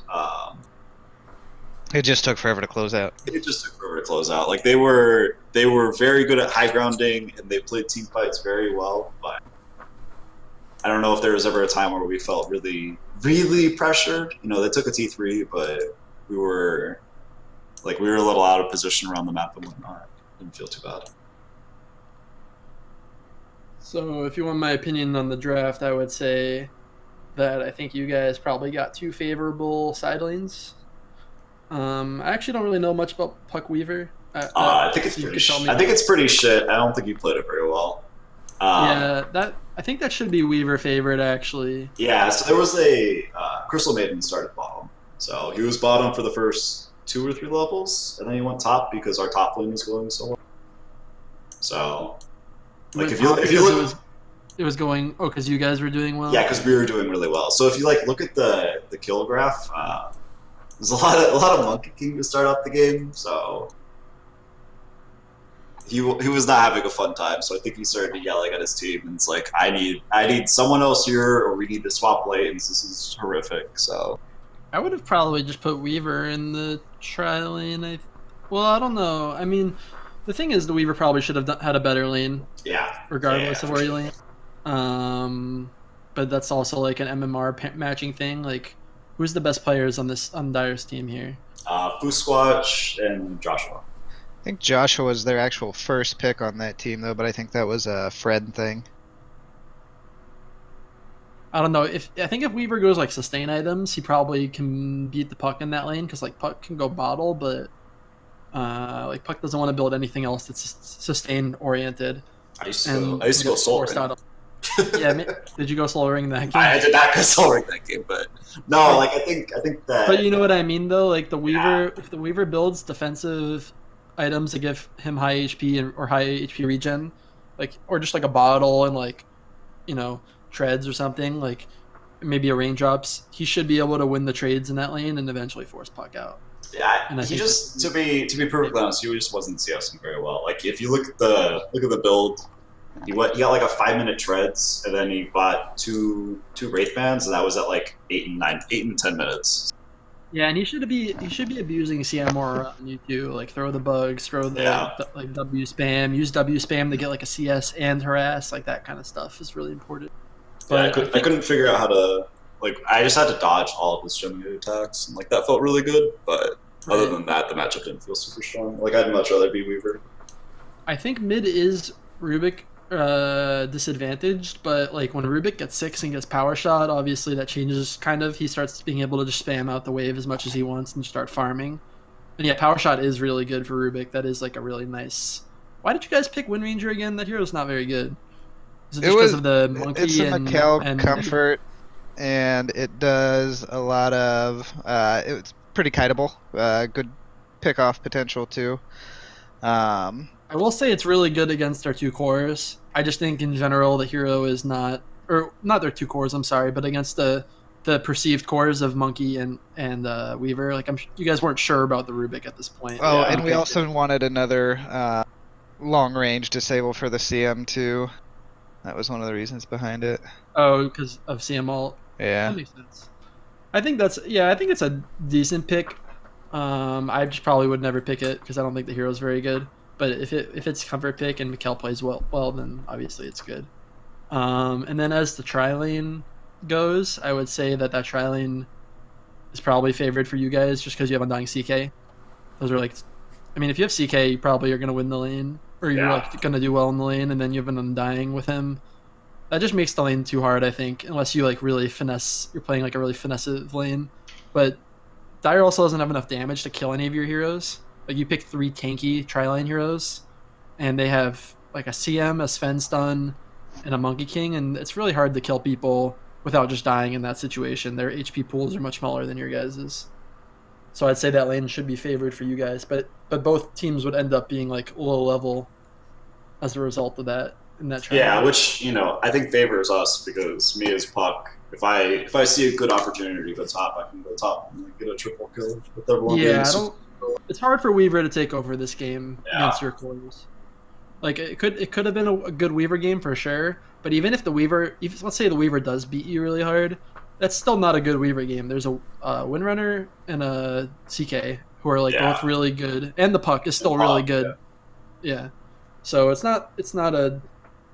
S4: It just took forever to close out.
S2: It just took forever to close out. Like they were very good at high grounding, and they played team fights very well. But I don't know if there was ever a time where we felt really, really pressured. You know, they took a T3, but we were a little out of position around the map and whatnot. Didn't feel too bad.
S3: So if you want my opinion on the draft, I would say that I think you guys probably got 2 favorable side lanes. I actually don't really know much about Puck Weaver.
S2: I think it's pretty. I think it's pretty shit. I don't think you played it very well.
S3: I think that should be Weaver favorite actually.
S2: Yeah. So there was a Crystal Maiden started bottom. So he was bottom for the first 2 or 3 levels, and then he went top because our top lane was going so well. So, like if you look,
S3: it was going. Oh, because you guys were doing well.
S2: yeah, because we were doing really well. So if you like look at the kill graph, there's a lot of Monkey King to start out the game. So he was not having a fun time. So I think he started yelling at his team, and it's like I need someone else here, or we need to swap lanes. This is horrific. So
S3: I would have probably just put Weaver in the tri lane. I don't know. I mean, the thing is, the Weaver probably should have had a better lane.
S2: Yeah.
S3: Regardless of where you lane. But that's also like an MMR matching thing. Like, who's the best players on Dire's team here?
S2: Sasquatch and Joshua.
S4: I think Joshua was their actual first pick on that team though, but I think that was a Fred thing.
S3: I don't know. I think if Weaver goes like sustain items, he probably can beat the Puck in that lane because like Puck can go bottle, but like Puck doesn't want to build anything else that's sustain oriented.
S2: I used to go soul ring.
S3: Yeah, did you go soul ring that game?
S2: I did not go soul ring that game, but no, like I think that.
S3: But you know what I mean though. Like the Weaver, if the Weaver builds defensive items that give him high HP or high HP regen, or just like a bottle and like, treads or something, like maybe a raindrops, he should be able to win the trades in that lane and eventually force puck out.
S2: Yeah, he just to be perfectly honest, he just wasn't CSing very well. Like if you look at the build, he got like a 5-minute treads, and then he bought two wraith bands, and that was at like 8 and 10 minutes.
S3: Yeah, and he should be abusing CM more on you too. Like throw the bugs, throw the like W spam, use W spam to get like a CS and harass, like that kind of stuff is really important.
S2: But yeah, I couldn't figure out how to I just had to dodge all of his generated attacks, and like that felt really good. But other than that, the matchup didn't feel super strong. Like I'd much rather be Weaver.
S3: I think mid is Rubik disadvantaged, but like when Rubik gets 6 and gets power shot, obviously that changes kind of. He starts being able to just spam out the wave as much as he wants and start farming. And yeah, power shot is really good for Rubik. That is like a really nice. Why did you guys pick Wind Ranger again? That hero's not very good. Is it just because of the monkey?
S4: It's a Mikkel comfort, and it does a lot of. It's pretty kiteable. Good pick-off potential too.
S3: I will say it's really good against their 2 cores. I just think in general the hero is not their 2 cores. I'm sorry, but against the perceived cores of Monkey and Weaver, like you guys weren't sure about the Rubik at this point.
S4: Oh, and we also wanted another long range disable for the CM too. That was one of the reasons behind it.
S3: Oh, because of CM ult.
S4: Yeah,
S3: that makes sense. I think it's a decent pick. I just probably would never pick it because I don't think the hero's very good. But if it's comfort pick and Mikkel plays well, then obviously it's good. And then as the tri-lane goes, I would say that tri-lane is probably favored for you guys just because you have Undying CK. Those are like, I mean, if you have CK, you probably are going to win the lane, or you're like going to do well in the lane, and then you have an Undying with him. That just makes the lane too hard, I think, unless you like really finesse. You're playing like a really finesse lane, but Dire also doesn't have enough damage to kill any of your heroes. Like you pick 3 tanky tri-lane heroes, and they have like a CM, a Sven stun, and a Monkey King, and it's really hard to kill people without just dying in that situation. Their HP pools are much smaller than your guys's. So I'd say that lane should be favored for you guys, but both teams would end up being like low level as a result of that in that tri-lane.
S2: Yeah, which I think favors us because me as Puck, if I see a good opportunity to go top, I can go top and get a triple kill with everyone.
S3: Yeah, it's hard for Weaver to take over this game against your cores. Like it could have been a good Weaver game for sure, but even if let's say the Weaver does beat you really hard, that's still not a good Weaver game. There's a Windrunner and a CK who are like both really good, and the Puck is still really good. Yeah, so it's not a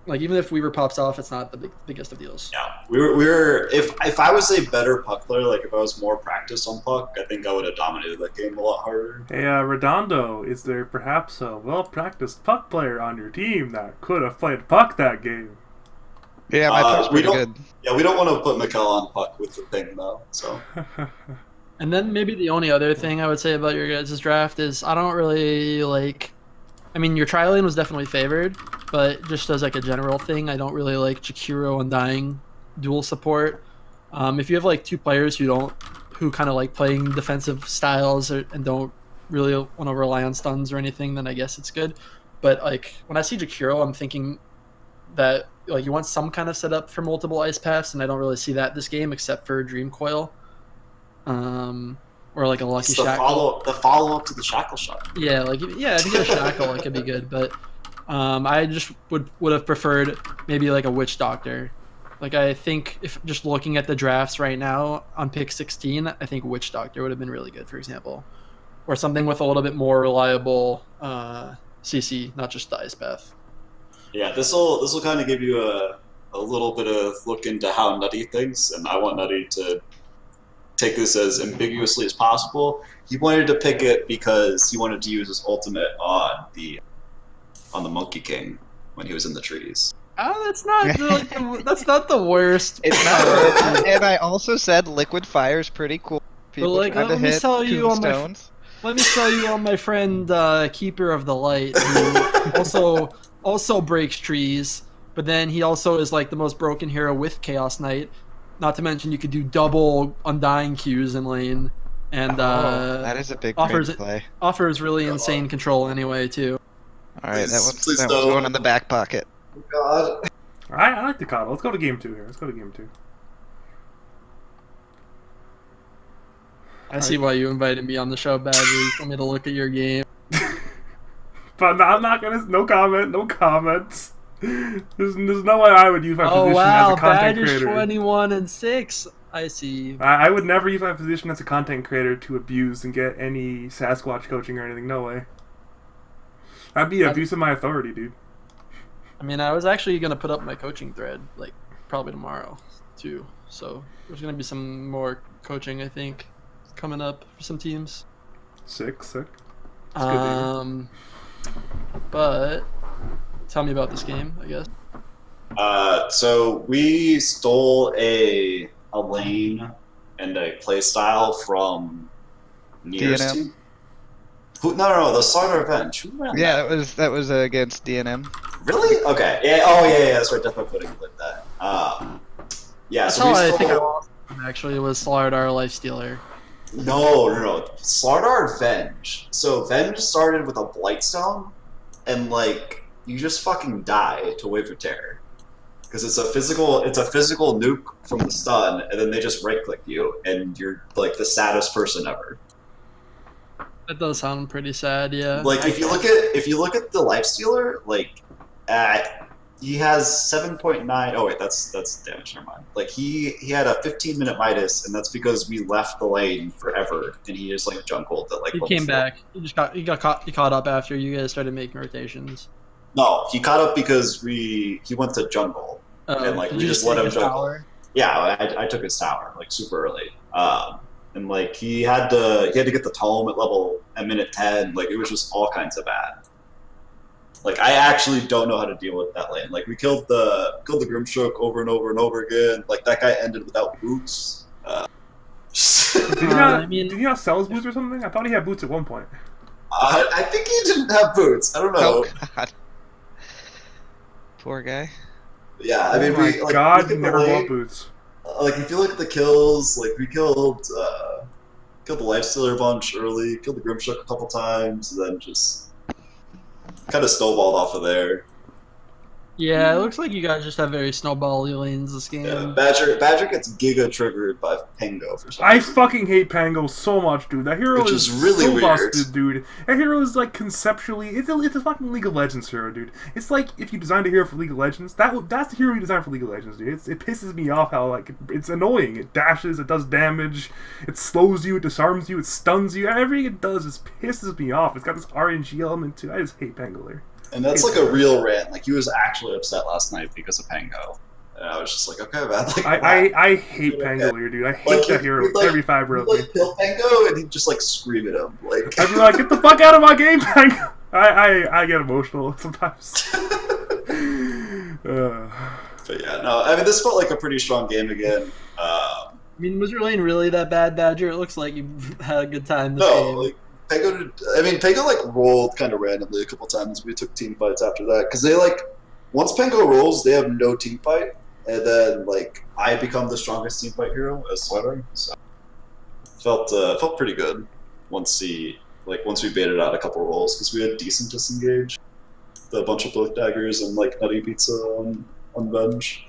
S3: like even if Weaver pops off, it's not the biggest of deals.
S2: Yeah, we were if I was a better Puck player, like if I was more practiced on Puck, I think I would have dominated that game a lot harder.
S1: Hey, Redondo, is there perhaps a well-practiced Puck player on your team that could have played Puck that game?
S4: Yeah, my Puck's pretty good.
S2: Yeah, we don't want to put Mikkel on Puck with the thing though. So.
S3: And then maybe the only other thing I would say about your guys' draft is I don't really like. I mean, your tri-lane was definitely favored, but just as like a general thing, I don't really like Jakiro Undying dual support. If you have like 2 players who kind of like playing defensive styles and don't really want to rely on stuns or anything, then I guess it's good. But like when I see Jakiro, I'm thinking that like you want some kind of setup for multiple ice paths, and I don't really see that this game except for Dream Coil. Or like a Lucky Shackle.
S2: The follow up to the Shackle shot.
S3: Yeah, if you get a Shackle, it could be good. But I just would have preferred maybe like a Witch Doctor. Like I think if just looking at the drafts right now on pick 16, I think Witch Doctor would have been really good, for example, or something with a little bit more reliable CC, not just the Ice Path.
S2: Yeah, this will kind of give you a little bit of look into how Nutty thinks, and I want Nutty to take this as ambiguously as possible. He wanted to pick it because he wanted to use his ultimate on the Monkey King when he was in the trees.
S3: Oh, that's not the worst.
S4: It's not. And I also said Liquid Fire's pretty cool. People
S3: but like, let me sell you on my friend Keeper of the Light, who also breaks trees. But then he also is like the most broken hero with Chaos Knight. Not to mention you could do double Undying Qs in lane, and
S4: that is a big play.
S3: Offers really insane control anyway too.
S4: All right, that one's going in the back pocket.
S2: Oh, God.
S1: I like the coddle. Let's go to game 2 here.
S3: I see why you invited me on the show, Badger. You told me to look at your game.
S1: But I'm not gonna. No comment. No comments. There's no way I would use my position as a content
S3: Badger's
S1: creator.
S3: 21-6. I see.
S1: I would never use my position as a content creator to abuse and get any Sasquatch coaching or anything. No way. That'd be abuse of my authority, dude.
S3: I mean, I was actually gonna put up my coaching thread, like, probably tomorrow, too. So there's gonna be some more coaching, I think, coming up for some teams.
S1: Sick.
S3: But tell me about this game, I guess.
S2: So we stole a lane and a play style from Nier's
S4: DNM?
S2: team. No, the Slaughter Revenge. Who ran
S4: Yeah, that was against DNM.
S2: Really? Okay. Yeah. Oh, yeah. That's right. Definitely putting it like that. Yeah.
S3: That's
S2: So
S3: how
S2: we
S3: I
S2: stole.
S3: think I lost. Actually, it was Slardar Lifestealer.
S2: No. Slardar Venge. So Venge started with a Blightstone, and like you just fucking die to Wave of Terror, because it's a physical nuke from the stun, and then they just right click you, and you're like the saddest person ever.
S3: That does sound pretty sad, yeah.
S2: Like if you look at the Lifestealer, like he has 7.9. Oh wait, that's damage. Never mind. Like he had a 15-minute Midas, and that's because we left the lane forever, and he just like jungled at like.
S3: He came back. He caught up after you guys started making rotations.
S2: No, he caught up because he went to jungle, and like
S3: Did
S2: we
S3: you
S2: just let
S3: take
S2: him
S3: his
S2: jungle.
S3: tower?
S2: Yeah, I took his tower like super early, and like he had to get the tome at minute 10. Like it was just all kinds of bad. Like I actually don't know how to deal with that lane. Like we killed the Grimstroke over and over and over again. Like that guy ended without boots.
S1: Did he not sell his boots or something? I thought he had boots at one point.
S2: I think he didn't have boots. I don't know.
S4: Oh God. Poor guy.
S2: Yeah, I mean,
S1: oh my
S2: we like
S1: God,
S2: look at the
S1: never
S2: lane,
S1: bought boots.
S2: Like if you look at the kills, like we killed the Lifestealer a bunch early, killed the Grimstroke a couple times, and then just kind of snowballed off of there.
S3: Yeah, it looks like you guys just have very snowbally lanes this game.
S2: Yeah, Badger gets giga triggered by Pango for some
S1: I
S2: reason.
S1: fucking hate Pango so much, dude. That hero
S2: Which
S1: is
S2: is really
S1: so
S2: weird.
S1: busted, dude. That hero is like conceptually, it's a fucking League of Legends hero, dude. It's like if you designed a hero for League of Legends, that's the hero you designed for League of Legends, dude. It pisses me off how like it's annoying. It dashes, it does damage, it slows you, it disarms you, it stuns you. Everything it does just pisses me off. It's got this RNG element too. I just hate Pango there.
S2: And that's like a real rant. Like he was actually upset last night because of Pango. And I was just like, okay, man. Like,
S1: I hate Pangolier, dude. I hate
S2: like,
S1: that hero with every fiber of me.
S2: Like kill Pango, and he'd just like scream at him. Like
S1: I'd be like, get the fuck out of my game, Pango! I get emotional sometimes.
S2: But yeah, no. I mean, this felt like a pretty strong game again.
S3: I mean, was your lane really that bad, Badger? It looks like you had a good time this
S2: No,
S3: game.
S2: like Pango like rolled kind of randomly a couple times. We took team fights after that because they like once Pango rolls, they have no team fight, and then like I become the strongest team fight hero as Sweater. So felt pretty good once we baited out a couple rolls because we had decent disengage, a bunch of both daggers and like Nuttypizza on bench.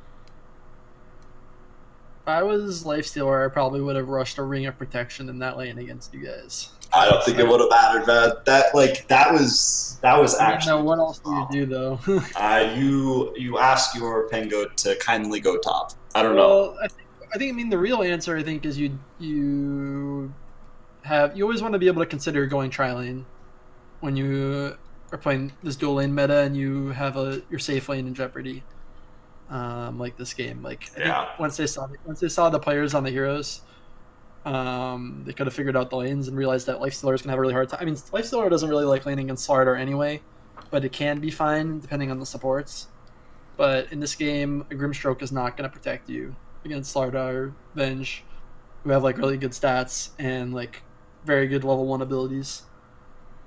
S3: If I was Lifestealer, I probably would have rushed a Ring of Protection in that lane against you guys.
S2: I don't think it would have mattered, man. That was actually.
S3: Now, what else do you do though?
S2: You ask your Pango to kindly go top. I don't know.
S3: Well, I think the real answer I think is you always want to be able to consider going tri-lane when you are playing this dual lane meta and you have your safe lane in jeopardy. Like this game, like I think once they saw the players on the heroes, they could have figured out the lanes and realized that Lifestealer is gonna have a really hard time. I mean, Lifestealer doesn't really like laning against Slardar anyway, but it can be fine depending on the supports. But in this game, a Grimstroke is not gonna protect you against Slardar, Venge, who have like really good stats and like very good level 1 abilities.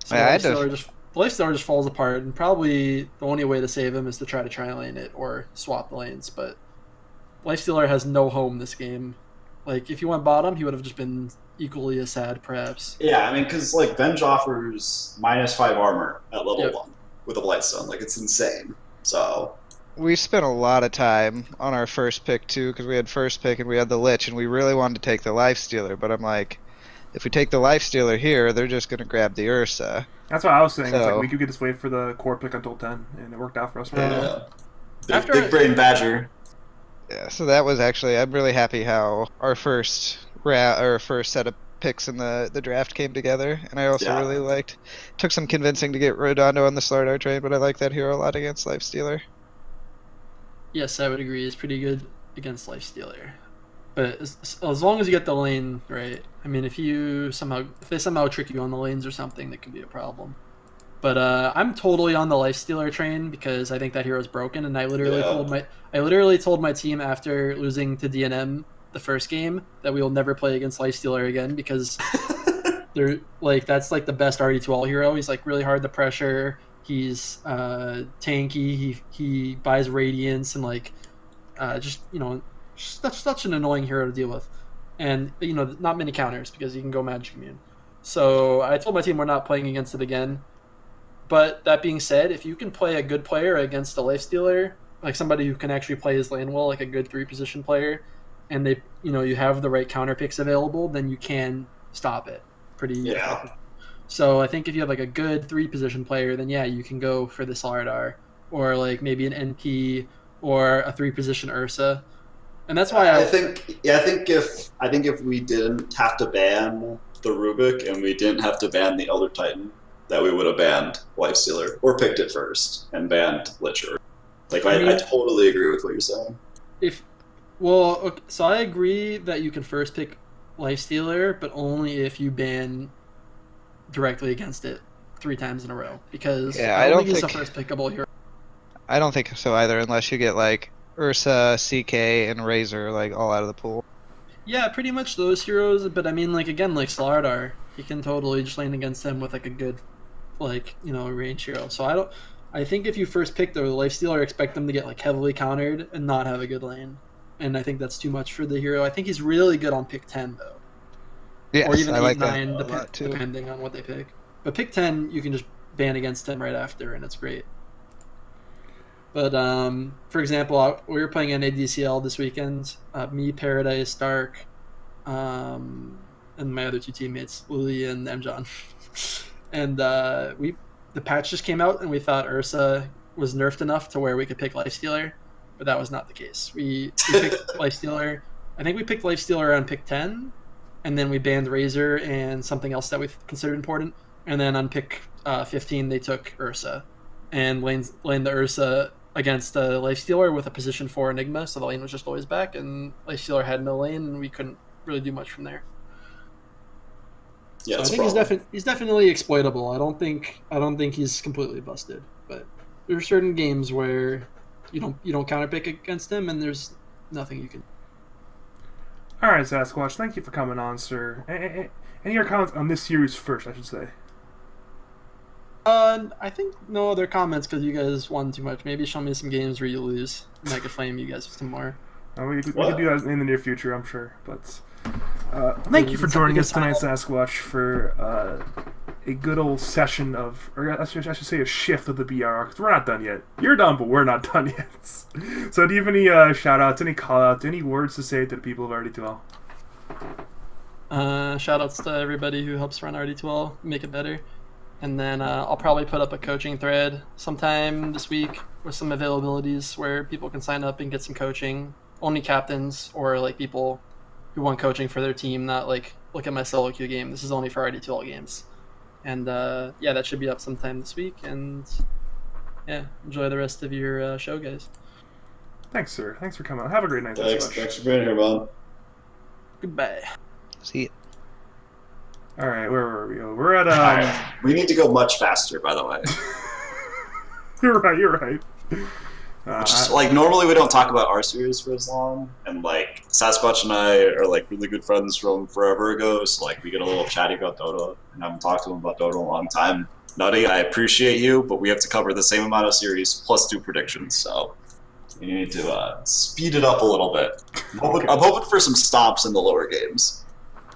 S3: So Lifestealer just falls apart, and probably the only way to save him is to try to tri-lane it or swap the lanes. But Lifestealer has no home this game. Like, if he went bottom, he would have just been equally as sad, perhaps.
S2: Yeah, I mean, because like Venge offers -5 armor at level 1 with a Blightstone. Like, it's insane. So
S4: we spent a lot of time on our first pick too, because we had first pick and we had the Lich, and we really wanted to take the Lifestealer. But I'm like, if we take the Lifestealer here, they're just gonna grab the Ursa.
S1: That's what I was saying.
S4: So,
S1: it's like we could just wait for the core pick until 10, and it worked out for us.
S2: Big brain badger.
S4: Yeah, so that was actually, I'm really happy how our first set of picks in the draft came together, and I also really took some convincing to get Redondo on the Slardar trade, but I like that hero a lot against Lifestealer.
S3: Yes, I would agree. It's pretty good against Lifestealer, but as long as you get the lane right. I mean, if they somehow trick you on the lanes or something, that could be a problem. But I'm totally on the Lifestealer train because I think that hero's broken, and I literally told my team after losing to DNM the first game that we will never play against Lifestealer again because they're like that's like the best RD2 all hero. He's like really hard to pressure. He's tanky. He buys radiance and like just such an annoying hero to deal with, and not many counters because you can go magic immune. So I told my team we're not playing against it again. But that being said, if you can play a good player against a Lifestealer, like somebody who can actually play his lane well, like a good 3-position player, and they you have the right counter picks available, then you can stop it pretty effectively. So I think if you have like a good 3-position player, then you can go for the Slardar or like maybe an NP or a 3-position Ursa. And that's why I
S2: think if we didn't have to ban the Rubik and we didn't have to ban the Elder Titan, that we would have banned Lifestealer or picked it first and banned Licher. Like I totally agree with what you're saying.
S3: So I agree that you can first pick Lifestealer, but only if you ban directly against it 3 times in a row. Because I don't think he's a first pickable hero.
S4: I don't think so either, unless you get like Ursa, CK, and Razor like all out of the pool.
S3: Yeah, pretty much those heroes. But I mean, like again, like Slardar, you can totally just lane against him with like a good, range hero. So I think if you first pick the Lifestealer, expect them to get like heavily countered and not have a good lane. And I think that's too much for the hero. I think he's really good on pick 10 though.
S4: Yes,
S3: or even
S4: I
S3: 8,
S4: like
S3: 9,
S4: that
S3: depending on what they pick. But pick 10, you can just ban against him right after, and it's great. But for example, we were playing an ADCL this weekend. Me, Paradise, Stark, and my other 2 teammates, Lily and Mjon. And the patch just came out, and we thought Ursa was nerfed enough to where we could pick Lifestealer, but that was not the case. We picked Lifestealer. I think we picked Lifestealer on pick 10, and then we banned Razor and something else that we considered important. And then on pick 15, they took Ursa and laned the Ursa against a Lifestealer with a position 4 Enigma, so the lane was just always back, and Lifestealer had no lane, and we couldn't really do much from there.
S2: Yeah,
S3: so I think he's definitely exploitable. I don't think he's completely busted, but there are certain games where you don't counterpick against him, and there's nothing you can.
S1: All right, Sasquatch, thank you for coming on, sir. Any of your comments on this series first, I should say?
S3: I think no other comments because you guys won too much. Maybe show me some games where you lose, and I could flame you guys some more.
S1: We could do that in the near future, I'm sure. But thank you for joining us tonight, Sasquatch, for a good old session of, or I should say a shift of the BR, because we're not done yet. You're done, but we're not done yet. So do you have any shout-outs, any call-outs, any words to say to the people of RD2L?
S3: Shout-outs to everybody who helps run RD2L, make it better. And then I'll probably put up a coaching thread sometime this week with some availabilities where people can sign up and get some coaching. Only captains or like people who want coaching for their team, not like look at my solo queue game. This is only for RD2L games. And that should be up sometime this week. And enjoy the rest of your show, guys.
S1: Thanks, sir. Thanks for coming on. Have a great night.
S2: Thanks for being here, man.
S3: Goodbye.
S4: See you.
S1: All right, where were we? We're at
S2: we need to go much faster, by the way.
S1: You're right.
S2: Normally we don't talk about our series for as long, and like Sasquatch and I are like really good friends from forever ago, so like we get a little chatty about Dota, and I haven't talked to him about Dota in a long time. Nutty, I appreciate you, but we have to cover the same amount of series plus 2 predictions, so you need to speed it up a little bit. I'm hoping for some stops in the lower games.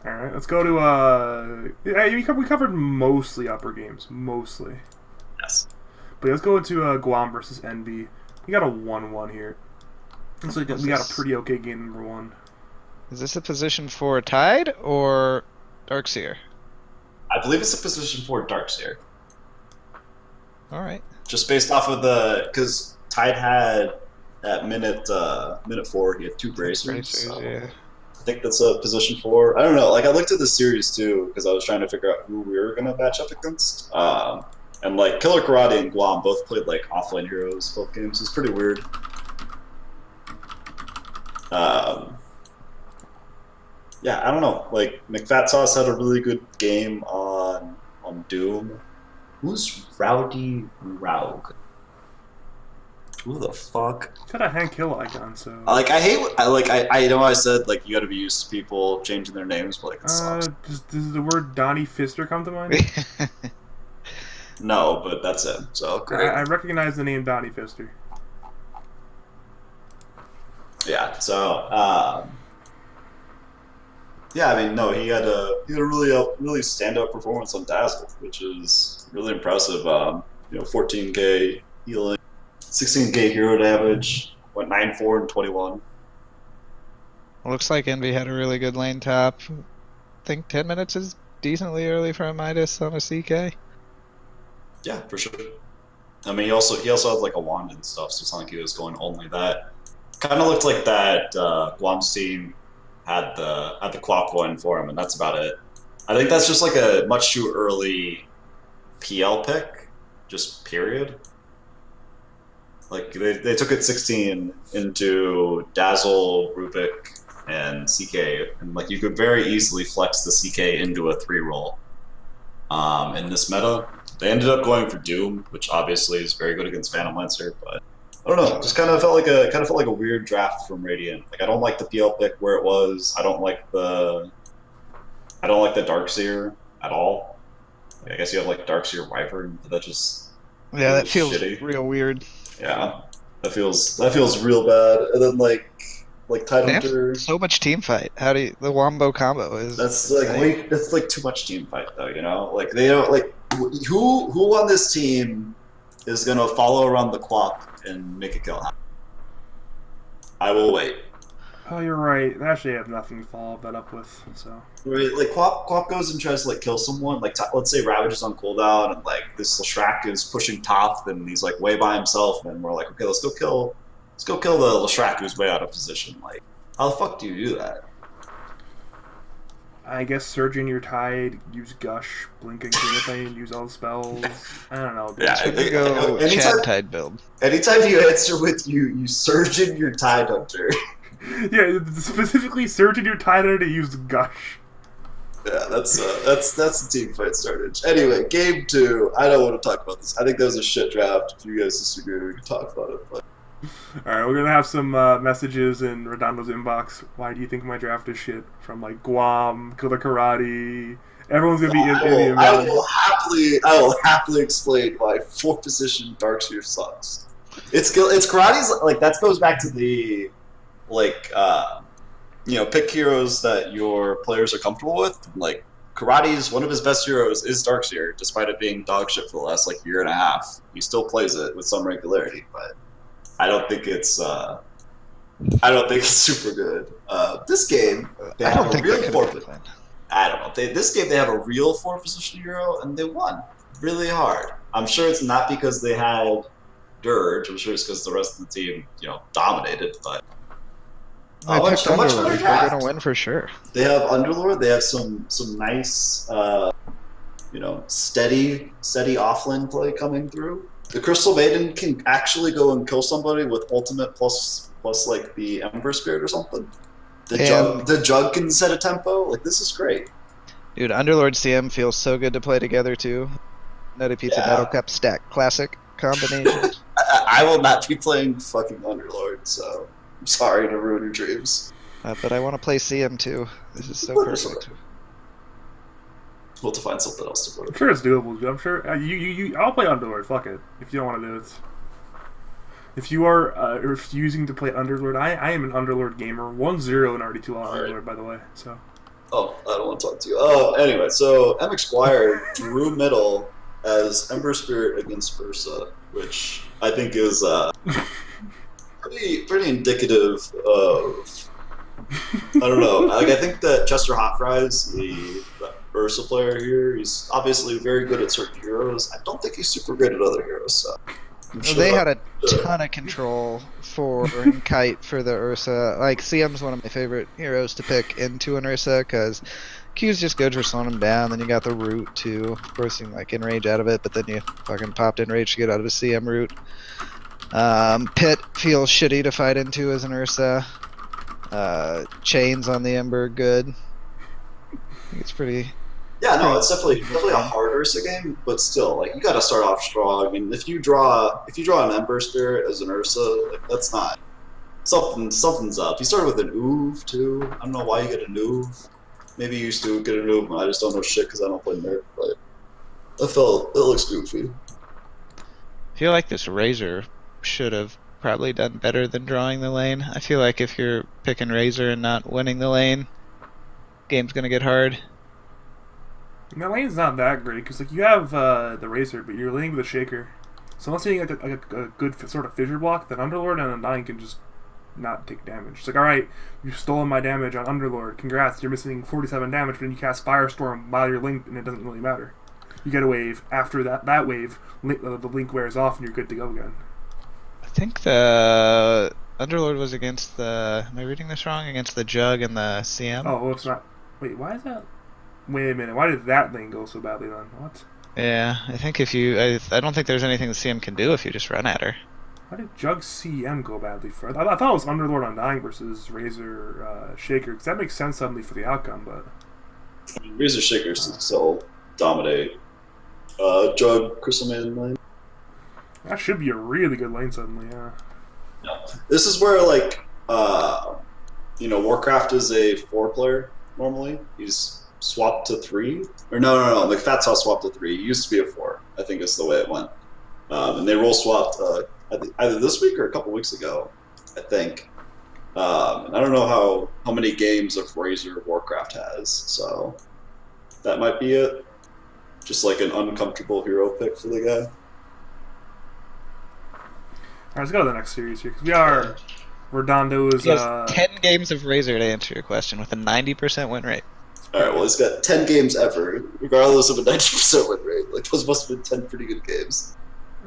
S1: All right, let's go to we covered mostly upper games, mostly.
S2: Yes.
S1: But let's go into Guam versus Envy. We got a 1-1 here. Looks like we got a pretty okay game number 1.
S4: Is this a position for Tide or Darkseer?
S2: I believe it's a position for Darkseer.
S4: All right.
S2: Just based off of because Tide had at minute 4, he had 2 bracers. So
S4: Yeah.
S2: I think that's a position 4. I don't know. Like I looked at the series too because I was trying to figure out who we were gonna match up against. And like Killer Karate and Guam both played like offlane heroes both games. It's pretty weird. Yeah, I don't know. Like McFat Sauce had a really good game on Doom. Who's Rowdy Raug? Who the fuck?
S1: Got a Hank Hill icon, so.
S2: Like I hate. I know I said like you got to be used to people changing their names, but like it sucks.
S1: Does the word Donnie Fister come to mind?
S2: No, but that's it. So great.
S1: I recognize the name Donnie Fister.
S2: Yeah. So. Yeah, I mean, no, he had a really standout performance on Dazzle, which is really impressive. 14k healing, 16k hero damage, went 9-4 and 21.
S4: Looks like Envy had a really good lane top. I think 10 minutes is decently early for a Midas on a CK.
S2: Yeah, for sure. I mean, he also had like a wand and stuff, so it's not like he was going only that. Kind of looked like that Guam's team had the Quap going for him, and that's about it. I think that's just like a much too early PL pick, just period. Like they took it 16 into Dazzle, Rubik, and CK, and like you could very easily flex the CK into a 3-roll. In this meta, they ended up going for Doom, which obviously is very good against Phantom Lancer, but I don't know. Just kind of felt like a weird draft from Radiant. Like I don't like the PL pick where it was. I don't like the Darkseer at all. Like, I guess you have like Darkseer Wyvern, but that just
S4: that feels
S2: shitty.
S4: real weird.
S2: Yeah, that feels real bad. And then like Tidehunter.
S4: So much team fight. How do you, the Wombo combo is?
S2: That's like too much team fight though. You know, like they don't like who on this team is gonna follow around the Quap and make a kill happen. I will wait.
S1: Oh, you're right. They actually have nothing to follow that up with, so.
S2: Right, like Quap goes and tries to like kill someone. Like let's say Ravage is on cooldown and like this Leshrac is pushing top and he's like way by himself and we're like, okay, let's go kill the Leshrac who's way out of position. Like, how the fuck do you do that?
S1: I guess Surge in your Tide, use Gush, Blink and Clean, use all the spells. I don't know. Dude.
S2: Yeah,
S4: go
S2: anytime,
S4: Chad Tide build.
S2: Anytime you answer with you Surge in your Tidehunter.
S1: Yeah, specifically Surge in your Tidehunter to use Gush.
S2: Yeah, that's the team fight started. Anyway, game 2. I don't want to talk about this. I think that was a shit draft. If you guys disagree, we can talk about it. But.
S1: Alright, we're gonna have some messages in Redondo's inbox. Why do you think my draft is shit? From like Guam, Killer Karate. Everyone's gonna be in the
S2: I will happily explain why 4th position Darkseer sucks. It's Karate's like that goes back to the pick heroes that your players are comfortable with. Like Karate's one of his best heroes is Darkseer, despite it being dog shit for the last like year and a half. He still plays it with some regularity, but I don't think it's super good. This game, they have a real 4th. I don't know. This game they have a real 4th position hero, and they won really hard. I'm sure it's not because they had Dirge. I'm sure it's because the rest of the team, dominated. But
S4: I picked Underlord. They're gonna win for sure.
S2: They have Underlord. They have some nice, steady offlane play coming through. The Crystal Maiden can actually go and kill somebody with ultimate plus like the Ember Spirit or something. The Jug can set a tempo. Like, this is great.
S4: Dude, Underlord CM feels so good to play together too. Nuttypizza Battle Cup stack classic combination.
S2: I will not be playing fucking Underlord, so I'm sorry to ruin your dreams.
S4: But I want to play CM too. This is so perfect.
S2: We'll have to find something else to play.
S1: I'm sure it's doable, dude. I'm sure I'll play Underlord. Fuck it. If you don't want to do it. If you are refusing to play Underlord, I am an Underlord gamer. 1-0 in RD2 on Underlord, by the way. So.
S2: Oh, I don't want to talk to you. Oh, anyway, so MX Squire drew middle as Ember Spirit against Versa, which I think is pretty indicative of. I don't know. Like I think that Chester Hot Fries, the Ursa player here, he's obviously very good at certain heroes. I don't think he's super great at other heroes. So
S4: they had a ton of control for Kite for the Ursa. Like CM's one of my favorite heroes to pick into an Ursa because Q's just good for slowing him down. Then you got the root too, forcing like enrage out of it, but then you fucking popped enrage to get out of a CM root. Pit feels shitty to fight into as an Ursa. Chains on the Ember, good. I think it's pretty.
S2: Yeah, no, it's definitely a hard Ursa game, but still, like you got to start off strong. I mean, if you draw an Ember Spirit as an Ursa, like that's not something's up. You started with an Oov too. I don't know why you get an Oov. Maybe you used to get an Oov. I just don't know shit because I don't play Nerf. But it looks goofy.
S4: I feel like this Razor should have probably done better than drawing the lane. I feel like if you're picking Razor and not winning the lane, game's gonna get hard.
S1: The lane's not that great because like you have the Razor, but you're laning with a Shaker. So unless you get like a good sort of fissure block, then Underlord and Undying can just not take damage. It's like, all right, you've stolen my damage on Underlord. Congrats, you're missing 47 damage, but then you cast Firestorm while you're linked, and it doesn't really matter. You get a wave. After that wave, the link wears off, and you're good to go again.
S4: I think the Underlord was against the. Am I reading this wrong? Against the Jug and the CM?
S1: Oh, it's not. Wait, why is that? Wait a minute. Why did that lane go so badly then? What?
S4: Yeah, I think if you. I don't think there's anything the CM can do if you just run at her.
S1: Why did Jug CM go badly for? I thought it was Underlord Undying versus Razor Shaker because that makes sense suddenly for the outcome, but.
S2: Razor Shaker still dominate. Jug Crystal Maiden lane.
S1: That should be a really good lane suddenly, yeah.
S2: No. This is where, like, Warcraft is a 4-player normally. He's swapped to 3. Or no. Like, Fat Sauce swapped to 3. He used to be a 4, I think is the way it went. And they roll swapped either this week or a couple weeks ago, I think. I don't know how many games of Razor Warcraft has, so that might be it. Just like an uncomfortable hero pick for the guy.
S1: Alright, let's go to the next series here, because we are... Redondo is...
S4: He has 10 games of Razor to answer your question, with a 90% win rate.
S2: Alright, well, he's got 10 games ever, regardless of a 90% win rate. Like, those must have been 10 pretty good games.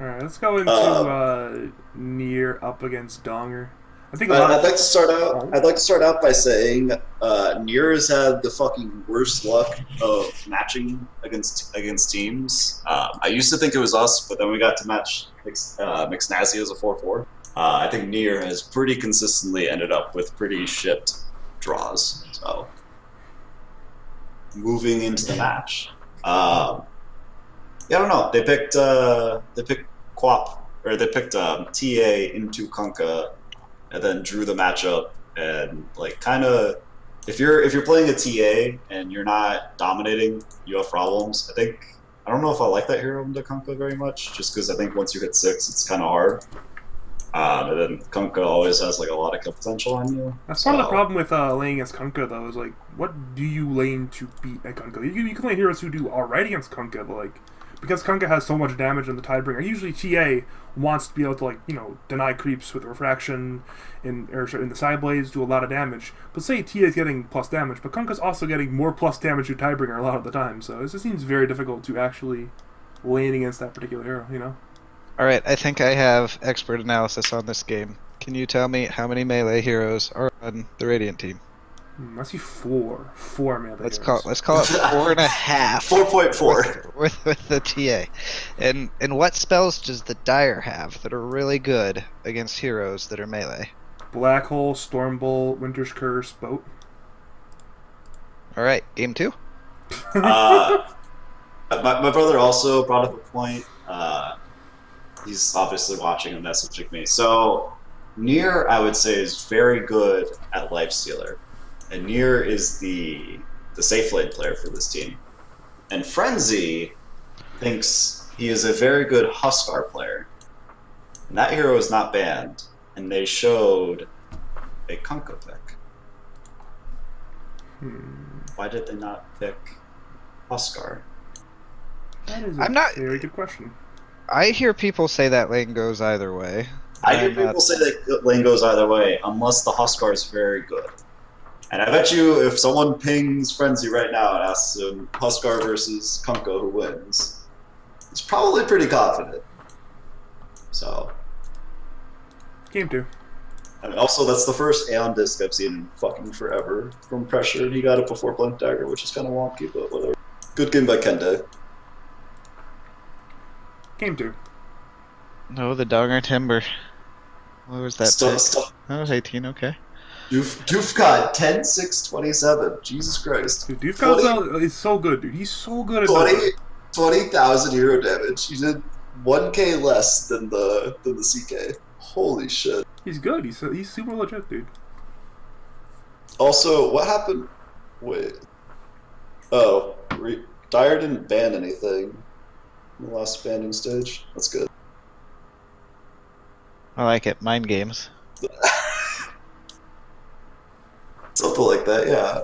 S1: Alright, let's go into Nier up against Donger. I think
S2: I'd like to start out by saying Nier has had the fucking worst luck of matching against teams. I used to think it was us, but then we got to match Mixnazi as a 4-4. I think Nier has pretty consistently ended up with pretty shit draws. So moving into the match, I don't know. They picked Quap, or they picked TA into Kunkka. And then drew the matchup, and like kind of, if you're playing a TA and you're not dominating, you have problems. I don't know if I like that hero into Kunkka very much, just because I think once you hit 6, it's kind of hard. And then Kunkka always has like a lot of kill potential on you.
S1: That's part of the problem with laying against Kunkka though. Is like, what do you lane to beat at Kunkka? You can lane heroes who do alright against Kunkka, but like, because Kunkka has so much damage in the Tidebringer, usually TA wants to be able to, like, deny creeps with refraction in the side blades, do a lot of damage. But say TA is getting plus damage, but Kunkka's also getting more plus damage to Tidebringer a lot of the time. So it just seems very difficult to actually lane against that particular hero,
S4: Alright, I think I have expert analysis on this game. Can you tell me how many melee heroes are on the Radiant team?
S1: I see 4 melee
S4: Let's
S1: heroes.
S4: call it 4.5.
S2: 4.4
S4: with the TA. And what spells does the Dire have that are really good against heroes that are melee?
S1: Black Hole, Stormbolt, Winter's Curse, Boat.
S4: Alright, game 2.
S2: My brother also brought up a point. He's obviously watching and messaging me. So Nier, I would say, is very good at Lifestealer. And Nier is the safe lane player for this team. And Frenzy thinks he is a very good Huskar player. And that hero is not banned. And they showed a Kunkka pick. Why did they not pick Huskar?
S1: That is a very good question.
S4: I hear people say that lane goes either way.
S2: I hear people say that lane goes either way, unless the Huskar is very good. And I bet you if someone pings Frenzy right now and asks him Huskar versus Kunko who wins, he's probably pretty confident. So.
S1: Game 2.
S2: And also, that's the first Aeon disc I've seen in fucking forever from Pressure, and he got it before Blink Dagger, which is kind of wonky, but whatever. Good game by Kende.
S1: Game 2.
S4: No, the Dogger Timber. What was that?
S2: Stuff.
S4: That was 18, okay.
S2: Doof got 10-6-27. Jesus Christ.
S1: Dude, Doof is so good, dude. He's so good at
S2: 20,000 hero damage. He did 1k less than the CK. Holy shit.
S1: He's good. He's super legit, dude.
S2: Also, what happened? Wait. Oh, Dyer didn't ban anything in the last banning stage. That's good.
S4: I like it. Mind games.
S2: Something like that, yeah.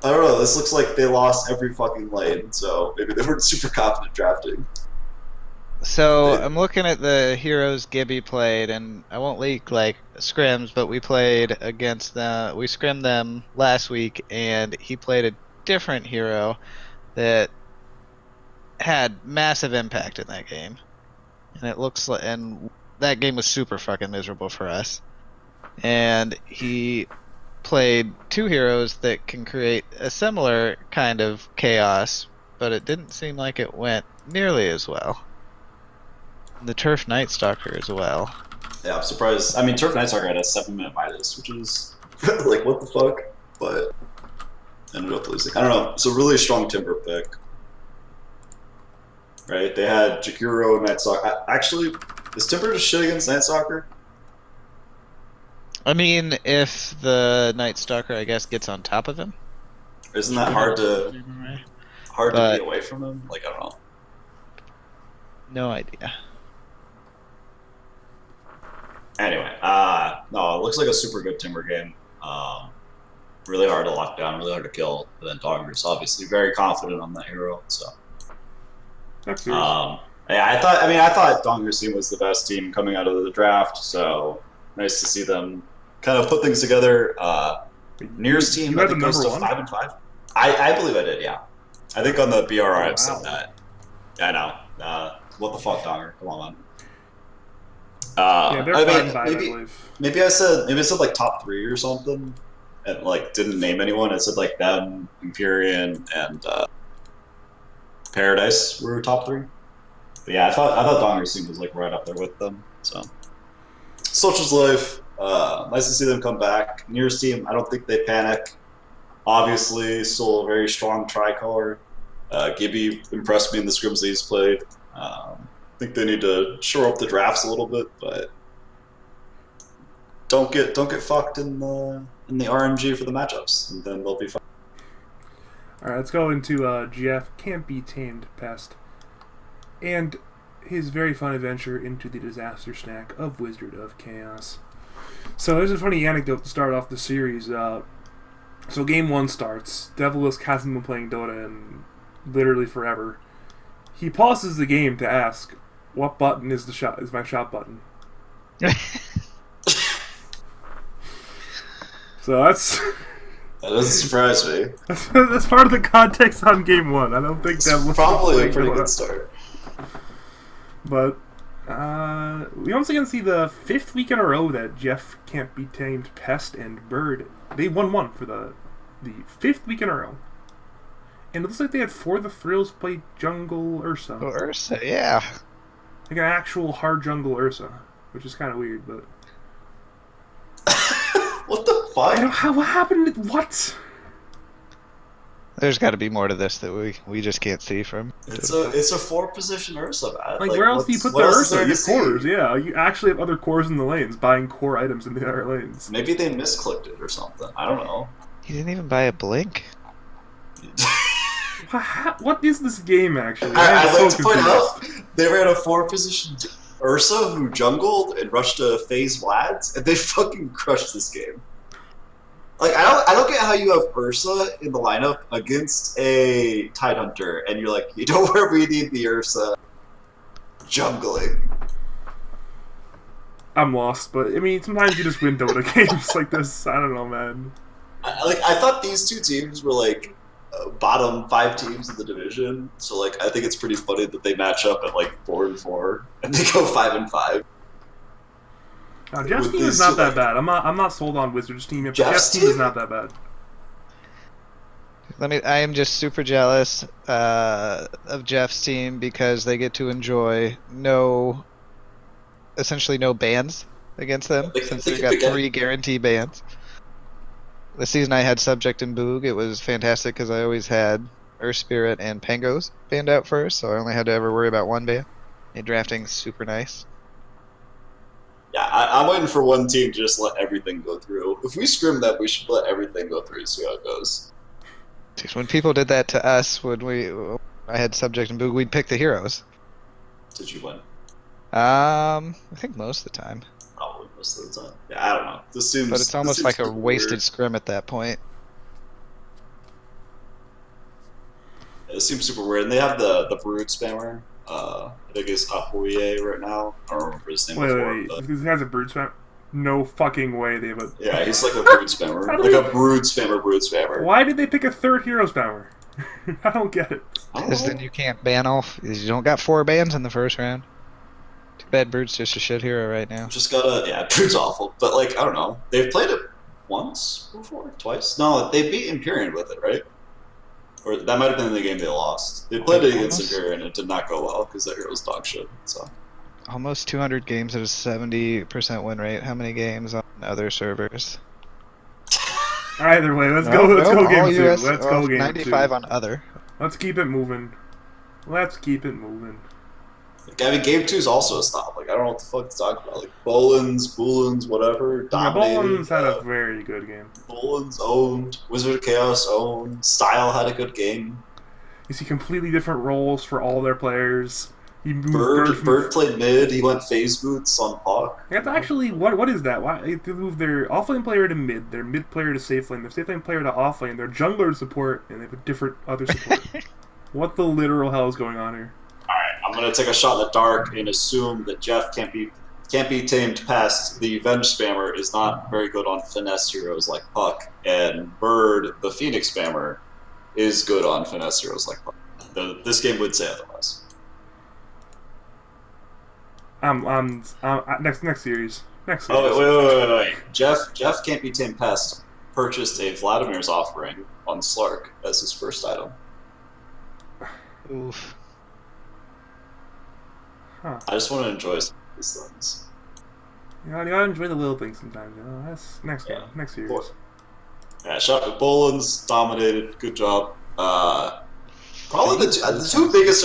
S2: I don't know. This looks like they lost every fucking lane, so maybe they weren't super confident drafting.
S4: So I'm looking at the heroes Gibby played, and I won't leak like scrims, but we played against them. We scrimmed them last week, and he played a different hero that had massive impact in that game. And it looks like, and that game was super fucking miserable for us. And he played two heroes that can create a similar kind of chaos, but it didn't seem like it went nearly as well. The Turf Night Stalker as well.
S2: Yeah, I'm surprised. I mean, Turf Night Stalker had a 7-minute Midas, which is like, what the fuck? But ended up losing. I don't know. It's a really strong Timber pick. Right? They had Jakiro and Night Stalker. Actually, is Timber just shit against Night Stalker?
S4: I mean, if the Night Stalker, I guess, gets on top of him.
S2: Isn't that hard to be away from him? Like, I don't know.
S4: No idea.
S2: Anyway, no, it looks like a super good Timber game. Really hard to lock down, really hard to kill. But then Dogger's obviously very confident on that hero. So, yeah, I thought Dogger's team was the best team coming out of the draft. So nice to see them kind of put things together. Near's team, I think, goes to 5-5. I believe I did. Yeah, I think on the BRR I've said that. Yeah, I know. What the fuck, Dogger? Come on, man.
S1: Yeah, they're 5-5, I believe.
S2: Maybe I said like top 3 or something, and like didn't name anyone. I said like them, Empyrean, and Paradise were top 3. But yeah, I thought Donger's team was like right up there with them. So such is life. Nice to see them come back. Nearest team, I don't think they panic. Obviously, still a very strong tricolor. Gibby impressed me in the scrims that he's played. I think they need to shore up the drafts a little bit, but don't get fucked in the RNG for the matchups, and then they'll be fine.
S1: All right, let's go into GF Can't Be Tamed Pest and his very fun adventure into the disaster snack of Wizard of Chaos. So there's a funny anecdote to start off the series. So game 1 starts. Devilisk hasn't been playing Dota in literally forever. He pauses the game to ask, "What button is my shot button?" So
S2: that doesn't surprise me.
S1: That's part of the context on game 1. I don't think that was
S2: probably a pretty good start.
S1: But we once again see the 5th week in a row that Jeff Can't Be Tamed Pest and Bird. They won for the 5th week in a row. And it looks like they had 4 of the Thrills play jungle Ursa.
S4: Oh, Ursa, yeah.
S1: Like an actual hard jungle Ursa, which is kind of weird, but...
S2: What the fuck?
S1: What happened? What?
S4: There's got to be more to this that we just can't see from.
S2: It's a 4-position Ursa, man.
S1: Like where else do you put the Ursa? You cores, yeah. You actually have other cores in the lanes, buying core items in the other lanes.
S2: Maybe they misclicked it or something. I don't know.
S4: He didn't even buy a blink.
S1: What is this game, actually?
S2: I'd like to point out, they ran a 4-position Ursa who jungled and rushed to phase Vlads, and they fucking crushed this game. Like, I don't get how you have Ursa in the lineup against a Tidehunter, and you're like, you know where we need the Ursa? Jungling.
S1: I'm lost, but I mean, sometimes you just win Dota games like this. I don't know, man.
S2: I thought these two teams were like bottom 5 teams in the division, so like I think it's pretty funny that they match up at like 4-4 and they go 5-5.
S1: Jeff's team is not that bad. I'm not sold on Wizards team. But Jeff's team is not that bad.
S4: I am just super jealous of Jeff's team because they get to enjoy essentially no bans against them since they've got 3 guaranteed bans. The season I had Subject and Boog, it was fantastic because I always had Earth Spirit and Pangos banned out first, so I only had to ever worry about 1 ban. And drafting super nice.
S2: Yeah, I'm waiting for one team to just let everything go through. If we scrim them, we should let everything go through and see how it goes.
S4: When people did that to us, I had Subject and Boog, we'd pick the heroes.
S2: Did you win?
S4: I think most of the time.
S2: Probably most of the time. Yeah, I don't know.
S4: But it's almost like a wasted scrim at that point.
S2: It seems super weird. And they have the Brood spammer. I think it's Ahoye right now. I don't remember his name before.
S1: Wait. He has a Brood spammer? No fucking way they have a...
S2: Yeah, he's like a Brood spammer. A Brood spammer.
S1: Why did they pick a 3rd hero spammer? I don't get it.
S4: Because then you can't ban off. You don't got 4 bans in the first round. Too bad Brood's just a shit hero right now.
S2: Brood's awful. But like, I don't know. They've played it once before? Twice? No, they beat Empyrean with it, right? Or that might have been the game they lost. They played it against Empyrean and it did not go well because that hero's dog shit. So.
S4: Almost 200 games at a 70% win rate. How many games on other servers?
S1: Either way, let's go game 2.
S4: US,
S1: Let's go game
S4: 95
S1: 2.
S4: on other.
S1: Let's keep it moving.
S2: Like, I mean, game 2 is also a stop. Like, I don't know what the fuck to talk about. Like, Bolins, whatever. Dominated.
S1: Bolins had a very good game.
S2: Bolins owned. Wizard of Chaos owned. Style had a good game.
S1: You see completely different roles for all their players. He
S2: moved Bird played mid. He went phase boots on Hawk.
S1: That's actually what is that? Why they moved their offlane player to mid, their mid player to safe lane, their safe lane player to offlane, their jungler to support, and they have a different other support. What the literal hell is going on here?
S2: Alright, I'm gonna take a shot in the dark and assume that Jeff can't be tamed past the Venge spammer is not very good on finesse heroes like Puck, and Bird, the Phoenix spammer, is good on finesse heroes like Puck. This game would say otherwise.
S1: Next series.
S2: Oh wait. Jeff can't be tamed past purchased a Vladimir's offering on Slark as his first item.
S4: Oof.
S1: Huh.
S2: I just want to enjoy these things.
S1: You gotta enjoy the little things sometimes. That's next game, next series.
S2: Yeah, shot with Bolins, dominated. Good job. Probably the two biggest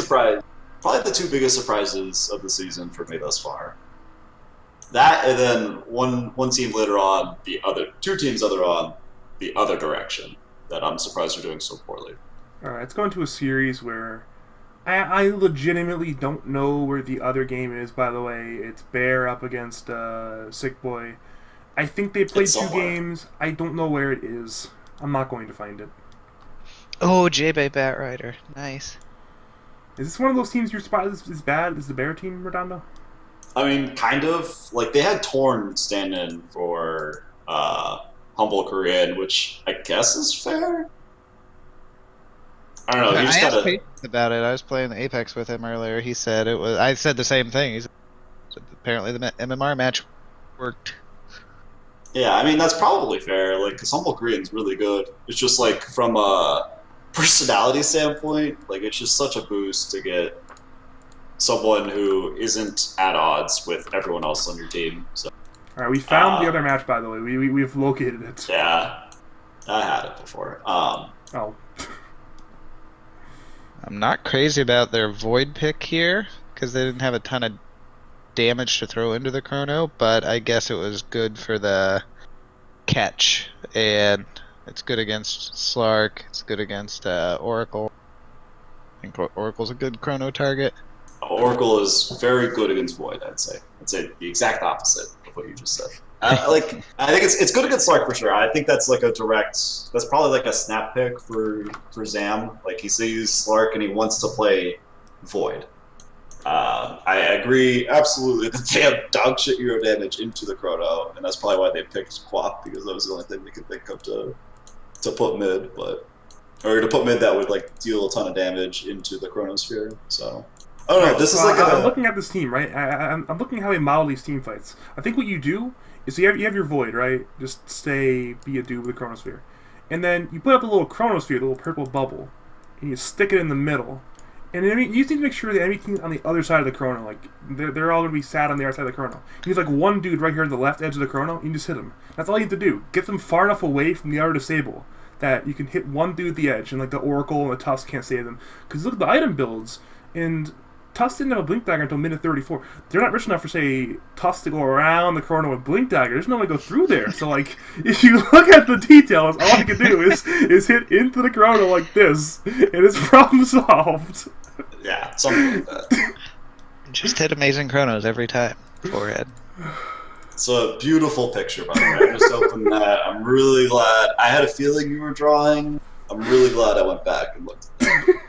S2: surprises of the season for me thus far. That and then one team later on, two teams later on, the other direction that I'm surprised are doing so poorly.
S1: Alright, let's go into a series where I legitimately don't know where the other game is, by the way. It's Bear up against Sick Boy. I think they played 2 games. I don't know where it is. I'm not going to find it.
S4: Oh, J-Bay Batrider. Nice.
S1: Is this one of those teams you're surprised is bad? Is the Bear team, Redondo?
S2: I mean, kind of. Like, they had Torn stand in for Humble Korean, which I guess is fair? I don't know. He just
S4: asked Peyton about it. I was playing the Apex with him earlier. He said it was. I said the same thing. He said apparently the MMR match worked.
S2: Yeah, I mean that's probably fair. Like, cause Humble Korean's really good. It's just like from a personality standpoint, like it's just such a boost to get someone who isn't at odds with everyone else on your team. So.
S1: All right, we found the other match. By the way, we've located it.
S2: Yeah, I had it before.
S1: Oh.
S4: I'm not crazy about their Void pick here, because they didn't have a ton of damage to throw into the Chrono, but I guess it was good for the catch, and it's good against Slark, it's good against Oracle. I think Oracle's a good Chrono target.
S2: Oracle is very good against Void, I'd say. I'd say the exact opposite of what you just said. I think it's good against Slark for sure. I think that's like that's probably like a snap pick for Zam. Like he sees Slark and he wants to play Void. I agree absolutely that they have dog shit hero damage into the Chrono, and that's probably why they picked Quap, because that was the only thing they could think of to put mid, or to put mid that would like deal a ton of damage into the Chronosphere. So I don't know. This is like
S1: I'm looking at this team, right? I'm looking at how they model these team fights. I think what you do is you have your Void, right? Just be a dude with a Chronosphere, and then you put up a little Chronosphere, the little purple bubble, and you stick it in the middle. And you need to make sure the enemy team on the other side of the Chrono, like they're all gonna be sat on the other side of the Chrono. You need like one dude right here on the left edge of the Chrono. You can just hit him. That's all you need to do. Get them far enough away from the other disable that you can hit one dude at the edge, and like the Oracle and the Tusk can't save them. Because look at the item builds, and Tusk didn't have a Blink Dagger until minute 34. They're not rich enough for, say, Tusk to go around the Chrono with Blink Dagger. There's no way to go through there. So, like, if you look at the details, all you can do is hit into the Chrono like this, and it's problem solved.
S2: Yeah, something like that.
S4: Just hit amazing Chronos every time. Forehead.
S2: It's a beautiful picture, by the way. I just opened that. I'm really glad. I had a feeling you were drawing. I'm really glad I went back and looked at that.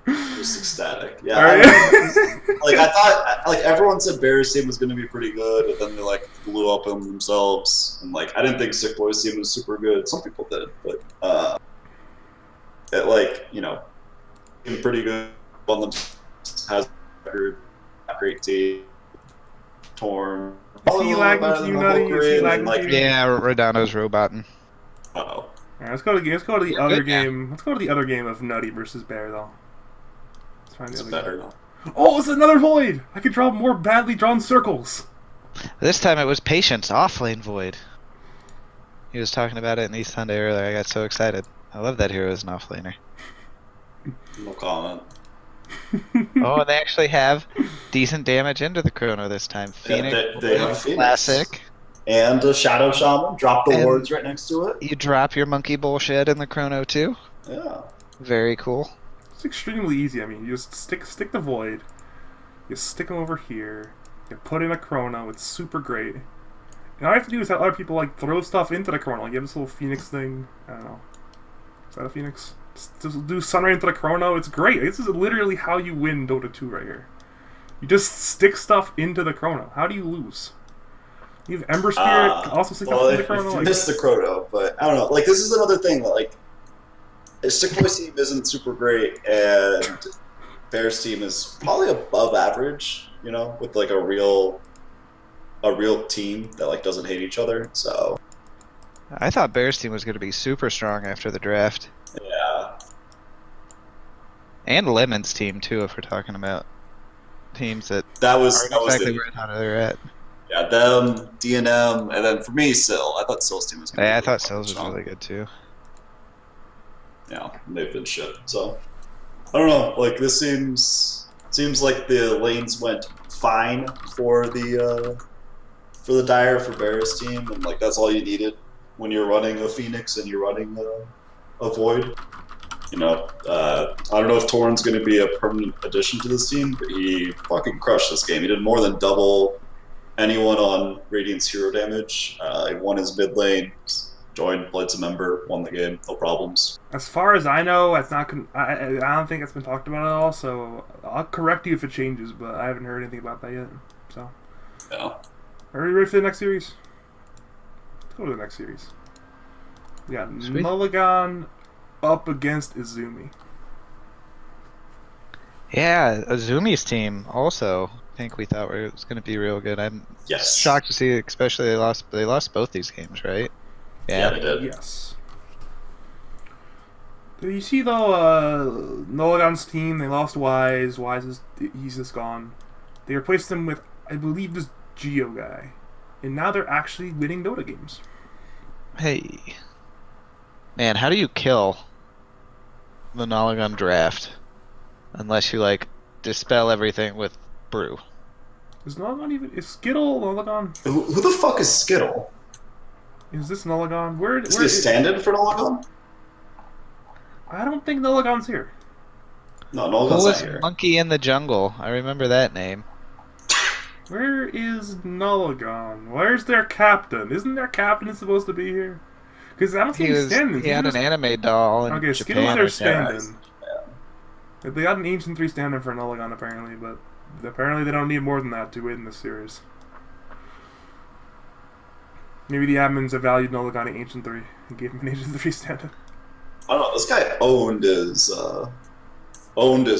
S2: Just ecstatic. Yeah. I thought, like, everyone said Bears team was going to be pretty good, but then they, like, blew up on themselves. And, like, I didn't think Sick Boys team was super good. Some people did, but, it, like, you know, been pretty good on them. Has a great team. Torn.
S1: Is he lagging to you, Nutty? Is he lagging to you?
S4: Yeah, Redondo's roboting.
S2: Uh-oh.
S1: All right, let's go to the other game. Let's go to the other game of Nutty versus Bear, though. Let's find the other
S2: better.
S1: game. Oh, it's another Void! I can draw more badly drawn circles.
S4: This time it was Patience, offlane Void. He was talking about it in East Sunday earlier. I got so excited. I love that hero as an offlaner.
S2: No comment.
S4: Oh, they actually have decent damage into the Chrono this time. Phoenix,
S2: yeah, they have Phoenix.
S4: Classic.
S2: And a Shadow Shaman. Drop the wards right next to it.
S4: You drop your monkey bullshit in the Chrono too.
S2: Yeah.
S4: Very cool.
S1: It's extremely easy. I mean, you just stick the Void. You stick them over here. You put in a Chrono. It's super great. And all you have to do is have other people like throw stuff into the Chrono. Like you have this little Phoenix thing. I don't know. Is that a Phoenix? Just do Sunray into the Chrono. It's great. This is literally how you win Dota 2 right here. You just stick stuff into the Chrono. How do you lose? You have Ember Spirit. Also stick stuff into the Chrono.
S2: You missed the Chrono, but I don't know. Like this is another thing. Like, Sick Boys team isn't super great, and Bears team is probably above average. You know, with like a real team that like doesn't hate each other. So
S4: I thought Bears team was going to be super strong after the draft.
S2: Yeah.
S4: And Lemon's team too, if we're talking about teams that
S2: was
S4: exactly where I thought they were at.
S2: Yeah, them, DNM, and then for me, Sill. I thought Sill's team was good.
S4: Yeah, I thought Sill's was really good too.
S2: Yeah, they've been shit. So I don't know. Like this seems like the lanes went fine for the Dire for Bears team, and like that's all you needed when you're running a Phoenix and you're running a Void. You know, I don't know if Torn's going to be a permanent addition to this team, but he fucking crushed this game. He did more than double anyone on Radiant's hero damage. He won his mid lane, joined, played some Ember, won the game, no problems.
S1: As far as I know, it's not. I don't think it's been talked about at all. So I'll correct you if it changes, but I haven't heard anything about that yet. So,
S2: yeah.
S1: Are you ready for the next series? Let's go to the next series. We got
S4: Sweet.
S1: Mulligan up against Izumi.
S4: Yeah, Azumi's team also. I think we thought it was going to be real good. I'm shocked to see, especially they lost both these games, right?
S2: Yeah, they did.
S1: Yes. Do you see though, Mulligan's team? They lost Wise. He's just gone. They replaced him with, I believe, this Geo guy, and now they're actually winning Dota games.
S4: Hey, man, how do you kill the Mulligan draft unless you like dispel everything with Brew?
S1: Is Mulligan even? Is Skittle Mulligan?
S2: Who the fuck is Skittle?
S1: Is this Mulligan?
S2: Is he a stand-in for Mulligan?
S1: I don't think Mulligan's here.
S2: No, Mulligan's
S4: Who
S2: not
S4: was
S2: here.
S4: Monkey in the Jungle? I remember that name.
S1: Where is Mulligan? Where's their captain? Isn't their captain supposed to be here? Because I don't think he's standing.
S4: He had an anime doll in
S1: Okay,
S4: Japan.
S1: Skittle's their stand-in. They got an Ancient 3 standard for Nulligan, apparently, but apparently they don't need more than that to win this series. Maybe the admins have valued Nulligan at Ancient 3 and gave him an Ancient 3 standard.
S2: I don't know. This guy owned his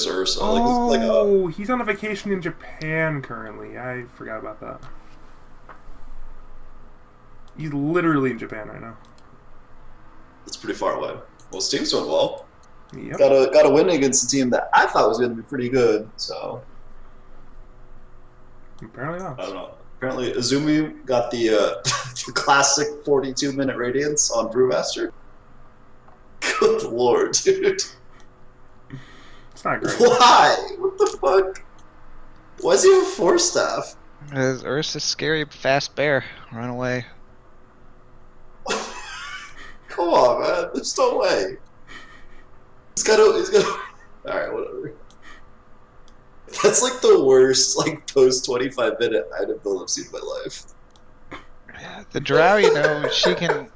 S2: Ursa.
S1: Oh, he's on a vacation in Japan currently. I forgot about that. He's literally in Japan right now.
S2: It's pretty far away. Well, his team's doing well.
S1: Yep.
S2: Got a win against a team that I thought was going to be pretty good. So
S1: apparently not.
S2: I don't know. Apparently, Azumi got the the classic 42-minute radiance on Brewmaster. Good lord, dude.
S1: It's not great.
S2: Why? What the fuck? Why does he have a 4-staff?
S4: Because Ursa's scary, fast bear. Run away.
S2: Come on, man. There's no way. He's got. Alright, whatever. That's like the worst, like, post 25-minute item build I've seen in my life.
S4: The Drow, you know, she can.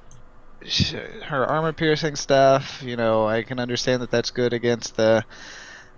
S4: Her armor piercing stuff, you know, I can understand that that's good against the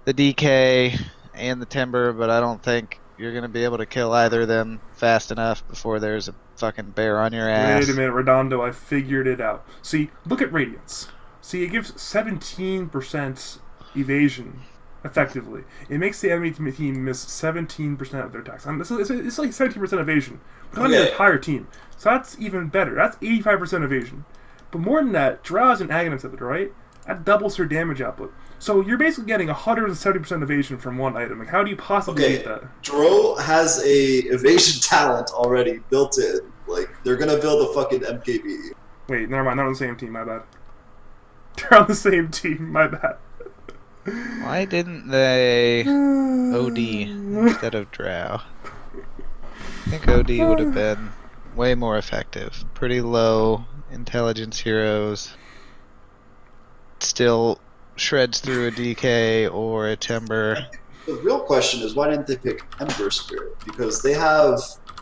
S4: DK and the Timber, but I don't think you're going to be able to kill either of them fast enough before there's a fucking bear on your ass.
S1: Wait a minute, Redondo, I figured it out. See, look at Radiance. See, it gives 17% evasion, effectively. It makes the enemy team miss 17% of their attacks. It's like 17% evasion. On the entire team. So that's even better. That's 85% evasion. But more than that, Drow has an agonist of it, right? That doubles her damage output. So you're basically getting 170% evasion from one item. Like, how do you possibly beat that?
S2: Drow has a evasion talent already built in. Like, they're gonna build a fucking MKB.
S1: Wait, never mind. They're on the same team. My bad. They're on the same team. My bad.
S4: Why didn't they OD instead of Drow? I think OD would have been way more effective. Pretty low intelligence heroes. Still shreds through a DK or a Timber.
S2: The real question is, why didn't they pick Ember Spirit? Because they have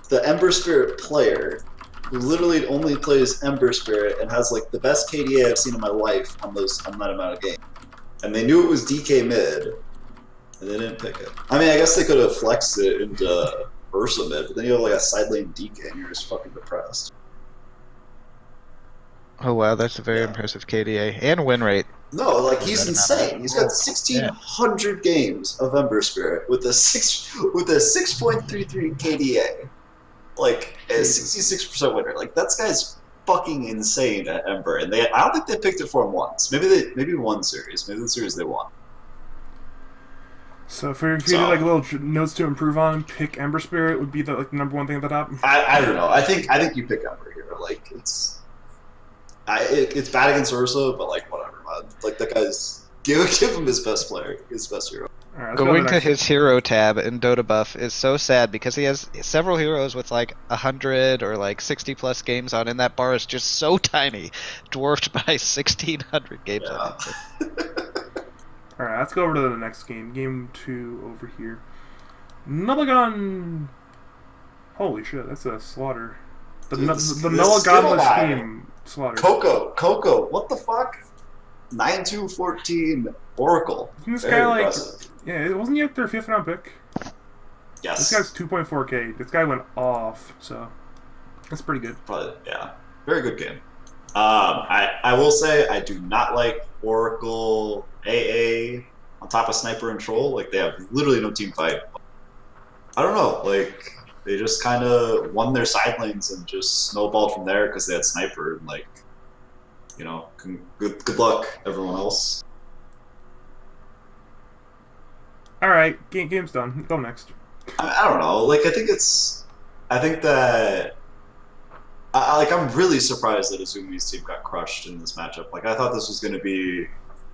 S2: the Ember Spirit player who literally only plays Ember Spirit and has like the best KDA I've seen in my life on that amount of games. And they knew it was DK mid, and they didn't pick it. I mean, I guess they could have flexed it into Ursa mid, but then you have like a side lane DK and you're just fucking depressed.
S4: Oh wow, that's a very impressive KDA and win rate.
S2: No, like he's insane. He's got 1,600 games of Ember Spirit with a 6.33 KDA, like a 66% winner. Like that guy's fucking insane at Ember, and I don't think they picked it for him once. Maybe one series, maybe the series they won.
S1: So for you to like little notes to improve on, pick Ember Spirit would be the like number one thing at the top.
S2: I don't know. I think you pick Ember here. Like it's bad against Ursa, but like whatever, man. Like that guy's give him his best player, his best hero.
S1: Right,
S4: going to his hero tab in Dota Buff is so sad because he has several heroes with like 100 or like 60 plus games on, and that bar is just so tiny, dwarfed by 1,600 games on it.
S1: Alright, let's go over to the next game. Game 2 over here. Nulligan. Holy shit, that's a slaughter. The Nulliganless team slaughter.
S2: Coco, what the fuck? 9-2-14 Oracle.
S1: Isn't this guy like... Yeah, wasn't he like their 5th round pick?
S2: Yes.
S1: This guy's 2.4k. This guy went off, so... That's pretty good.
S2: Probably, yeah. Very good game. I will say I do not like Oracle AA on top of Sniper and Troll. Like, they have literally no team fight. I don't know, like... They just kind of won their side lanes and just snowballed from there because they had Sniper. And like, you know, good luck, everyone else.
S1: All right, game's done. Go next.
S2: I don't know. Like, I think that I'm really surprised that Azumi's team got crushed in this matchup. Like, I thought this was going to be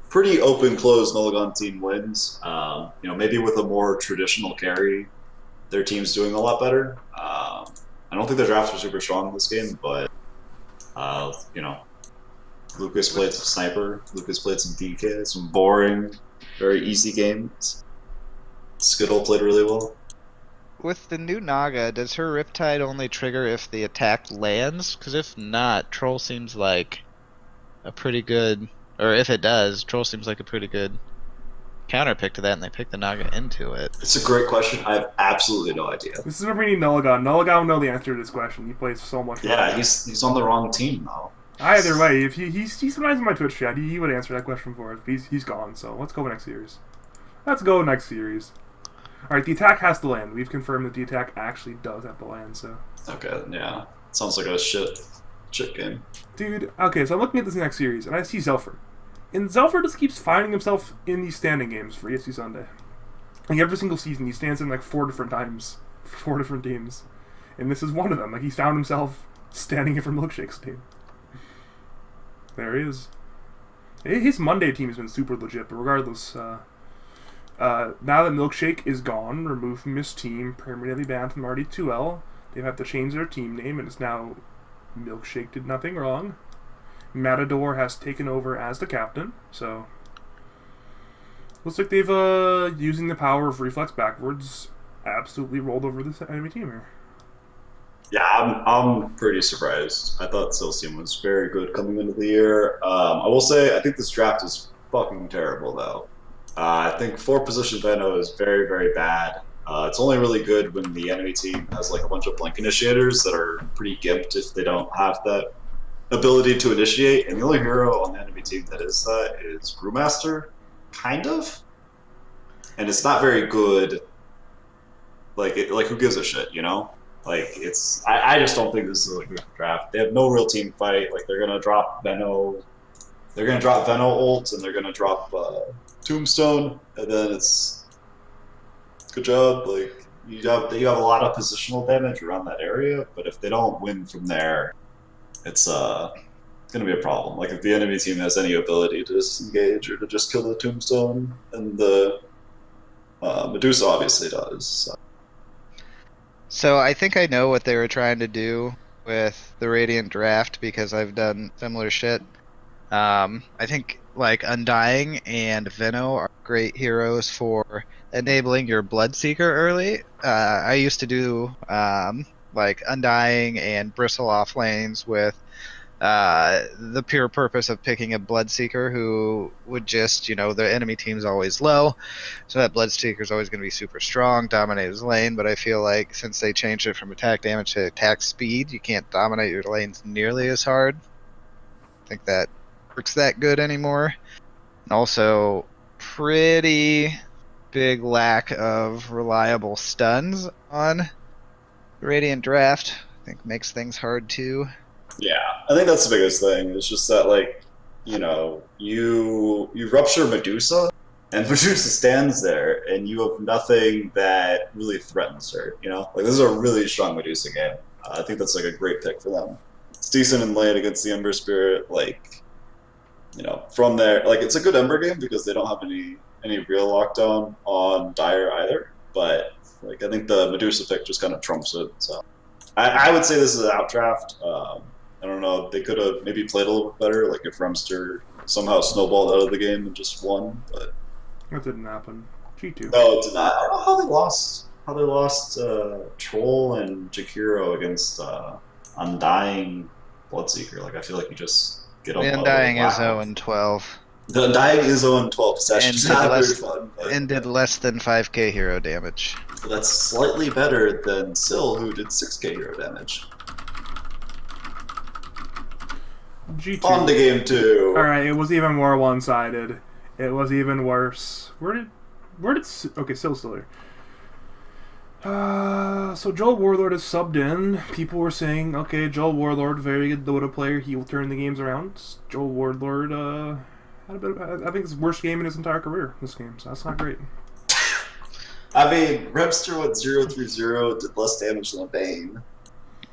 S2: pretty open, close. Nulligan team wins. You know, maybe with a more traditional carry. Their team's doing a lot better. I don't think their drafts are super strong in this game, but you know, Lucas played some Sniper. Lucas played some DK, some boring, very easy games. Skittle played really well.
S4: With the new Naga, does her Riptide only trigger if the attack lands? Because if not, Troll seems like a pretty good... Or if it does, Troll seems like a pretty good counterpick to that, and they picked the Naga into it.
S2: It's a great question. I have absolutely no idea.
S1: This is where we need Nulligan. Nulligan will know the answer to this question. He plays so much.
S2: Yeah, he's on the wrong team though.
S1: Either way, if he's sometimes in my Twitch chat, he would answer that question for us. But he's gone. So let's go next series. Let's go next series. All right, the attack has to land. We've confirmed that the attack actually does have to land. So.
S2: Okay. Yeah. Sounds like a shit game.
S1: Dude. Okay, so I'm looking at this next series, and I see Zelfer. And Zelfer just keeps finding himself in these standing games for ESC Sunday. Like every single season, he stands in like 4 different times for 4 different teams, and this is one of them. Like he's found himself standing in for Milkshake's team. There he is. His Monday team has been super legit, but regardless, now that Milkshake is gone, removed from his team, permanently banned from RD2L, they've had to change their team name, and it's now Milkshake did nothing wrong. Matador has taken over as the captain, so looks like they've, using the power of Reflex backwards, absolutely rolled over this enemy team here.
S2: Yeah, I'm pretty surprised. I thought Sil's team was very good coming into the year. I will say, I think this draft is fucking terrible, though. I think 4-position Veno is very, very bad. It's only really good when the enemy team has like a bunch of blink initiators that are pretty gimped if they don't have that ability to initiate. And the only hero on the enemy team that is that is Brewmaster, kind of. And it's not very good. Like who gives a shit, you know? Like, I just don't think this is a good draft. They have no real team fight. Like, they're going to drop Veno. They're going to drop Veno ult, and they're going to drop Tombstone, and then it's good job. Like, you have a lot of positional damage around that area, but if they don't win from there, it's going to be a problem. Like, if the enemy team has any ability to disengage or to just kill the Tombstone, and the Medusa obviously does,
S4: So I think I know what they were trying to do with the Radiant draft because I've done similar shit. I think like Undying and Veno are great heroes for enabling your Bloodseeker early. I used to do like Undying and Bristle off lanes with the pure purpose of picking a Bloodseeker who would just, the enemy team's always low, so that Bloodseeker's always going to be super strong, dominate his lane, but I feel like since they changed it from attack damage to attack speed, you can't dominate your lanes nearly as hard. I think that works that good anymore. And also, pretty big lack of reliable stuns on the Radiant draft. I think makes things hard too.
S2: Yeah, I think that's the biggest thing. It's just that, like, you rupture Medusa, and Medusa stands there, and you have nothing that really threatens her, Like, this is a really strong Medusa game. I think that's, like, a great pick for them. It's decent in lane against the Ember Spirit, like, from there, like, it's a good Ember game because they don't have any real lockdown on Dire either, but, like, I think the Medusa pick just kind of trumps it, so. I would say this is an out draft. I don't know, they could have maybe played a little bit better, like if Remster somehow snowballed out of the game and just won, but...
S1: That didn't happen. G2.
S2: No, it did not. I don't know how they lost Troll and Jakiro against Undying Bloodseeker. Like, I feel like you just get up.
S4: The Undying is 0-12.
S2: The Undying is 0-12. It's actually not very fun.
S4: And did less than 5k hero damage.
S2: But that's slightly better than Sil, who did 6k hero damage.
S1: G2.
S2: On to game 2.
S1: Alright, it was even more one-sided. It was even worse. Okay, Sil's still here. So Joel Warlord is subbed in. People were saying, okay, Joel Warlord, very good Dota player. He will turn the games around. Joel Warlord, had a bit of, I think it's his worst game in his entire career, this game, so that's not great.
S2: I mean, Remster went 0-3-0, did less damage than a Bane.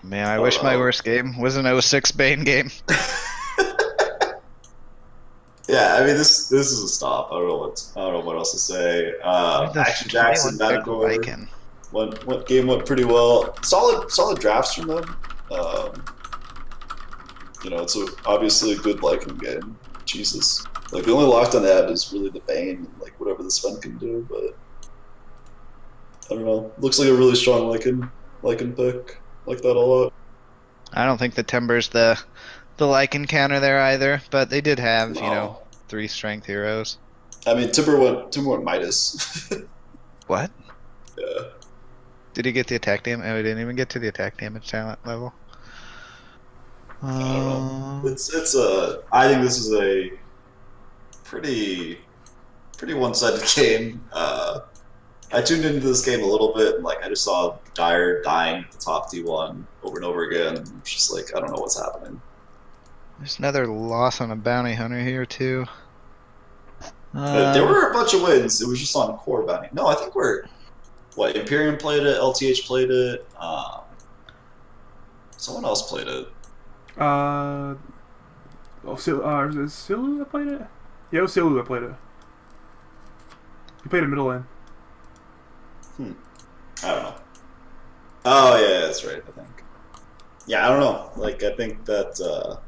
S4: Man, I wish my worst game was an 06 Bane game.
S2: Yeah, I mean, this is a stop. I don't know what else to say. Action Jackson, Matador. Game went pretty well. Solid drafts from them. It's obviously a good Lycan game. Jesus, like the only lockdown they have is really the Bane and like whatever the Sven can do. But I don't know. Looks like a really strong Lycan pick. Like that a lot.
S4: I don't think the Timber's the Lycan counter there either, but they did have 3 strength heroes.
S2: I mean, Timber went Midas.
S4: What?
S2: Yeah.
S4: Did he get the attack damage? Oh, he didn't even get to the attack damage talent level.
S2: I don't know. It's a. I think this is a pretty one-sided game. I tuned into this game a little bit, and like I just saw Dyer dying at the top T1 over and over again. It's just like I don't know what's happening.
S4: There's another loss on a bounty hunter here too.
S2: There were a bunch of wins. It was just on core bounty. No, I think Imperium played it, LTH played it, someone else played it.
S1: Is it Silu that played it? Yeah, it was Silu that played it. He played a middle lane.
S2: I don't know. Oh yeah, that's right. I think. Yeah, I don't know. Like I think that.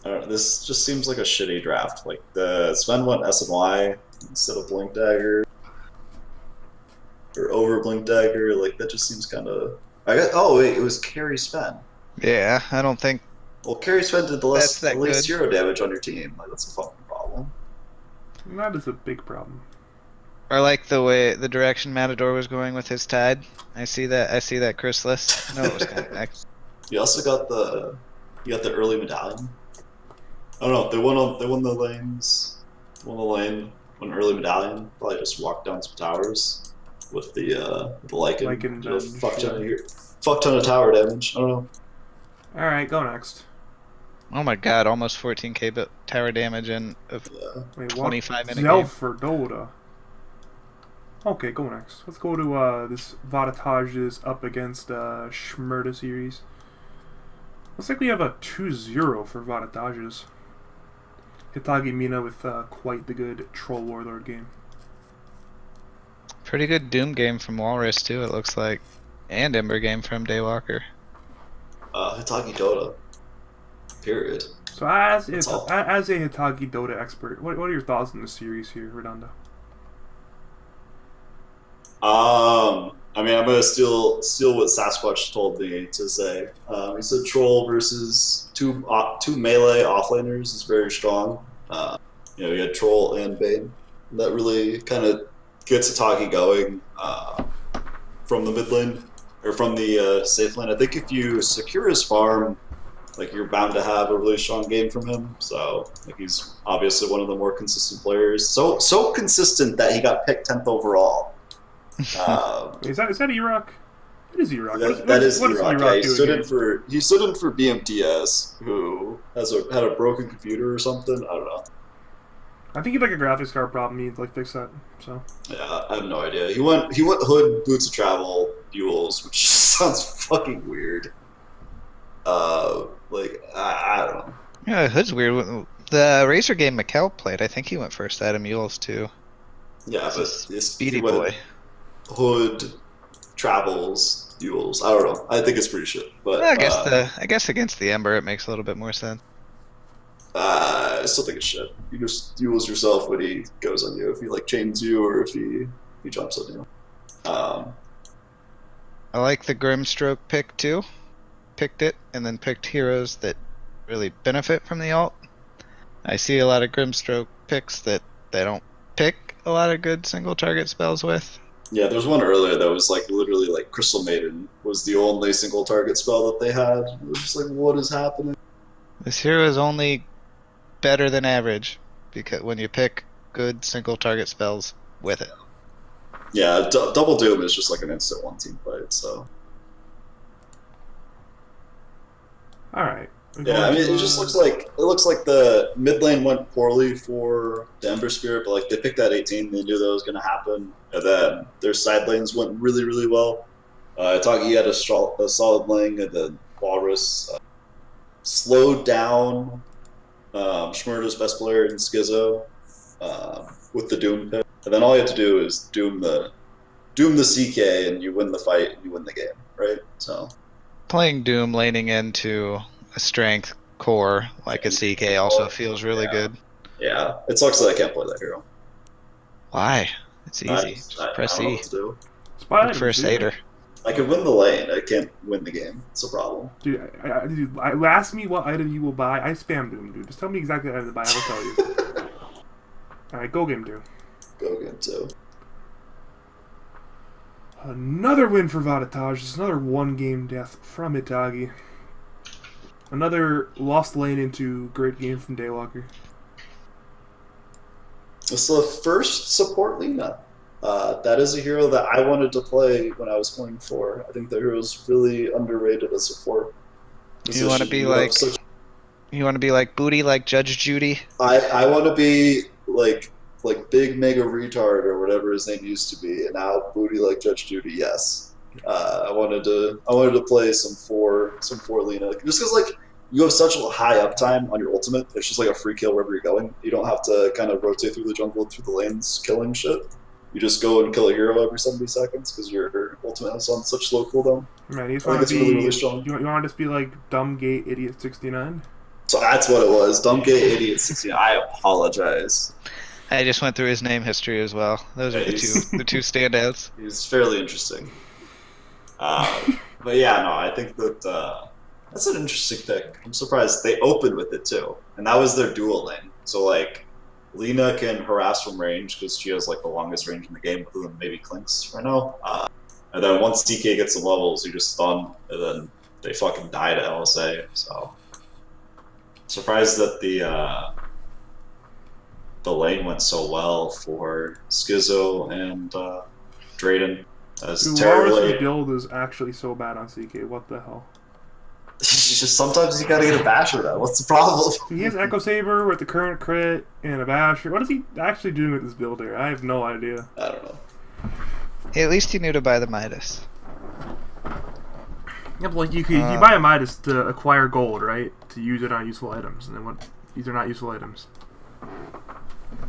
S2: I don't know, this just seems like a shitty draft. Like the Sven went SNY instead of Blink Dagger or over Blink Dagger. Like that just seems kind of. Oh wait, it was Carry Sven.
S4: Yeah, I don't think.
S2: Well, Carry Sven did the least hero damage on your team. Like that's a fucking problem.
S1: That is a big problem.
S4: Or like the direction Matador was going with his Tide. I see that Chrysalis. No, it was kind of next.
S2: You also got the early medallion. I don't know. They won the lanes. Won the lane. Won early medallion. Probably just walked down some towers with the Lycan. Fuck ton of tower damage. I don't know.
S1: All right, go next.
S4: Oh my god, almost 14k tower damage in a 25 minute game.
S1: Zelferdota. Okay, go next. Let's go to this Vadatage's up against Schmurda series. Looks like we have a 2-0 for Vadatage's. Hitagi Mina with quite the good Troll Warlord game.
S4: Pretty good Doom game from Walrus too, it looks like. And Ember game from Daywalker.
S2: Hitagi Dota. Period.
S1: So as a Hitagi Dota expert, what are your thoughts on the series here, Redondo?
S2: I mean, I'm gonna steal what Sasquatch told me to say. He said Troll versus two melee offlaners is very strong. You had Troll and Bane. That really kind of gets Hitagi going from the mid lane or from the safe lane. I think if you secure his farm, like you're bound to have a really strong game from him. So like he's obviously one of the more consistent players. So consistent that he got picked 10th overall.
S1: Is that E-Rock? It is E-Rock.
S2: That is E-Rock. Yeah, he stood in for BMTS, who had a broken computer or something. I don't know.
S1: I think he had like a graphics card problem. He'd like fix that. So
S2: yeah, I have no idea. He went Hood, Boots of Travel, duels, which sounds fucking weird. I don't know.
S4: Yeah, Hood's weird. The Racer game Mikkel played, I think he went first out of Mules too.
S2: Yeah, but
S4: Speedy boy.
S2: Hood, Travels, duels. I don't know. I think it's pretty shit. But
S4: I guess against the Ember it makes a little bit more sense.
S2: I still think it's shit. You just duels yourself when he goes on you. If he like chains you or if he jumps on you.
S4: I like the Grimstroke pick too. Picked it and then picked heroes that really benefit from the ult. I see a lot of Grimstroke picks that they don't pick a lot of good single target spells with.
S2: Yeah, there's one earlier that was like literally like Crystal Maiden was the only single target spell that they had. It was just like, what is happening?
S4: This hero is only better than average because when you pick good single target spells with it.
S2: Yeah, Double Doom is just like an instant one team fight. So.
S1: All right.
S2: Yeah, I mean, it just looks like the mid lane went poorly for the Ember Spirit, but like they picked that 18, they knew that was going to happen, and then their side lanes went really, really well. Itagi had a solid lane, and then Walrus slowed down Schmurda's best player in Schizo with the Doom pick, and then all you have to do is Doom the CK, and you win the fight, and you win the game, right? So
S4: playing Doom laning into a strength core like a CK also feels really good.
S2: Yeah, it sucks that I can't play that hero.
S4: Why? It's easy. Just press E.
S1: Look
S4: for a satyr.
S2: I can win the lane. I can't win the game. It's a problem.
S1: Dude, ask me what item you will buy. I spam Doom, dude. Just tell me exactly what item to buy. I will tell you. All right, go game 2.
S2: Go game 2.
S1: Another win for Vadataj. It's another one-game death from Itagi. Another lost lane into great game from Daywalker.
S2: It's the first support Lina. That is a hero that I wanted to play when I was playing 4. I think the hero's really underrated as a 4.
S4: You want to be like booty like Judge Judy?
S2: I want to be like big mega retard or whatever his name used to be, and now booty like Judge Judy. Yes, I wanted to play some four Lina, just because like you have such a high uptime on your ultimate. It's just like a free kill wherever you're going. You don't have to kind of rotate through the jungle and through the lanes killing shit. You just go and kill a hero every 70 seconds because your ultimate is on such slow cooldown.
S1: Man, you
S2: I think it's really strong.
S1: You want to just be like Dumb Gate Idiot 69?
S2: So that's what it was. Dumb Gate Idiot 69. I apologize.
S4: I just went through his name history as well. Those are the two standouts.
S2: He's fairly interesting. But yeah, no, I think that that's an interesting pick. I'm surprised they opened with it too, and that was their dual lane. So like, Lina can harass from range because she has like the longest range in the game, other than maybe Clinks right now. And then once DK gets the levels, you just stun, and then they fucking die to LSA. So surprised that the lane went so well for Schizo and Drayden.
S1: Dude, build is actually so bad on CK. What the hell?
S2: Just sometimes you gotta get a basher though. What's the problem?
S1: He has Echo Saber with the current crit and a basher. What is he actually doing with this builder? I have no idea.
S2: I don't know.
S4: At least he knew to buy the Midas.
S1: Yeah, but like you buy a Midas to acquire gold, right? To use it on useful items, and then these are not useful items.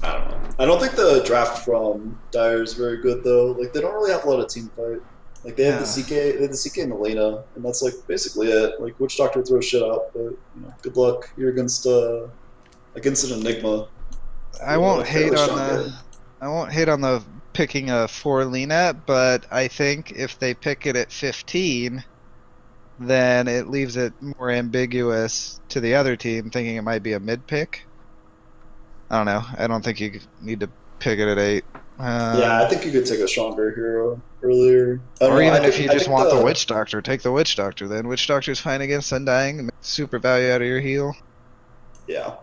S2: I don't know. I don't think the draft from Dire is very good though. Like they don't really have a lot of team fight. Like they have the CK and the Lena, and that's like basically it. Like Witch Doctor throws shit out, but you know, good luck. You're against an Enigma.
S4: I won't hate on the picking a 4 Lena, but I think if they pick it at 15, then it leaves it more ambiguous to the other team, thinking it might be a mid pick. I don't know. I don't think you need to pick it at 8.
S2: Yeah, I think you could take a stronger hero earlier.
S4: Or even if you just want the Witch Doctor, take the Witch Doctor then. Witch Doctor's fine against Undying, and super value out of your heal.
S2: Yeah.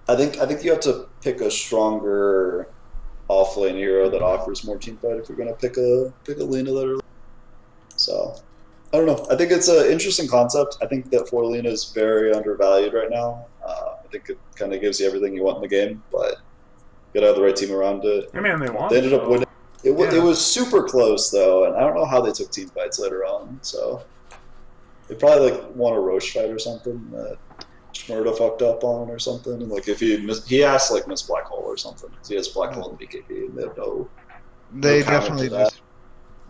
S2: I think you have to pick a stronger off-lane hero that offers more team fight if you're gonna pick a Lina that early. So I don't know. I think it's an interesting concept. I think that 4 Lina is very undervalued right now. I think it kind of gives you everything you want in the game, but you gotta have the right team around it.
S1: I mean,
S2: they ended up winning. It was super close though, and I don't know how they took team fights later on. So they probably like won a Roche fight or something that Shmurda fucked up on or something. And like if he asked like Miss Black Hole or something, because he has Black Hole in BKB, and they have no.
S4: They definitely just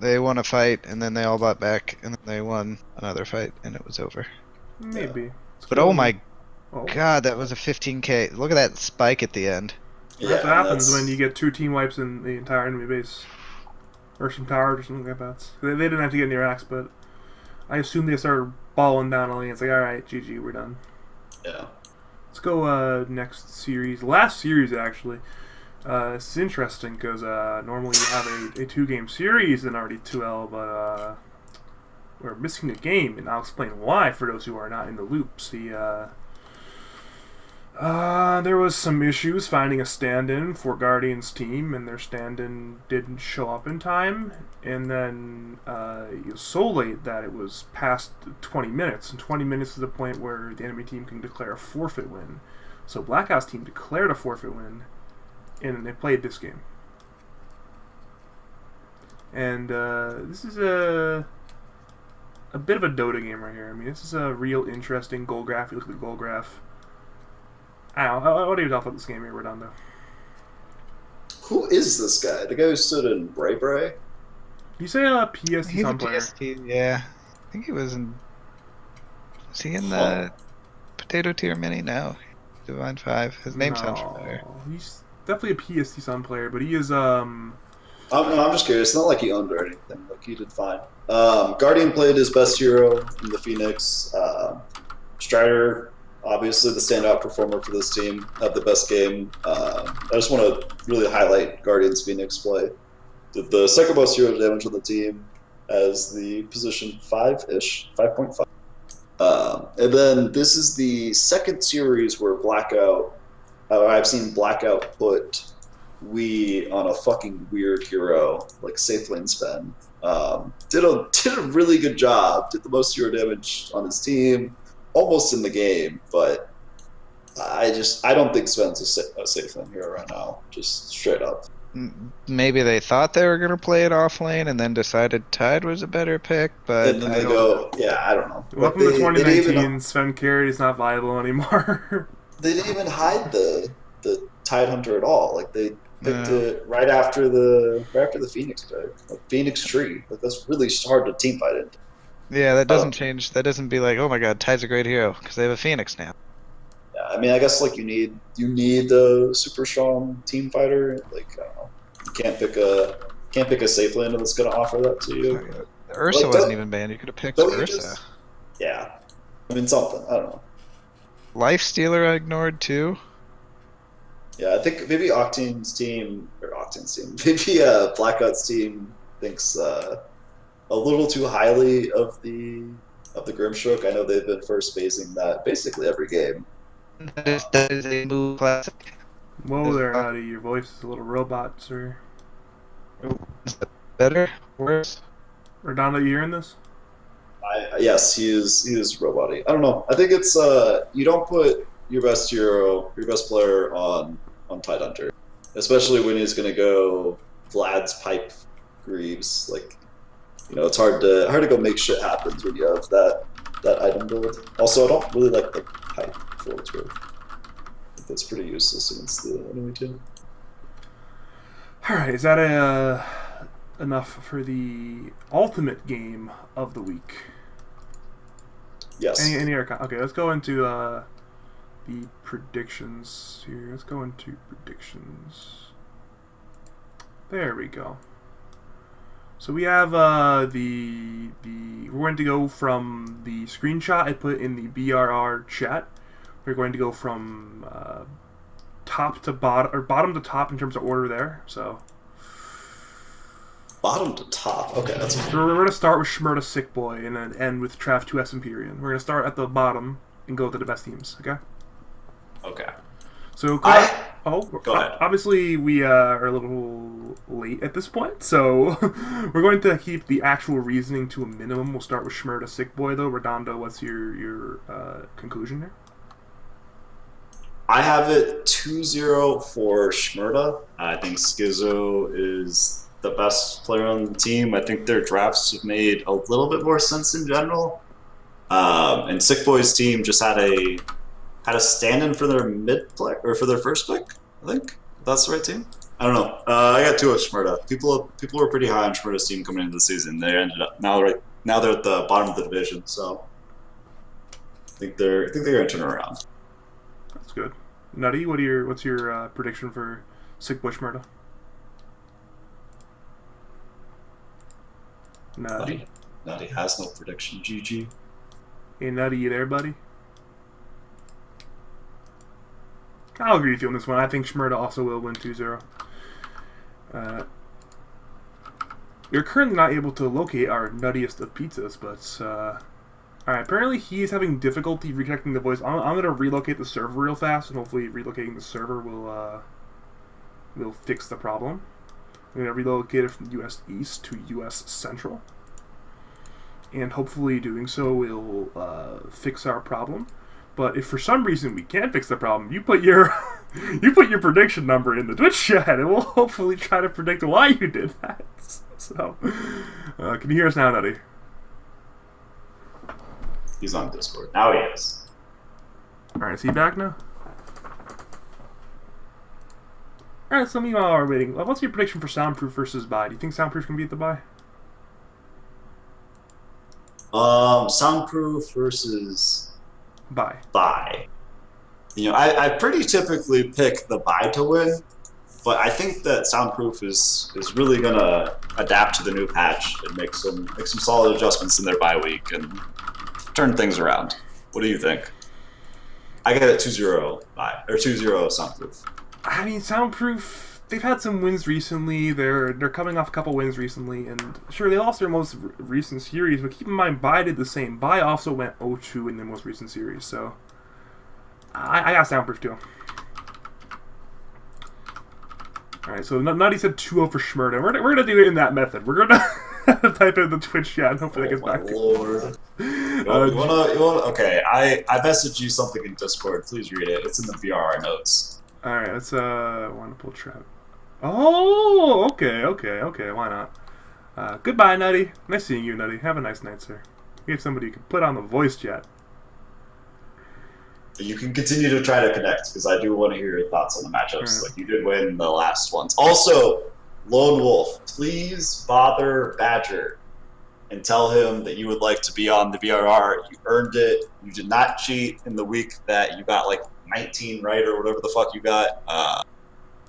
S4: they won a fight, and then they all bought back, and then they won another fight, and it was over.
S1: Maybe.
S4: Yeah. But oh my god, that was a 15k. Look at that spike at the end.
S1: Yeah, that's what happens when you get 2 team wipes in the entire enemy base. Or some towers or something like that. They didn't have to get near Axe, but I assume they started balling down a lane. It's like, alright, GG, we're done.
S2: Yeah.
S1: Let's go next series. Last series, actually. It's interesting because normally you have a 2-game series in RD2L, but we're missing a game, and I'll explain why for those who are not in the loop. See, there was some issues finding a stand-in for Guardian's team, and their stand-in didn't show up in time, and then it was so late that it was past 20 minutes, and 20 minutes is the point where the enemy team can declare a forfeit win. So Blackout's team declared a forfeit win, and they played this game. And this is a bit of a Dota game right here. I mean, this is a real interesting goal graph. You look at the goal graph. I don't know. What do you talk about this game here, Redondo?
S2: Who is this guy? The guy who stood in Bray Bray?
S1: You say a PST
S4: He's
S1: some
S4: a
S1: player.
S4: PST, yeah. I think he was in... Was he in the Potato Tier Mini? No. Divine 5. His name sounds familiar.
S1: He's definitely a PST Sun player, but he is,
S2: I'm just curious. It's not like he owned or anything. Like, he did fine. Guardian played his best hero in the Phoenix. Strider obviously the standout performer for this team, had the best game. I just want to really highlight Guardians Phoenix play. Did the second most hero damage on the team as the position 5-ish, 5.5. And then this is the second series where I've seen Blackout put we on a fucking weird hero like Safe Lane Sven. Did a really good job. Did the most hero damage on his team, almost in the game. But I don't think Sven's a safe lane hero right now. Just straight up.
S4: Maybe they thought they were going to play it off lane and then decided Tide was a better pick, but
S2: and then they go, I don't know.
S1: Welcome to 2019. Sven Carrot is not viable anymore.
S2: They didn't even hide the Tide Hunter at all. Like they picked it right after the Phoenix pick, like Phoenix Tree. Like that's really hard to team fight it.
S4: Yeah, that doesn't change. That doesn't be like, oh my god, Tide's a great hero because they have a Phoenix now.
S2: Yeah, I mean, I guess like you need a super strong team fighter. Like I don't know, you can't pick a safe laner that's going to offer that to you.
S4: Ursa wasn't even banned. You could have picked Ursa.
S2: Yeah, I mean something. I don't know.
S4: Lifestealer I ignored too.
S2: Yeah, I think maybe Octane's team, maybe Blackout's team thinks a little too highly of the Grimstroke. I know they've been first phasing that basically every game.
S4: That is a move classic.
S1: Whoa there, Howdy. Your voice is a little robot, sir.
S4: Is that better? Worse?
S1: Redondo, you hearing this?
S2: Yes, he is robot-y. I don't know. I think it's you don't put your best hero, your best player on Tide Hunter, especially when he's gonna go Vlad's pipe Greaves. Like, it's hard to go make shit happen when you have that item build. Also, I don't really like the pipe for what it's worth. I think that's pretty useless against the enemy team.
S1: All right, is that enough for the ultimate game of the week?
S2: Yes.
S1: Any other okay, let's go into the predictions here. Let's go into predictions. There we go. So we have we're going to go from the screenshot I put in the BRR chat. We're going to go from top to bottom, or bottom to top in terms of order there. So
S2: bottom to top. Okay, that's fine.
S1: We're going to start with Shmurda Sick Boy and then end with Trav2s Empyrean. We're going to start at the bottom and go to the best teams. Okay.
S2: Okay.
S1: So
S2: go ahead.
S1: Obviously we are a little late at this point, so we're going to keep the actual reasoning to a minimum. We'll start with Shmurda Sick Boy though. Redondo, what's your conclusion there?
S2: I have it 2-0 for Shmurda. I think Schizo is the best player on the team. I think their drafts have made a little bit more sense in general. And Sick Boy's team just had a stand-in for their mid pick or for their first pick. I think that's the right team. I don't know. I got 2 of Shmurda. People were pretty high on Shmurda's team coming into the season. They ended up now they're at the bottom of the division. So I think they're gonna turn around.
S1: That's good. Nutty, what's your prediction for Sick Boy Shmurda? Nutty
S2: has no prediction. GG.
S1: Hey Nutty, you there, buddy? I'll agree with you on this one. I think Shmurda also will win 2-0. You're currently not able to locate our nuttiest of pizzas, but alright, apparently he's having difficulty reconnecting the voice. I'm going to relocate the server real fast, and hopefully relocating the server will fix the problem. I'm going to relocate it from US East to US Central, and hopefully doing so will fix our problem. But if for some reason we can't fix the problem, you put your prediction number in the Twitch chat, and we'll hopefully try to predict why you did that. So, can you hear us now, Nutty?
S2: He's on Discord. Now he is.
S1: Alright, is he back now? Alright, so meanwhile we're waiting. What's your prediction for Soundproof versus Bye? Do you think Soundproof can beat the Bye?
S2: Soundproof versus
S1: Bye.
S2: I pretty typically pick the Bye to win, but I think that Soundproof is really gonna adapt to the new patch and make some solid adjustments in their bye week and turn things around. What do you think? I get it 2-0 by or 2-0 Soundproof.
S1: I mean, Soundproof, they've had some wins recently. They're coming off a couple wins recently, and sure, they lost their most recent series, but keep in mind, Bai did the same. Bai also went 0-2 in their most recent series, so I got Soundproof too. Alright, so Nutty said 2-0 for Schmurda. We're going to do it in that method. We're going to type it in the Twitch chat and hopefully it gets back.
S2: Lord. You wanna, okay, I messaged you something in Discord. Please read it. It's in the VRR notes.
S1: Alright, let's, want to pull Trav. Oh, okay, why not? Goodbye, Nutty. Nice seeing you, Nutty. Have a nice night, sir. We have somebody you can put on the voice chat.
S2: You can continue to try to connect, because I do want to hear your thoughts on the matchups.
S1: Right.
S2: Like, you did win the last ones. Also, Lone Wolf, please bother Badger and tell him that you would like to be on the VRR. You earned it. You did not cheat in the week that you got, like, 19 right or whatever the fuck you got.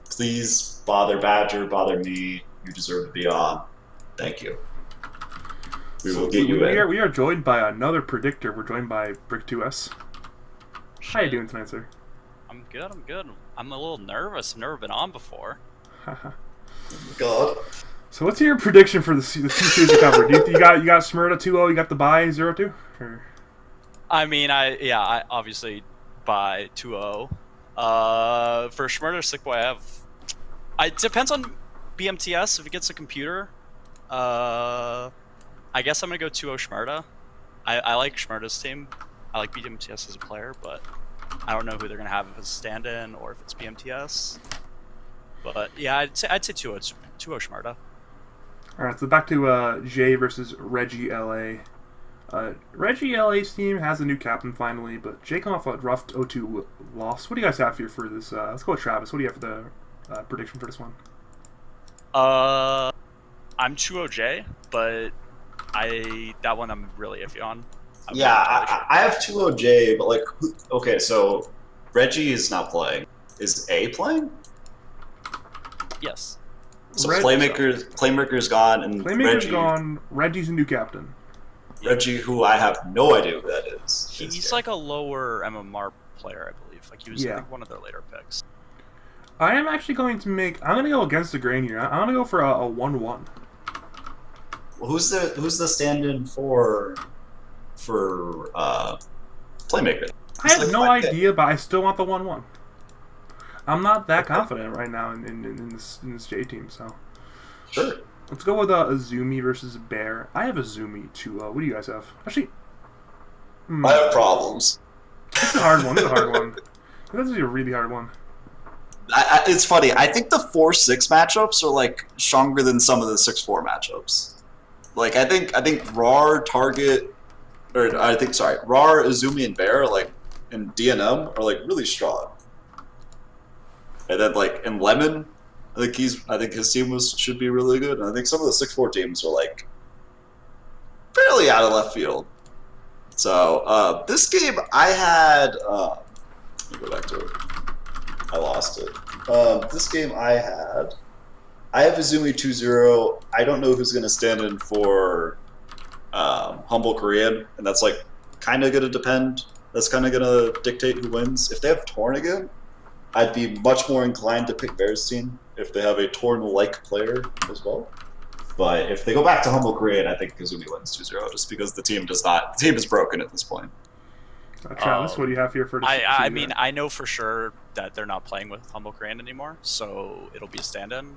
S2: Please bother Badger, bother me. You deserve to be on. Thank you. We will get you in.
S1: We are joined by another predictor. We're joined by Trav2s. How you doing tonight, sir?
S5: I'm good. I'm a little nervous. I've never been on before.
S2: God.
S1: So what's your prediction for the two series to cover? You got Smurda 2-0, you got the bye 0-2? Or?
S5: I mean, I obviously by 2-0. For Schmurder Sick Boy, it depends on BMTS if it gets a computer. I guess I'm gonna go 2-0 Schmurda. I like Schmurda's team. I like BMTS as a player, but I don't know who they're gonna have if it's stand-in or if it's BMTS. But yeah, I'd say 2-0 Schmurda.
S1: All right, so back to Jay versus Reggie LA. Reggie LA's team has a new captain finally, but Jay come off a rough 0-2 loss. What do you guys have here for this? Let's go with Travis. What do you have for the prediction for this one?
S5: I'm 2-0 Jay, but that one I'm really iffy on.
S2: I have 2-0 Jay, but like, okay, so Reggie is not playing. Is A playing?
S5: Yes.
S2: So Playmaker's gone, and
S1: Playmaker's gone. Reggie's a new captain.
S2: Reggie, who I have no idea who that is.
S5: He's like a lower MMR player, I believe. Like he was I think, one of their later picks.
S1: I am actually going to I'm going to go against the grain here. I'm going to go for a 1-1.
S2: Well, who's the stand-in for Playmaker?
S1: I have no idea, but I still want the 1-1. I'm not that confident right now in this J team, so
S2: sure.
S1: Let's go with Azumi versus Bear. I have Azumi 2-0. What do you guys have? Actually,
S2: I have problems.
S1: It's a hard one. This is a really hard one.
S2: It's funny. I think the 4-6 matchups are like stronger than some of the 6-4 matchups. Like I think RAR, Target, RAR, Azumi, and Bear and DNM are like really strong. And then like in Lemon, I think his team should be really good. And I think some of the 6-4 teams are like fairly out of left field. So this game I had let me go back to it. I lost it. This game I have Azumi 2-0. I don't know who's gonna stand in for Humble Korean, and that's like kinda gonna depend. That's kinda gonna dictate who wins. If they have Torn again, I'd be much more inclined to pick Bear's team if they have a Torn-like player as well. But if they go back to Humble Korean, I think Kazumi wins 2-0 just because the team is broken at this point.
S1: Travis, what do you have here for this?
S5: I mean, I know for sure that they're not playing with Humble Korean anymore, so it'll be a stand-in.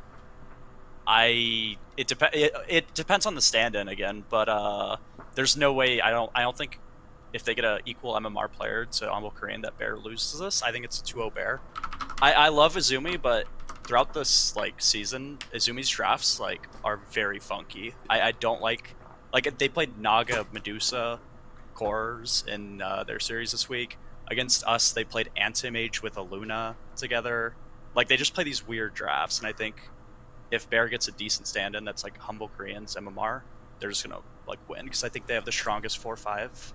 S5: It depends on the stand-in again, but there's no way I don't think if they get an equal MMR player to Humble Korean that Bear loses this. I think it's a 2-0 Bear. I love Azumi, but throughout this season, Azumi's drafts are very funky. I don't like they played Naga Medusa cores in their series this week. Against us, they played Anti-Mage with a Luna together. They just play these weird drafts, and I think if Bear gets a decent stand-in that's like Humble Korean's MMR, they're just gonna win because I think they have the strongest 4-5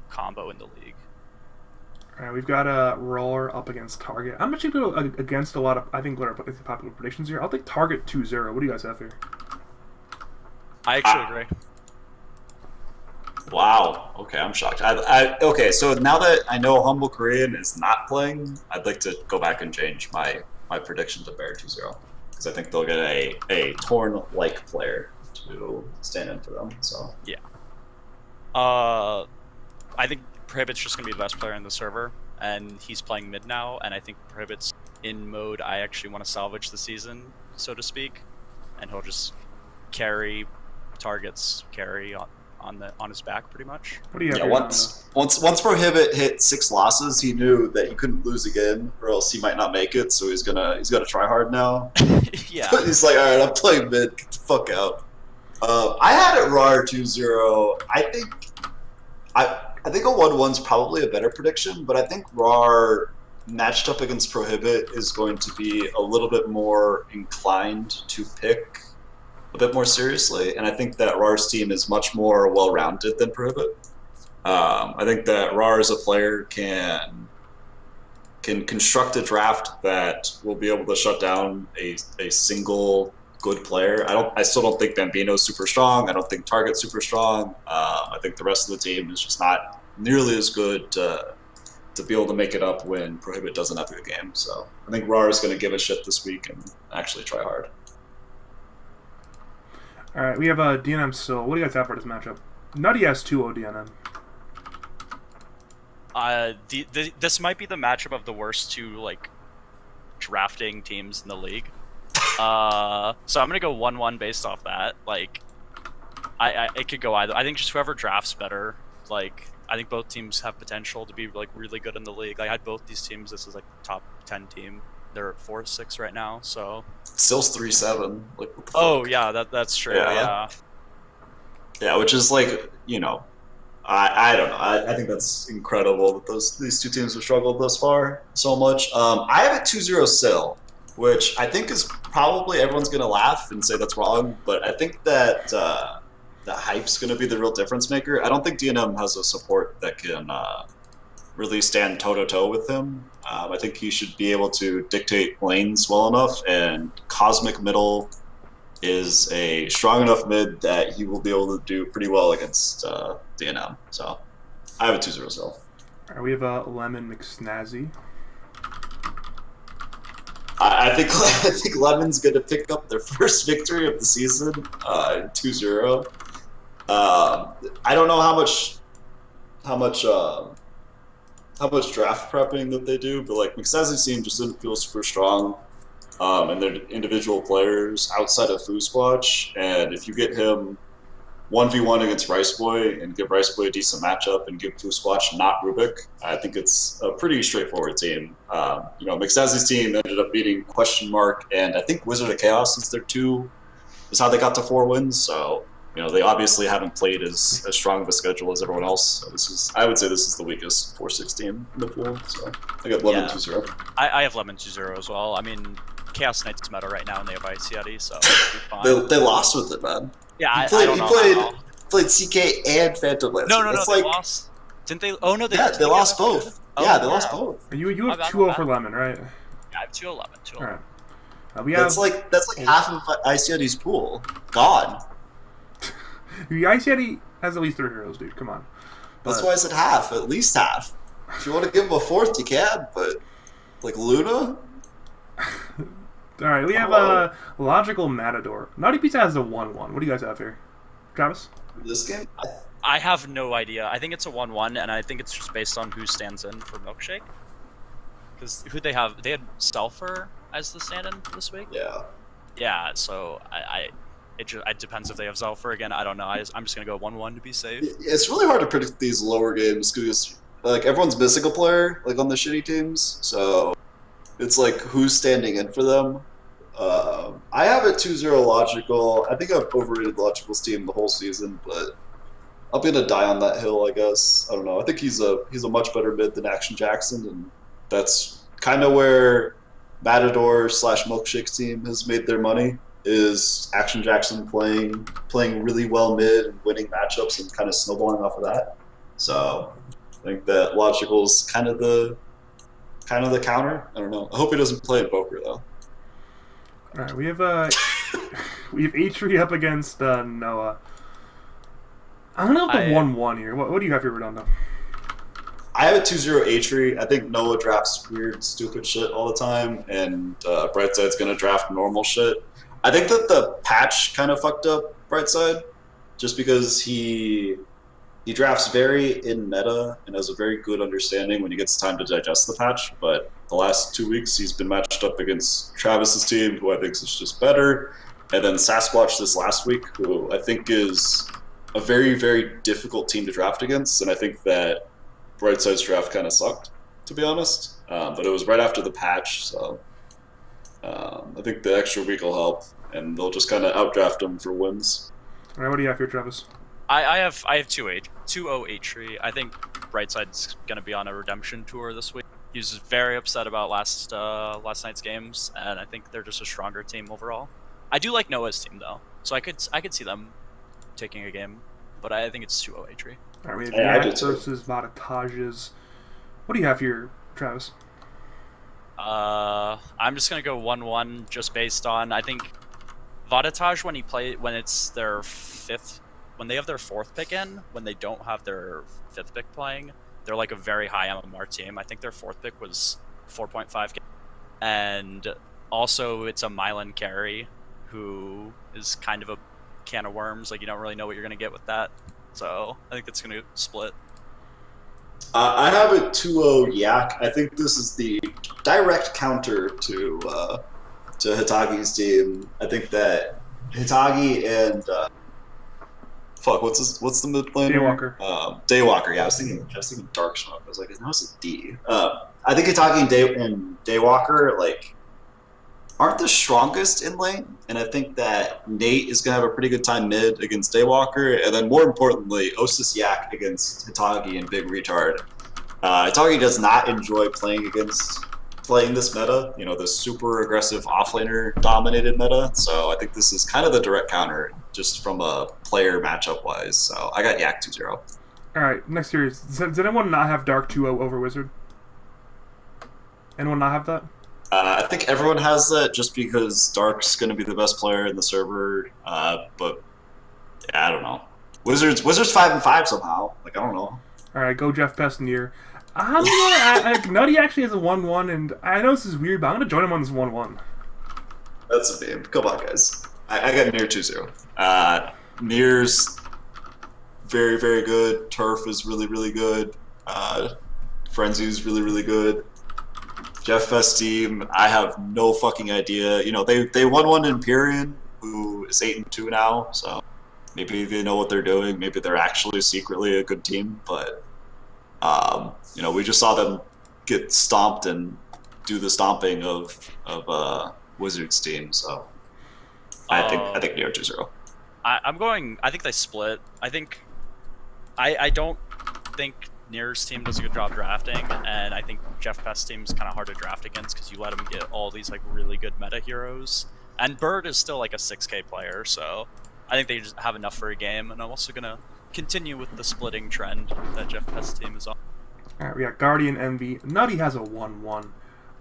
S5: combo in the league.
S1: All right, we've got a Roller up against Target. I'm actually going to go against a lot of popular predictions here. I'll take Target 2-0. What do you guys have here?
S5: I actually agree.
S2: Wow. Okay, I'm shocked. Okay, so now that I know Humble Korean is not playing, I'd like to go back and change my prediction to Bear 2-0 because I think they'll get a Torn-like player to stand in for them. So
S5: yeah. I think Prohibit's just gonna be the best player in the server, and he's playing mid now. And I think Prohibit's in mode I actually want to salvage the season, so to speak, and he'll just carry on his back pretty much.
S1: What do you have?
S2: yeah, once Prohibit hit 6 losses, he knew that he couldn't lose again, or else he might not make it. So he's gonna try hard now.
S5: Yeah.
S2: He's like, all right, I'm playing mid. Get the fuck out. I had it RAR 2-0. I think a 1-1's probably a better prediction, but I think RAR matched up against Prohibit is going to be a little bit more inclined to pick a bit more seriously, and I think that RAR's team is much more well-rounded than Prohibit. I think that RAR as a player can construct a draft that will be able to shut down a single good player. I still don't think Bambino's super strong. I don't think Target's super strong. I think the rest of the team is just not nearly as good to be able to make it up when Prohibit doesn't have a good game. So I think RAR is going to give a shit this week and actually try hard.
S1: All right, we have DNM still. What do you guys have for this matchup? Nutty has 2-0 DNM.
S5: This might be the matchup of the worst two drafting teams in the league. So I'm gonna go 1-1 based off that. It could go either. I think just whoever drafts better. I think both teams have potential to be really good in the league. I had both these teams. This is top 10 team. They're at 4-6 right now. So
S2: Still's 3-7. What the fuck?
S5: Oh yeah, that's true. Yeah.
S2: Yeah, which is I don't know. I think that's incredible that these two teams have struggled thus far so much. I have it 2-0 still, which I think is probably everyone's gonna laugh and say that's wrong, but I think that the hype's gonna be the real difference maker. I don't think DNM has a support that can really stand toe-to-toe with him. I think he should be able to dictate lanes well enough, and Cosmic Middle is a strong enough mid that he will be able to do pretty well against DNM. So I have a 2-0 still.
S1: All right, we have Lemon McSnazzy.
S2: I think Lemon's going to pick up their first victory of the season, 2-0. I don't know how much draft prepping that they do, but McSnazzy's team just didn't feel super strong, and their individual players outside of Sasquatch. And if you get him 1v1 against Rice Boy and give Rice Boy a decent matchup and give Sasquatch not Rubik, I think it's a pretty straightforward team. McSnazzy's team ended up beating Question Mark, and I think Wizard of Chaos is how they got to 4 wins. So they obviously haven't played as strong of a schedule as everyone else. So I would say this is the weakest 4-6 team in the pool. So I got Lemon 2-0.
S5: I have Lemon 2-0 as well. I mean, Chaos Knight's meta right now, and they have ICID, so it'll be fine.
S2: They lost with it, man.
S5: Yeah,
S2: I don't know. Played CK and Phantom Lance.
S5: No, they lost. Didn't they? Oh no,
S2: they lost both. They lost both.
S1: You have 2-0 for Lemon, right?
S5: Yeah, I have 2-0 Lemon. 2-0.
S1: All right.
S2: That's half of ICID's pool gone.
S1: The ICID has at least 3 heroes, dude. Come on.
S2: That's why I said half, at least half. If you want to give him a 4th, you can, but Luna.
S1: All right, we have Logical Matador. Nuttypizza has a 1-1. What do you guys have here, Travis?
S2: This game,
S5: I have no idea. I think it's a 1-1, and I think it's just based on who stands in for Milkshake. Because who they have? They had Sulfur as the stand-in this week.
S2: Yeah.
S5: Yeah. So it depends if they have Sulfur again. I don't know. I'm just gonna go 1-1 to be safe.
S2: It's really hard to predict these lower games because everyone's missing a player on the shitty teams. So it's who's standing in for them. I have it 2-0 Logical. I think I've overrated Logical's team the whole season, but I'm gonna die on that hill, I guess. I don't know. I think he's a much better mid than Action Jackson, and that's kind of where Matador / Milkshake's team has made their money. Is Action Jackson playing really well mid and winning matchups and kind of snowballing off of that. So I think that Logical's kind of the counter. I don't know. I hope he doesn't play Invoker though.
S1: All right, we have H3 up against Noah. I'm gonna go with the 1-1 here. What do you have here, Redondo?
S2: I have a 2-0 A-Tree. I think Noah drafts weird, stupid shit all the time, and Brightside's going to draft normal shit. I think that the patch kind of fucked up Brightside, just because he drafts very in meta and has a very good understanding when he gets time to digest the patch, but the last 2 weeks he's been matched up against Trav2s' team, who I think is just better, and then Sasquatch this last week, who I think is a very, very difficult team to draft against, and I think that Brightside's draft kind of sucked, to be honest, but it was right after the patch, so I think the extra week will help, and they'll just kind of outdraft them for wins.
S1: All right, what do you have here, Travis?
S5: I have 2-0 A-Tree. I think Brightside's gonna be on a redemption tour this week. He was very upset about last night's games, and I think they're just a stronger team overall. I do like Noah's team though, so I could see them taking a game, but I think it's 2-0 A-Tree.
S1: All right, we have Yak versus Nuttypizza. What do you have here, Travis?
S5: I'm just gonna go 1-1, just based on I think Nuttypizza when it's their fifth, when they have their fourth pick in, when they don't have their fifth pick playing, they're like a very high MMR team. I think their fourth pick was 4.5K, and also it's a Mylan carry who is kind of a can of worms. Like you don't really know what you're gonna get with that. So I think it's going to split.
S2: I have a 2-0 Yak. I think this is the direct counter to Hitagi's team. I think that Hitagi and what's the mid laner?
S1: Daywalker.
S2: Daywalker. Yeah, I was thinking Dark Smoke. I was like, no, it's a D. I think Hitagi and Daywalker aren't the strongest in lane, and I think that Nate is going to have a pretty good time mid against Daywalker, and then more importantly, Osis Yak against Hitagi and Big Retard. Hitagi does not enjoy playing this meta, the super aggressive offlaner dominated meta, so I think this is kind of the direct counter, just from a player matchup wise, so I got Yak 2-0.
S1: Alright, next series. Does anyone not have Dark 2-0 over Wizard? Anyone not have that?
S2: I think everyone has that just because Dark's going to be the best player in the server, but yeah, I don't know. Wizards 5-5 somehow. I don't know.
S1: All right, go Jeff Pestinier. Nutty actually has a 1-1, and I know this is weird, but I'm going to join him on this 1-1.
S2: That's a meme. Come on, guys. I got Nier 2-0. Nier's very, very good. Turf is really, really good. Frenzy's really, really good. Jeff Fest team, I have no fucking idea. They won one Empyrean, who is 8-2 now, so maybe they know what they're doing. Maybe they're actually secretly a good team, but we just saw them get stomped and do the stomping of Wizards team, so I think Neo 2-0.
S5: I think they split. I don't think Nier's team does a good job drafting, and I think Jeff Pest's team is kind of hard to draft against because you let him get all these really good meta heroes. And Bird is still a 6K player, so I think they just have enough for a game. And I'm also gonna continue with the splitting trend that Jeff Pest's team is on.
S1: All right, we got Guardian Envy. Nutty has a 1-1.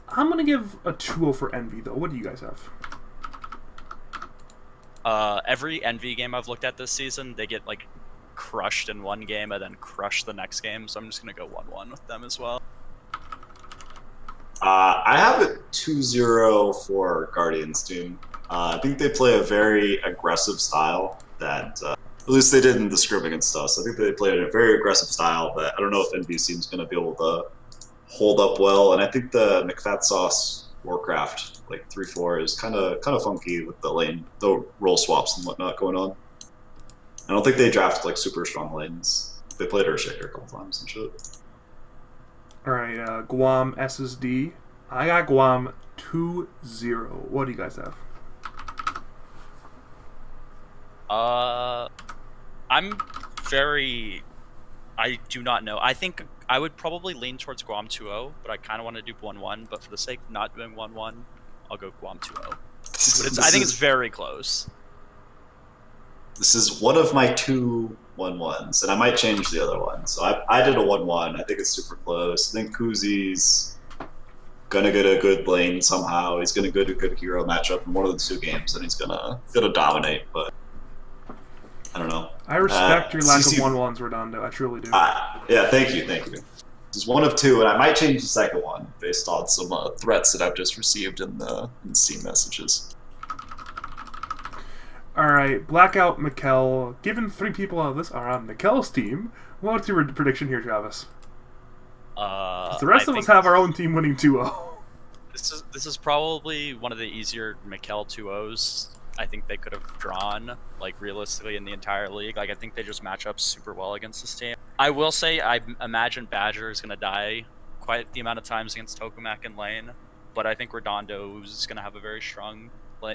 S1: I'm gonna give a 2-0 for Envy though. What do you guys have?
S5: Every Envy game I've looked at this season, they get crushed in one game and then crushed the next game, so I'm just gonna go 1-1 with them as well.
S2: I have a 2-0 for Guardians team. I think they play a very aggressive style that at least they did in the scrim against us. I think they played a very aggressive style that I don't know if NB's team's going to be able to hold up well, and I think the McFat Sauce Warcraft 3-4 is kind of funky with the role swaps and whatnot going on. I don't think they draft super strong lanes. They played Earthshaker a couple times and shit.
S1: Alright, Guam SSD. I got Guam 2-0. What do you guys have?
S5: I do not know. I think I would probably lean towards Guam 2-0, but I kind of want to do 1-1. But for the sake of not doing 1-1, I'll go Guam 2-0. I think it's very close.
S2: This is one of my 2 1-1s, and I might change the other one. So I did a 1-1. I think it's super close. I think Kuzi's gonna get a good lane somehow. He's gonna get a good hero matchup in one of the 2 games, and he's gonna dominate. But I don't know.
S1: I respect your lack
S2: CC
S1: of 1-1s, Redondo. I truly do.
S2: Yeah, thank you. This is one of two, and I might change the second one based on some threats that I've just received in Steam messages.
S1: All right, Blackout Mikkel. Given 3 people on this are on Mikkel's team, what's your prediction here, Travis? The rest of us have our own team winning 2-0.
S5: This is probably one of the easier Mikkel 2-0s I think they could have drawn, like, realistically in the entire league. Like, I think they just match up super well against this team. I will say I imagine Badger is going to die quite the amount of times against Tokamak and lane, but I think Redondo is going to have a very strong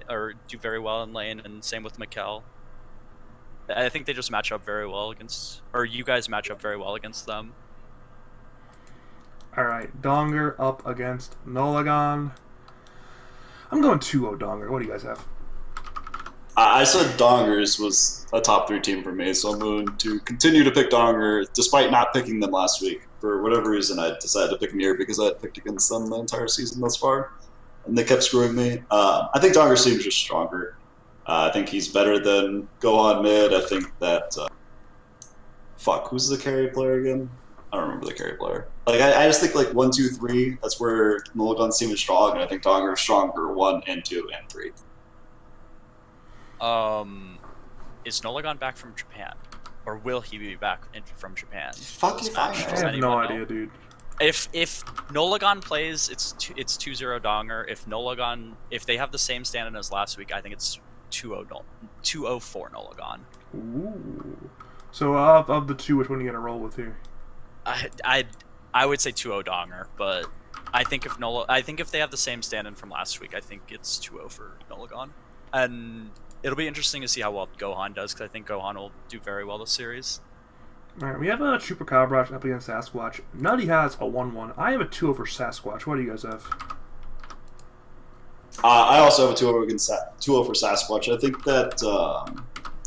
S5: or do very well in lane, and same with Mikkel. I think they just match up very well against, or you guys match up very well against them.
S1: All right, Donger up against Nolagon. I'm going 2-0 Donger. What do you guys have?
S2: I said Dongers was a top 3 team for me, so I'm going to continue to pick Donger, despite not picking them last week. For whatever reason, I decided to pick them here because I had picked against them the entire season thus far, and they kept screwing me. I think Donger's team is just stronger. I think he's better than Gohan mid. I think that... who's the carry player again? I don't remember the carry player. Like, I just think, like, 1, 2, 3, that's where Nolagon's team is strong, and I think Donger is stronger 1 and 2 and 3.
S5: Is Nolagon back from Japan, or will he be back from Japan?
S2: Fuck if I
S1: I have no idea, dude.
S5: If Nolagon plays, it's 2-0 Donger. If they have the same stand-in as last week, I think it's 2-0 for Nolagon.
S1: Ooh. So of the 2, which one are you gonna roll with here?
S5: I would say 2-0 Donger, but I think if they have the same stand-in from last week, I think it's 2-0 for Nolagon. And it'll be interesting to see how well Gohan does, because I think Gohan will do very well this series.
S1: Alright, we have a Chupacabra up against Sasquatch. Nutty has a 1-1. I have a 2-0 for Sasquatch. What do you guys have?
S2: I also have a 2-0 for Sasquatch. I think that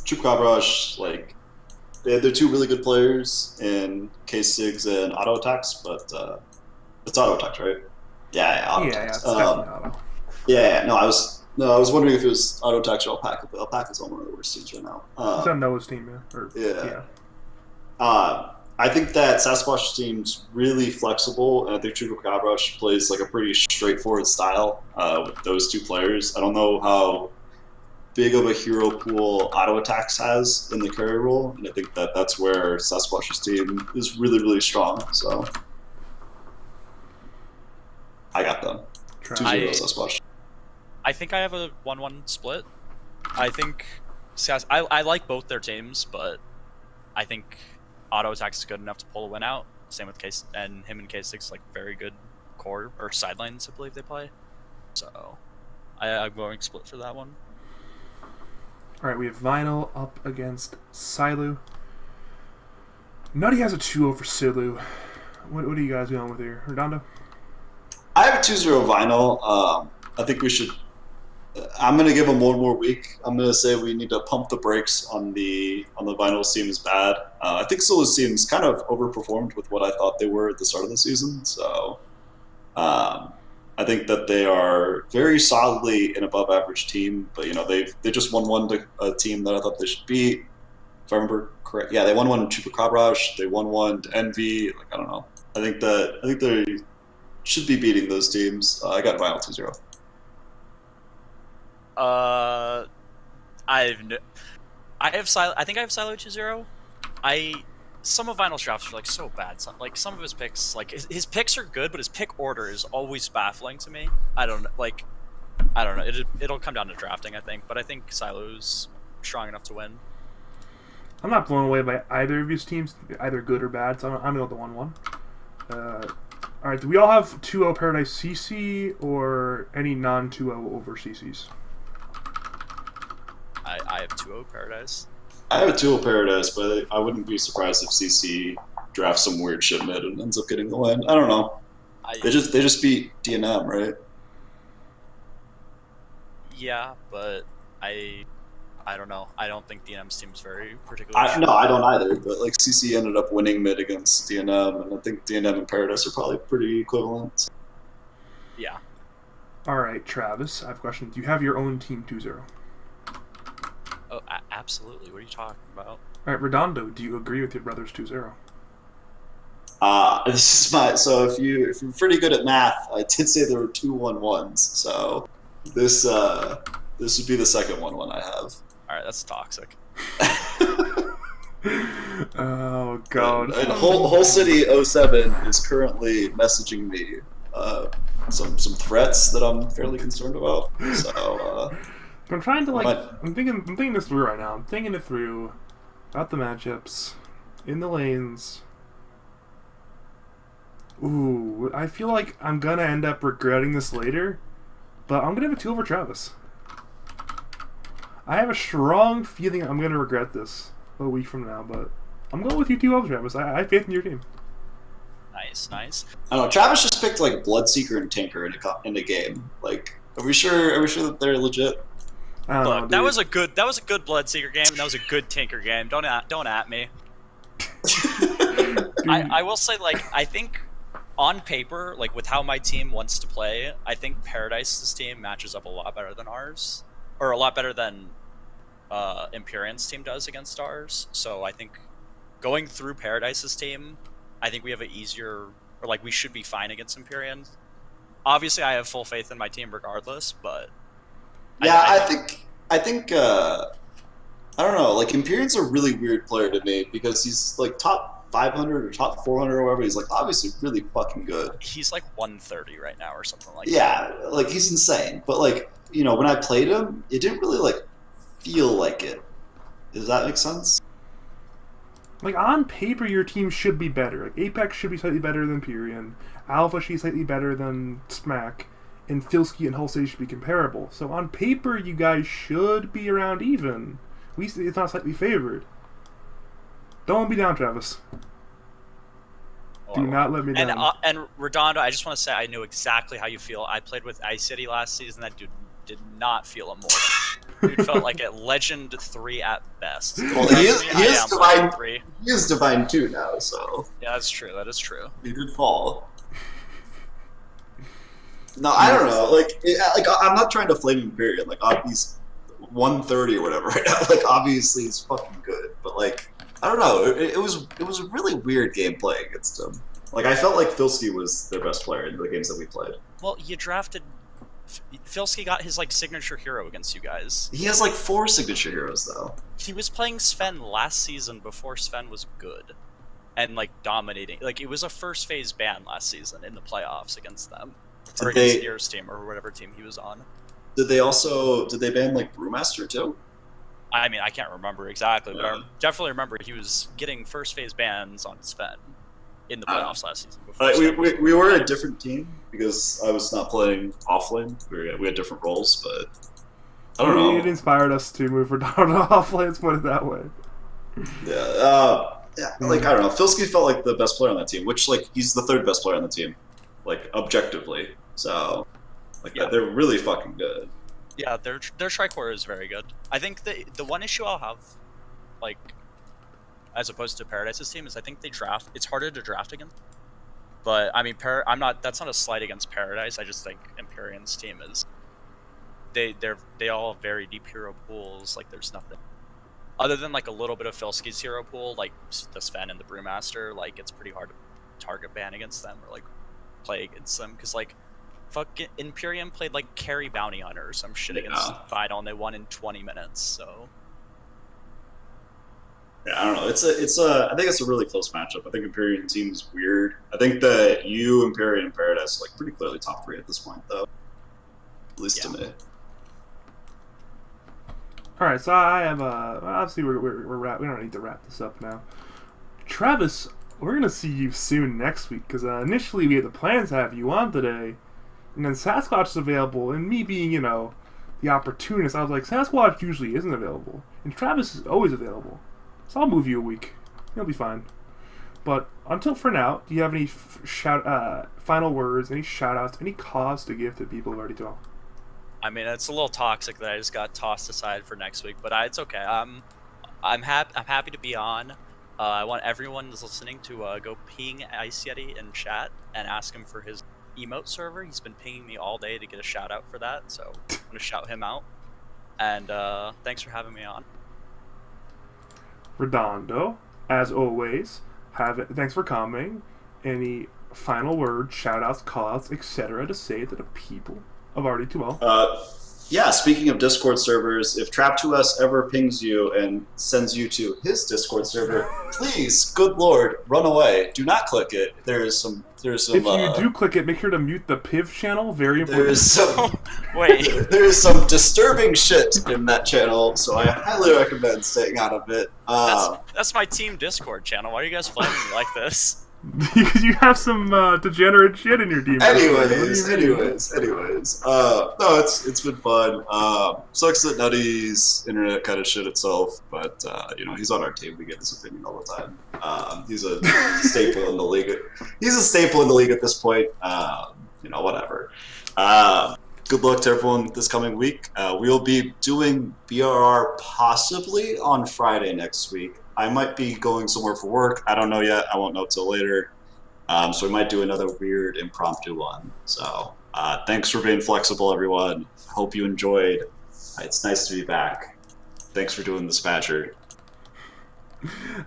S2: Chupacabra, like, they're 2 really good players in K-Sigs and auto attacks, but it's auto attacks, right? Yeah, auto attacks.
S1: It's definitely auto.
S2: I was wondering if it was auto attacks or Alpaca, but Alpaca's on one of the worst teams right now.
S1: It's on Noah's team, yeah.
S2: I think that Sasquatch's team's really flexible, and I think Chupacabra plays like a pretty straightforward style with those 2 players. I don't know how big of a hero pool auto attacks has in the carry role, and I think that that's where Sasquatch's team is really, really strong. So I got them. 2-0 Sasquatch.
S5: I think I have a 1-1 split. I think I like both their teams, but I think auto attacks is good enough to pull a win out. Same with Case, and him and K6, like, very good core or sidelines, I believe they play. So I'm going split for that one.
S1: All right, we have Vinyl up against Silu. Nutty has a 2-0 for Silu. What are you guys going with here, Redondo?
S2: I have a 2-0 Vinyl. I think we should. I'm going to give them one more week. I'm going to say we need to pump the brakes on the Vinyl team is bad. I think Silu's team's kind of overperformed with what I thought they were at the start of the season. So I think that they are very solidly an above-average team. But they just won to a team that I thought they should beat. If I remember correct, yeah, they won one to Chupacabra. They won one to Envy. Like, I don't know. I think they should be beating those teams. I got Vinyl 2-0.
S5: I think I have Silo 2-0. Some of Vinyl's drafts are, like, so bad. Some of his picks, like, his picks are good, but his pick order is always baffling to me. I don't know. It'll come down to drafting, I think, but I think Silo's strong enough to win.
S1: I'm not blown away by either of these teams, either good or bad, so I'm going to go with the 1-1. All right, do we all have 2-0 Paradise CC or any non-2-0 over CCs?
S5: I have 2-0 Paradise.
S2: I have a 2-0 Paradise, but I wouldn't be surprised if CC drafts some weird shit mid and ends up getting the win. I don't know. They just beat DNM, right?
S5: Yeah, but I don't know. I don't think DNM's team is very particularly.
S2: No, I don't either. But like CC ended up winning mid against DNM, and I think DNM and Paradise are probably pretty equivalent.
S5: Yeah.
S1: All right, Travis, I have a question. Do you have your own team 2-0?
S5: Oh, absolutely. What are you talking about?
S1: All right, Redondo, do you agree with your brother's 2-0?
S2: This is so if you're pretty good at math, I did say there were 2 1-1s. So this would be the second 1-1 I have.
S5: All right, that's toxic.
S1: Oh god.
S2: And Whole City 07 is currently messaging me some threats that I'm fairly concerned about. So
S1: I'm trying to I'm thinking this through right now. I'm thinking it through about the matchups in the lanes. Ooh, I feel like I'm gonna end up regretting this later, but I'm gonna have a 2 over Travis. I have a strong feeling I'm gonna regret this a week from now, but I'm going with you 2 over Travis. I have faith in your team.
S5: Nice, nice.
S2: I don't know. Travis just picked like Bloodseeker and Tinker in a game. Like, are we sure that they're legit?
S1: I don't know,
S5: Look, that was a good Bloodseeker game, and that was a good Tinker game. Don't at me. I will say, like, I think on paper, like with how my team wants to play, I think Paradise's team matches up a lot better than ours, or a lot better than Empyrean's team does against ours. So I think going through Paradise's team, I think we have an easier, or like we should be fine against Empyrean. Obviously, I have full faith in my team regardless, but
S2: yeah, I think I don't know. Like Empyrean's a really weird player to me because he's like top 500 or top 400 or whatever. He's like obviously really fucking good.
S5: He's like 130 right now or something like that.
S2: Yeah, like he's insane. But like, you know, when I played him, it didn't really like feel like it. Does that make sense?
S1: Like on paper, your team should be better. Like Apex should be slightly better than Empyrean. Alpha should be slightly better than Smack. And Filsky and Hull City should be comparable. So on paper, you guys should be around even. At least it's not slightly favored. Don't let me down, Travis. Do not let me down.
S5: And Redondo, I just want to say I knew exactly how you feel. I played with Ice City last season. That dude did not feel immortal. Dude felt like a Legend 3 at best.
S2: Well, he is Divine 3. He is Divine 2 now, so...
S5: Yeah, that's true. That is true.
S2: He did fall. No, I don't know. Like I'm not trying to flame Imperial. Like, he's 130 or whatever right now. Like, obviously he's fucking good. But, like, I don't know. It was a really weird game playing against him. Like, I felt like Filsky was their best player in the games that we played.
S5: Well, you drafted... Filsky got his, like, signature hero against you guys.
S2: He has, like, 4 signature heroes, though.
S5: He was playing Sven last season before Sven was good. And, like, dominating. Like, it was a first phase ban last season in the playoffs against them. Or against Ear's team, or whatever team he was on.
S2: Did they ban, like, Brewmaster, too?
S5: I mean, I can't remember exactly, but I definitely remember he was getting first phase bans on Sven in the playoffs last season.
S2: We were a different team because I was not playing offlane. We had different roles, but I don't know.
S1: It inspired us to move Redondo offlane, let's put it that way.
S2: Yeah, like, I don't know. Filsky felt like the best player on that team, which, like, he's the 3rd best player on the team, like, objectively. So, like, yeah. They're really fucking good.
S5: Yeah, their Tricore is very good. I think the one issue I'll have, like, as opposed to Paradise's team, is I think it's harder to draft against. But I mean, that's not a slight against Paradise. I just think Empyrean's team is they all have very deep hero pools. Like, there's nothing other than like a little bit of Filsky's hero pool, like the Sven and the Brewmaster. Like, it's pretty hard to target ban against them or like play against them because like fucking Empyrean played like carry bounty hunter or some shit against Final and they won in 20 minutes. So
S2: yeah, I don't know. I think it's a really close matchup. I think Empyrean team is weird. I think that Empyrean, and Paradise are like pretty clearly top 3 at this point, though. At least to me.
S1: All right, so I have obviously we don't need to wrap this up now. Travis, we're gonna see you soon next week because initially we had the plans to have you on today, and then Sasquatch is available, and me being the opportunist, I was like, Sasquatch usually isn't available, and Travis is always available. So I'll move you a week. You'll be fine. But until for now, do you have any final words, any shout-outs, any cause to give to people who've already talked?
S5: I mean, it's a little toxic that I just got tossed aside for next week, but it's okay. I'm happy to be on. I want everyone who's listening to go ping Ice Yeti in chat and ask him for his emote server. He's been pinging me all day to get a shout-out for that, so I'm going to shout him out. And thanks for having me on.
S1: Redondo, as always, thanks for coming. Any final words, shout-outs, call-outs, etc. to say to the people of RD2L?
S2: Yeah, speaking of Discord servers, if Trav2s ever pings you and sends you to his Discord server, please, good lord, run away. Do not click it. There's some.
S1: If you do click it, make sure to mute the PIV channel. Very important.
S2: There's some.
S5: Wait.
S2: There's some disturbing shit in that channel, so I highly recommend staying out of it.
S5: That's my team Discord channel. Why are you guys flaming me like this?
S1: You have some degenerate shit in your team.
S2: Anyways. No, it's been fun. Sucks that Nutty's internet kind of shit itself, but he's on our team. We get his opinion all the time. He's a staple in the league. He's a staple in the league at this point. Whatever. Good luck to everyone this coming week. We'll be doing BRR possibly on Friday next week. I might be going somewhere for work. I don't know yet. I won't know till later. So we might do another weird impromptu one. So thanks for being flexible, everyone. Hope you enjoyed. It's nice to be back. Thanks for doing this, Badger.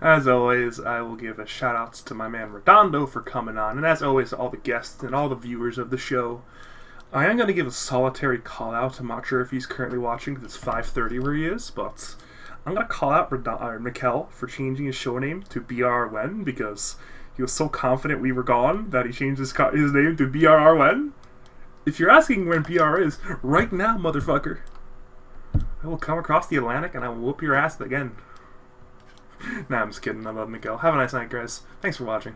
S1: As always, I will give a shout-outs to my man Redondo for coming on. And as always, all the guests and all the viewers of the show. I am going to give a solitary call-out. I'm not sure if he's currently watching because it's 5:30 where he is, but I'm going to call out Mikkel for changing his show name to BRRWen because he was so confident we were gone that he changed his name to BRRWen. If you're asking when BR is, right now, motherfucker. I will come across the Atlantic and I will whoop your ass again. Nah, I'm just kidding. I love Mikkel. Have a nice night, guys. Thanks for watching.